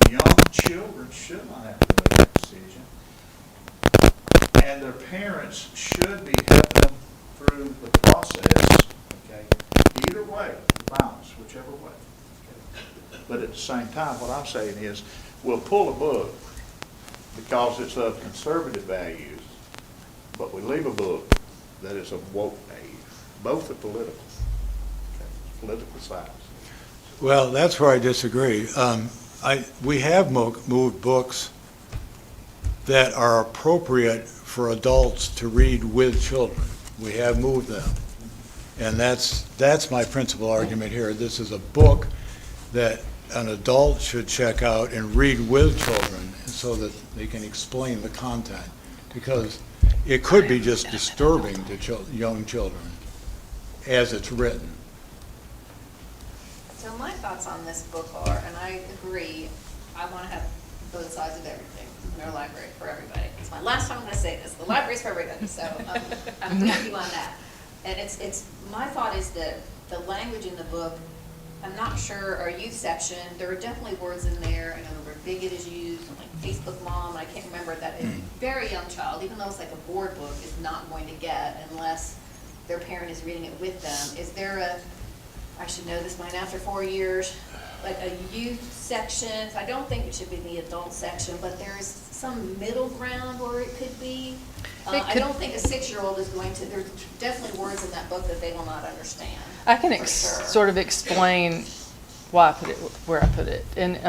[SPEAKER 3] Young children should not have to make that decision. And their parents should be helping them through the process, okay? Either way, balance, whichever way. Okay? But at the same time, what I'm saying is, we'll pull a book because it's of conservative values, but we leave a book that is of woke values. Both are political, political sides.
[SPEAKER 4] Well, that's where I disagree. We have moved books that are appropriate for adults to read with children. We have moved them. And that's my principal argument here. This is a book that an adult should check out and read with children so that they can explain the content. Because it could be just disturbing to young children as it's written.
[SPEAKER 2] So my thoughts on this book are, and I agree, I want to have both sides of everything in our library for everybody. It's my last time I'm going to say this. The library's for everybody, so I'm with you on that. And my thought is that the language in the book, I'm not sure our youth section, there are definitely words in there. I know the word bigot is used, like Facebook mom, I can't remember that. A very young child, even though it's like a board book, is not going to get unless their parent is reading it with them. Is there I should know this by now after 4 years, like a youth section? I don't think it should be the adult section, but there's some middle ground where it could be. I don't think a 6-year-old is going to, there's definitely words in that book that they will not understand.
[SPEAKER 19] I can
[SPEAKER 2] for sure.
[SPEAKER 19] sort of explain why I put it where I put it. And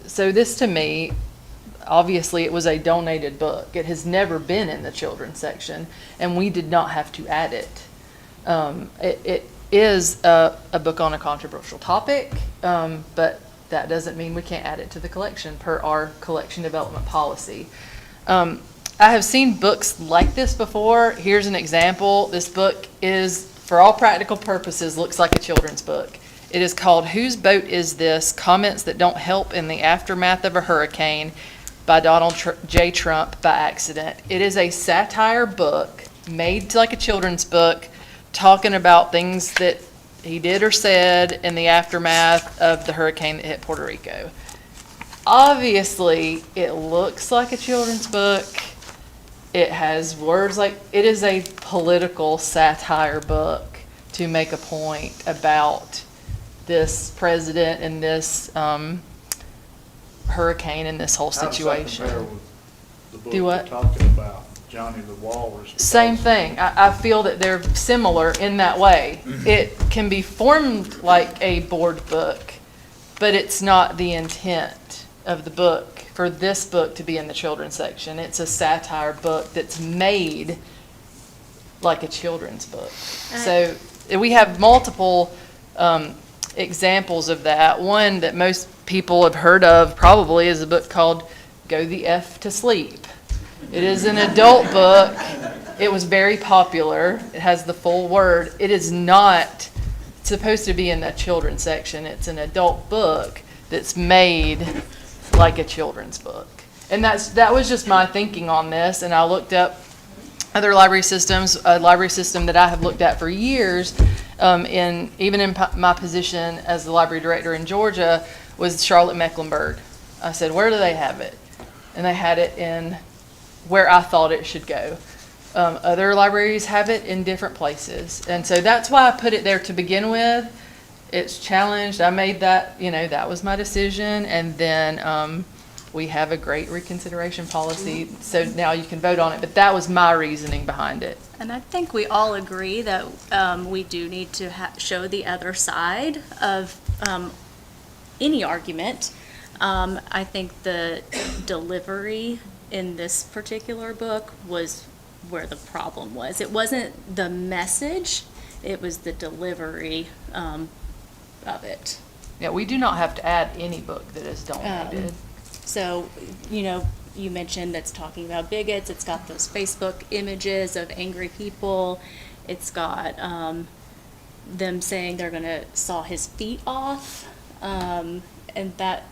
[SPEAKER 19] so this to me, obviously it was a donated book. It has never been in the children's section, and we did not have to add it. It is a book on a controversial topic, but that doesn't mean we can't add it to the collection per our collection development policy. I have seen books like this before. Here's an example. This book is, for all practical purposes, looks like a children's book. It is called Whose Boat Is This? Comments That Don't Help in the Aftermath of a Hurricane by Donald J. Trump by accident. It is a satire book made like a children's book, talking about things that he did or said in the aftermath of the hurricane that hit Puerto Rico. Obviously, it looks like a children's book. It has words like, it is a political satire book to make a point about this president and this hurricane and this whole situation.
[SPEAKER 3] How does that compare with the book
[SPEAKER 19] Do what?
[SPEAKER 3] we're talking about, Johnny the Walrus?
[SPEAKER 19] Same thing. I feel that they're similar in that way. It can be formed like a board book, but it's not the intent of the book for this book to be in the children's section. It's a satire book that's made like a children's book. So we have multiple examples of that. One that most people have heard of probably is a book called Go the F to Sleep. It is an adult book. It was very popular. It has the full word. It is not supposed to be in the children's section. It's an adult book that's made like a children's book. And that was just my thinking on this. And I looked up other library systems. A library system that I have looked at for years, even in my position as the library director in Georgia, was Charlotte Mecklenburg. I said, where do they have it? And they had it in where I thought it should go. Other libraries have it in different places. And so that's why I put it there to begin with. It's challenged. I made that, that was my decision. And then we have a great reconsideration policy. So now you can vote on it. But that was my reasoning behind it.
[SPEAKER 22] And I think we all agree that we do need to show the other side of any argument. I think the delivery in this particular book was where the problem was. It wasn't the message, it was the delivery of it.
[SPEAKER 19] Yeah, we do not have to add any book that is donated.
[SPEAKER 22] So, you mentioned it's talking about bigots, it's got those Facebook images of angry people, it's got them saying they're gonna saw his feet off, and that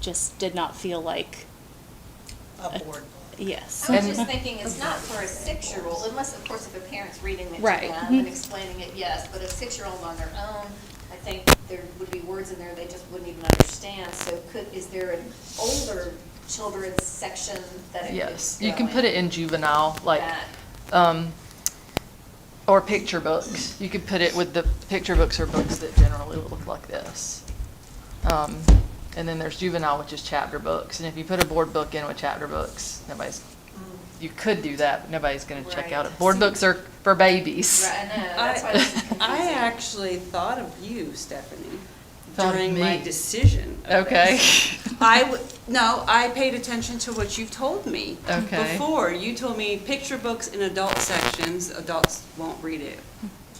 [SPEAKER 22] just did not feel like
[SPEAKER 1] A board.
[SPEAKER 22] Yes.
[SPEAKER 2] I was just thinking, it's not for a 6-year-old, unless, of course, if a parent's reading it to
[SPEAKER 22] Right.
[SPEAKER 2] them and explaining it, yes, but a 6-year-old on their own, I think there would be words in there they just wouldn't even understand. So is there an older children's section that it
[SPEAKER 19] Yes,
[SPEAKER 2] could
[SPEAKER 19] you
[SPEAKER 2] go
[SPEAKER 19] can put it in juvenile, like,
[SPEAKER 2] that?
[SPEAKER 19] Or picture books. You could put it with the picture books or books that generally look like this. And then there's juvenile, which is chapter books. And if you put a board book in with chapter books, you could do that, but nobody's going to check out it. Board books are for babies.
[SPEAKER 2] Right, I know, that's why this is confusing.
[SPEAKER 21] I actually thought of you, Stephanie,
[SPEAKER 19] Thought of
[SPEAKER 21] during my
[SPEAKER 19] me.
[SPEAKER 21] decision. of
[SPEAKER 19] Okay.
[SPEAKER 21] this. No, I paid attention to what you told me.
[SPEAKER 19] Okay.
[SPEAKER 21] Before, you told me picture books in adult sections, adults won't read it.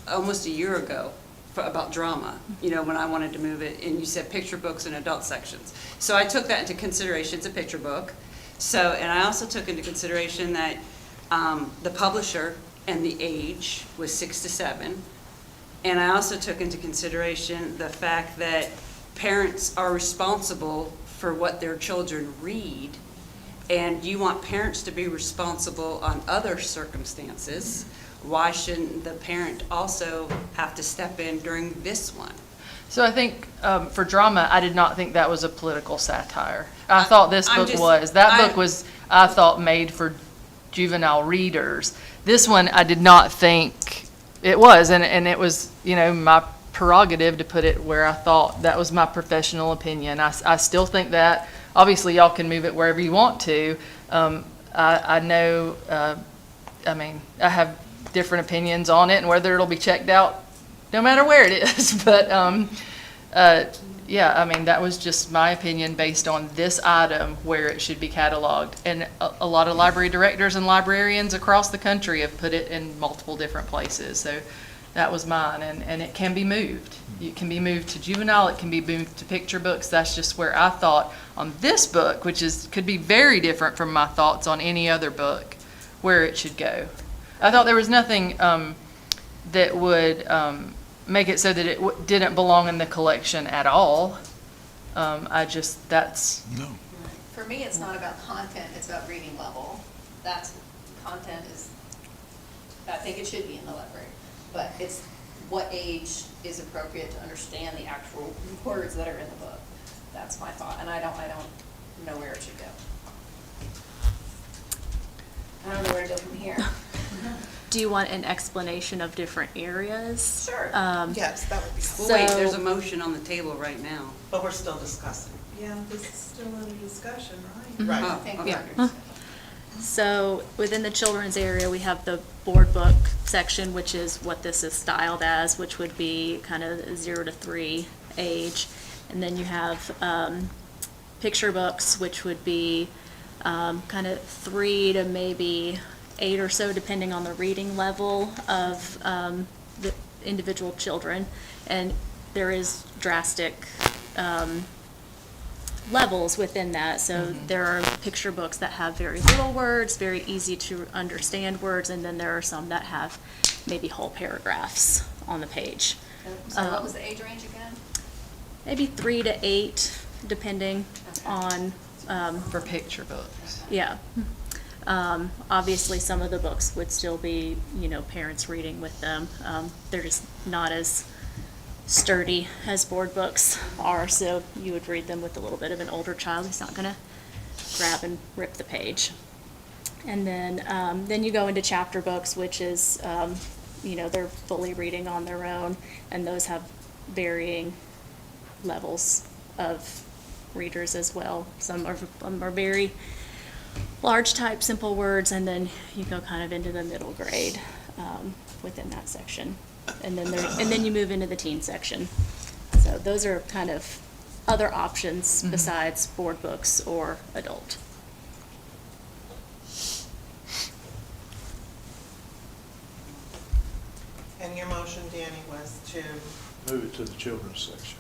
[SPEAKER 21] Almost a year ago, about drama, when I wanted to move it, and you said picture books in adult sections. So I took that into consideration. It's a picture book. So, and I also took into consideration that the publisher and the age was 6 to 7. And I also took into consideration the fact that parents are responsible for what their children read, and you want parents to be responsible on other circumstances. Why shouldn't the parent also have to step in during this one?
[SPEAKER 19] So I think for drama, I did not think that was a political satire. I thought this book was. That book was, I thought, made for juvenile readers. This one, I did not think it was, and it was, my prerogative to put it where I thought. That was my professional opinion. I still think that. Obviously, y'all can move it wherever you want to. I know, I have different opinions on it and whether it'll be checked out no matter where it is. But, that was just my opinion based on this item where it should be cataloged. And a lot of library directors and librarians across the country have put it in multiple different places. So that was mine, and it can be moved. It can be moved to juvenile, it can be moved to picture books. That's just where I thought on this book, which could be very different from my thoughts on any other book, where it should go. I thought there was nothing that would make it so that it didn't belong in the collection at all. That's...
[SPEAKER 4] No.
[SPEAKER 2] For me, it's not about content, it's about reading level. Content is, I think it should be in the library, but it's what age is appropriate to understand the actual words that are in the book. That's my thought, and I don't know where it should go. I don't know where to go from here.
[SPEAKER 22] Do you want an explanation of different areas?
[SPEAKER 2] Sure.
[SPEAKER 1] Yes, that would be
[SPEAKER 21] Well, wait, there's a motion on the table right now.
[SPEAKER 1] But we're still discussing.
[SPEAKER 20] Yeah, this is still in discussion, right?
[SPEAKER 2] Right.
[SPEAKER 21] Oh,
[SPEAKER 2] I think
[SPEAKER 21] okay.
[SPEAKER 2] yeah.
[SPEAKER 22] So within the children's area, we have the board book section, which is what this is styled as, which would be kind of 0 to 3 age. And then you have picture books, which would be kind of 3 to maybe 8 or so, depending on the reading level of the individual children. And there is drastic levels within that. So there are picture books that have very little words, very easy to understand words, and then there are some that have maybe whole paragraphs on the page.
[SPEAKER 2] So what was the age range again?
[SPEAKER 22] Maybe 3 to 8, depending on.
[SPEAKER 19] For picture books.
[SPEAKER 22] Yeah. Obviously, some of the books would still be, parents reading with them. They're just not as sturdy as board books are, so you would read them with a little bit of an older child who's not going to grab and rip the page. And then you go into chapter books, which is, they're fully reading on their own, and those have varying levels of readers as well. Some are very large type, simple words, and then you go kind of into the middle grade within that section. And then you move into the teen section. So those are kind of other options besides board books or adult.
[SPEAKER 1] And your motion, Danny, was to?
[SPEAKER 3] Move it to the children's section.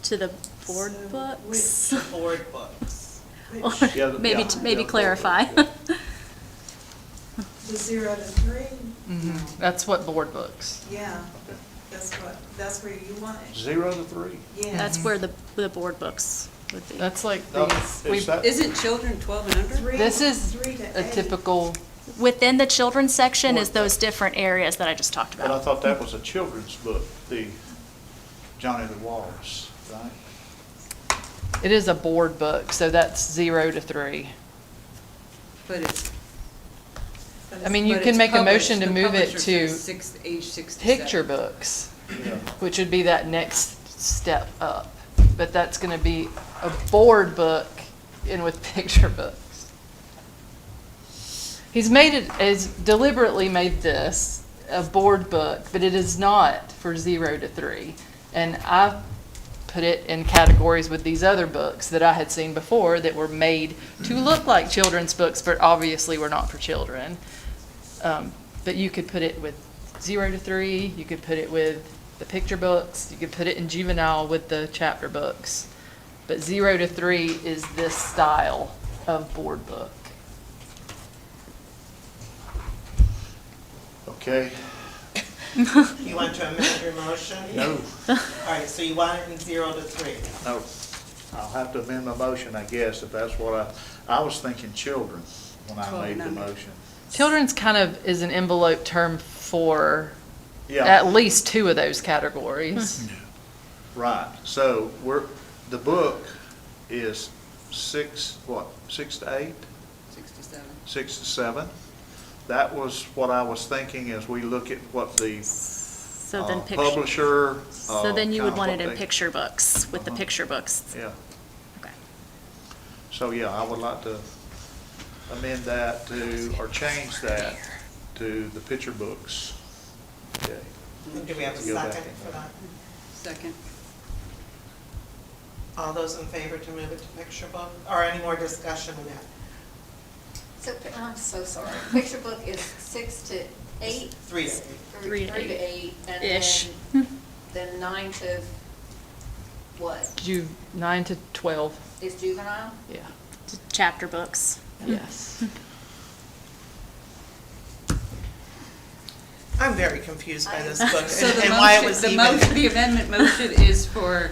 [SPEAKER 22] To the board books?
[SPEAKER 1] Which board books?
[SPEAKER 22] Or
[SPEAKER 3] Yeah,
[SPEAKER 22] maybe
[SPEAKER 3] yeah.
[SPEAKER 22] maybe
[SPEAKER 3] Yeah,
[SPEAKER 22] clarify.
[SPEAKER 3] yeah.
[SPEAKER 20] The 0 to 3,
[SPEAKER 19] That's what board books.
[SPEAKER 20] yeah, that's where you want it.
[SPEAKER 3] 0 to 3.
[SPEAKER 20] Yeah.
[SPEAKER 22] That's where the board books would be.
[SPEAKER 19] That's like
[SPEAKER 3] No,
[SPEAKER 19] these.
[SPEAKER 3] is that-
[SPEAKER 21] Isn't children 12 and under?
[SPEAKER 19] This is
[SPEAKER 20] 3 to
[SPEAKER 19] a
[SPEAKER 20] 8.
[SPEAKER 19] typical,
[SPEAKER 22] Within the children's section is those different areas that I just talked
[SPEAKER 3] But I
[SPEAKER 22] about.
[SPEAKER 3] thought that was a children's book, the Johnny the Walrus, right?
[SPEAKER 19] it is a board book, so that's 0 to 3.
[SPEAKER 21] But it's,
[SPEAKER 19] I mean, you
[SPEAKER 21] But
[SPEAKER 19] can
[SPEAKER 21] it's
[SPEAKER 19] make a
[SPEAKER 21] published-
[SPEAKER 19] motion to
[SPEAKER 21] the
[SPEAKER 19] move it
[SPEAKER 21] publisher
[SPEAKER 19] to
[SPEAKER 21] says age 6 to
[SPEAKER 19] picture
[SPEAKER 21] 7.
[SPEAKER 19] books,
[SPEAKER 3] Yeah.
[SPEAKER 19] which would be that next step up. But that's gonna be a board book in with picture books. He's deliberately made this a board book, but it is not for 0 to 3. And I put it in categories with these other books that I had seen before that were made to look like children's books, but obviously were not for children. But you could put it with 0 to 3, you could put it with the picture books, you could put it in juvenile with the chapter books. But 0 to 3 is this style of board book.
[SPEAKER 3] Okay,
[SPEAKER 1] You want to amend your motion?
[SPEAKER 3] no,
[SPEAKER 1] All right, so you want it in 0 to 3.
[SPEAKER 3] no. I'll have to amend my motion, I guess, if that's what I was thinking children when I
[SPEAKER 21] Well,
[SPEAKER 3] made the
[SPEAKER 21] no.
[SPEAKER 3] motion.
[SPEAKER 19] Children's kind of is an envelope term for
[SPEAKER 3] Yeah.
[SPEAKER 19] at least 2 of those categories.
[SPEAKER 3] Right, so the book is 6 to 8?
[SPEAKER 21] 6 to 7.
[SPEAKER 3] 6 to 7. That was what I was thinking as we look at what the
[SPEAKER 22] So then
[SPEAKER 3] publisher.
[SPEAKER 22] So then you would
[SPEAKER 3] kind of
[SPEAKER 22] want
[SPEAKER 3] what
[SPEAKER 22] it in
[SPEAKER 3] they-
[SPEAKER 22] picture books, with the picture books.
[SPEAKER 3] Yeah.
[SPEAKER 22] Okay.
[SPEAKER 3] So, yeah, I would like to amend that to, or change that to the picture books. Okay.
[SPEAKER 1] Do we have a
[SPEAKER 3] Go back.
[SPEAKER 1] second for that?
[SPEAKER 21] Second.
[SPEAKER 1] All those in favor to move it to picture book, or any more discussion on that?
[SPEAKER 2] So, I'm so sorry. Picture book is 6 to 8?
[SPEAKER 1] 3 to 8.
[SPEAKER 22] 3 to
[SPEAKER 2] 8. And
[SPEAKER 22] Ish.
[SPEAKER 2] then 9 to what?
[SPEAKER 19] 9 to 12,
[SPEAKER 2] Is juvenile?
[SPEAKER 19] yeah,
[SPEAKER 22] Chapter books.
[SPEAKER 19] yes.
[SPEAKER 1] I'm very confused by this book
[SPEAKER 21] So
[SPEAKER 1] and
[SPEAKER 21] the
[SPEAKER 1] and why it
[SPEAKER 21] motion,
[SPEAKER 1] was
[SPEAKER 21] the
[SPEAKER 1] even.
[SPEAKER 21] motion, the amendment motion is for,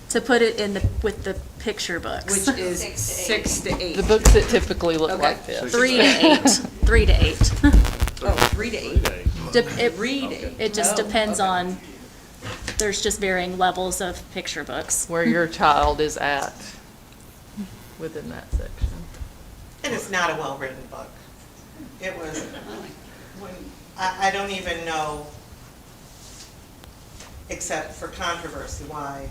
[SPEAKER 22] To put it in with the picture books.
[SPEAKER 21] which is 6 to 8.
[SPEAKER 19] The books that typically look
[SPEAKER 21] Okay.
[SPEAKER 19] like this.
[SPEAKER 22] 3 to 8. 3 to 8.
[SPEAKER 21] Oh, 3 to 8.
[SPEAKER 22] It
[SPEAKER 21] 3 to 8.
[SPEAKER 22] It just
[SPEAKER 21] Oh,
[SPEAKER 22] depends
[SPEAKER 21] okay.
[SPEAKER 22] on, there's just varying levels of picture books.
[SPEAKER 19] Where your child is at within that section.
[SPEAKER 1] And it's not a well-written book. It was, I don't even know, except for controversy, why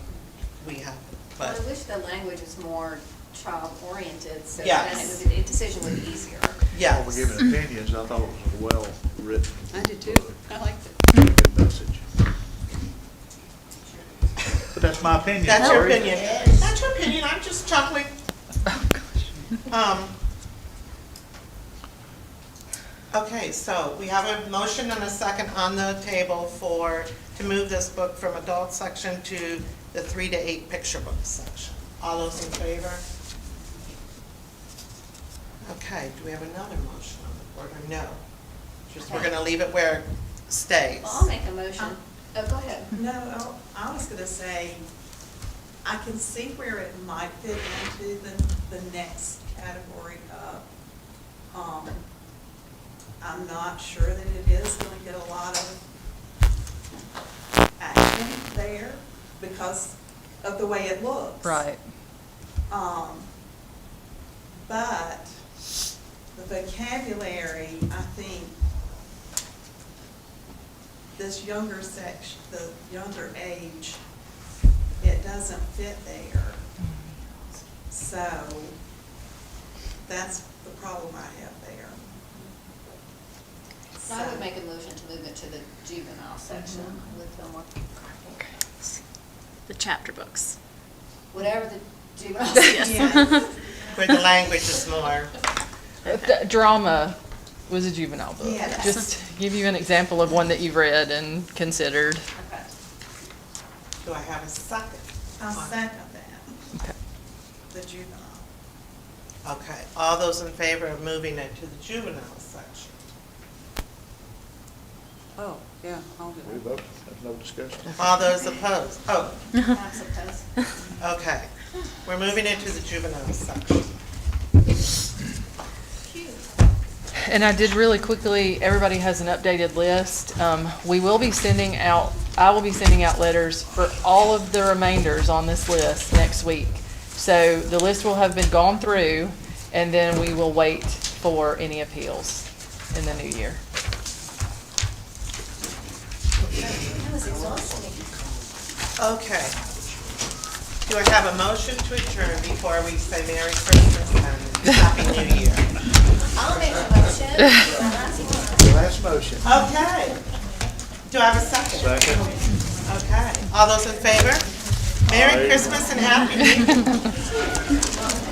[SPEAKER 1] we have it.
[SPEAKER 2] Well,
[SPEAKER 1] But
[SPEAKER 2] I wish the language was more child-oriented, so
[SPEAKER 1] Yes.
[SPEAKER 2] then the decision would be easier.
[SPEAKER 1] yes.
[SPEAKER 3] We're giving opinions, I thought it was a well-written.
[SPEAKER 21] I did too. I liked it.
[SPEAKER 3] Good message. But that's my opinion.
[SPEAKER 1] That's your
[SPEAKER 3] Lori.
[SPEAKER 1] opinion. That's your opinion, I'm just chuckling. Okay, so we have a motion and a second on the table to move this book from adult section to the 3 to 8 picture book section. All those in favor? Okay, do we have another motion on the board, or no? Just, we're gonna leave it where it stays.
[SPEAKER 2] Well, I'll make a motion. Oh, go ahead.
[SPEAKER 20] No, I was gonna say, I can see where it might fit into the next category up. I'm not sure that it is gonna get a lot of action there because of the way it looks.
[SPEAKER 19] Right.
[SPEAKER 20] But the vocabulary, I think, this younger section, the younger age, it doesn't fit there. So that's the problem I have there.
[SPEAKER 2] So I would make a motion to move it to the juvenile section with the more,
[SPEAKER 22] The chapter books.
[SPEAKER 2] whatever the juvenile.
[SPEAKER 20] Yeah.
[SPEAKER 1] Where the language is more.
[SPEAKER 19] Drama was a juvenile book.
[SPEAKER 20] Yes.
[SPEAKER 19] Just to give you an example of one that you've read and considered.
[SPEAKER 2] Okay.
[SPEAKER 1] Do I have a second?
[SPEAKER 20] I'll second that,
[SPEAKER 19] Okay.
[SPEAKER 20] the juvenile.
[SPEAKER 1] Okay, all those in favor of moving it to the juvenile section?
[SPEAKER 21] Oh, yeah, I'll do
[SPEAKER 3] We
[SPEAKER 21] that.
[SPEAKER 3] vote, there's no discussion.
[SPEAKER 1] All those opposed? Oh,
[SPEAKER 2] I suppose.
[SPEAKER 1] okay. We're moving it to the juvenile section.
[SPEAKER 19] And I did really quickly, everybody has an updated list. We will be sending out, I will be sending out letters for all of the remainders on this list next week. So the list will have been gone through, and then we will wait for any appeals. in the new year.
[SPEAKER 1] Okay. Do I have a motion to adjourn before we say Merry Christmas and Happy New Year?
[SPEAKER 2] I'll make a motion.
[SPEAKER 3] Last motion.
[SPEAKER 1] Okay. Do I have a second?
[SPEAKER 3] Second.
[SPEAKER 1] Okay. All those in favor? Merry Christmas and Happy New Year.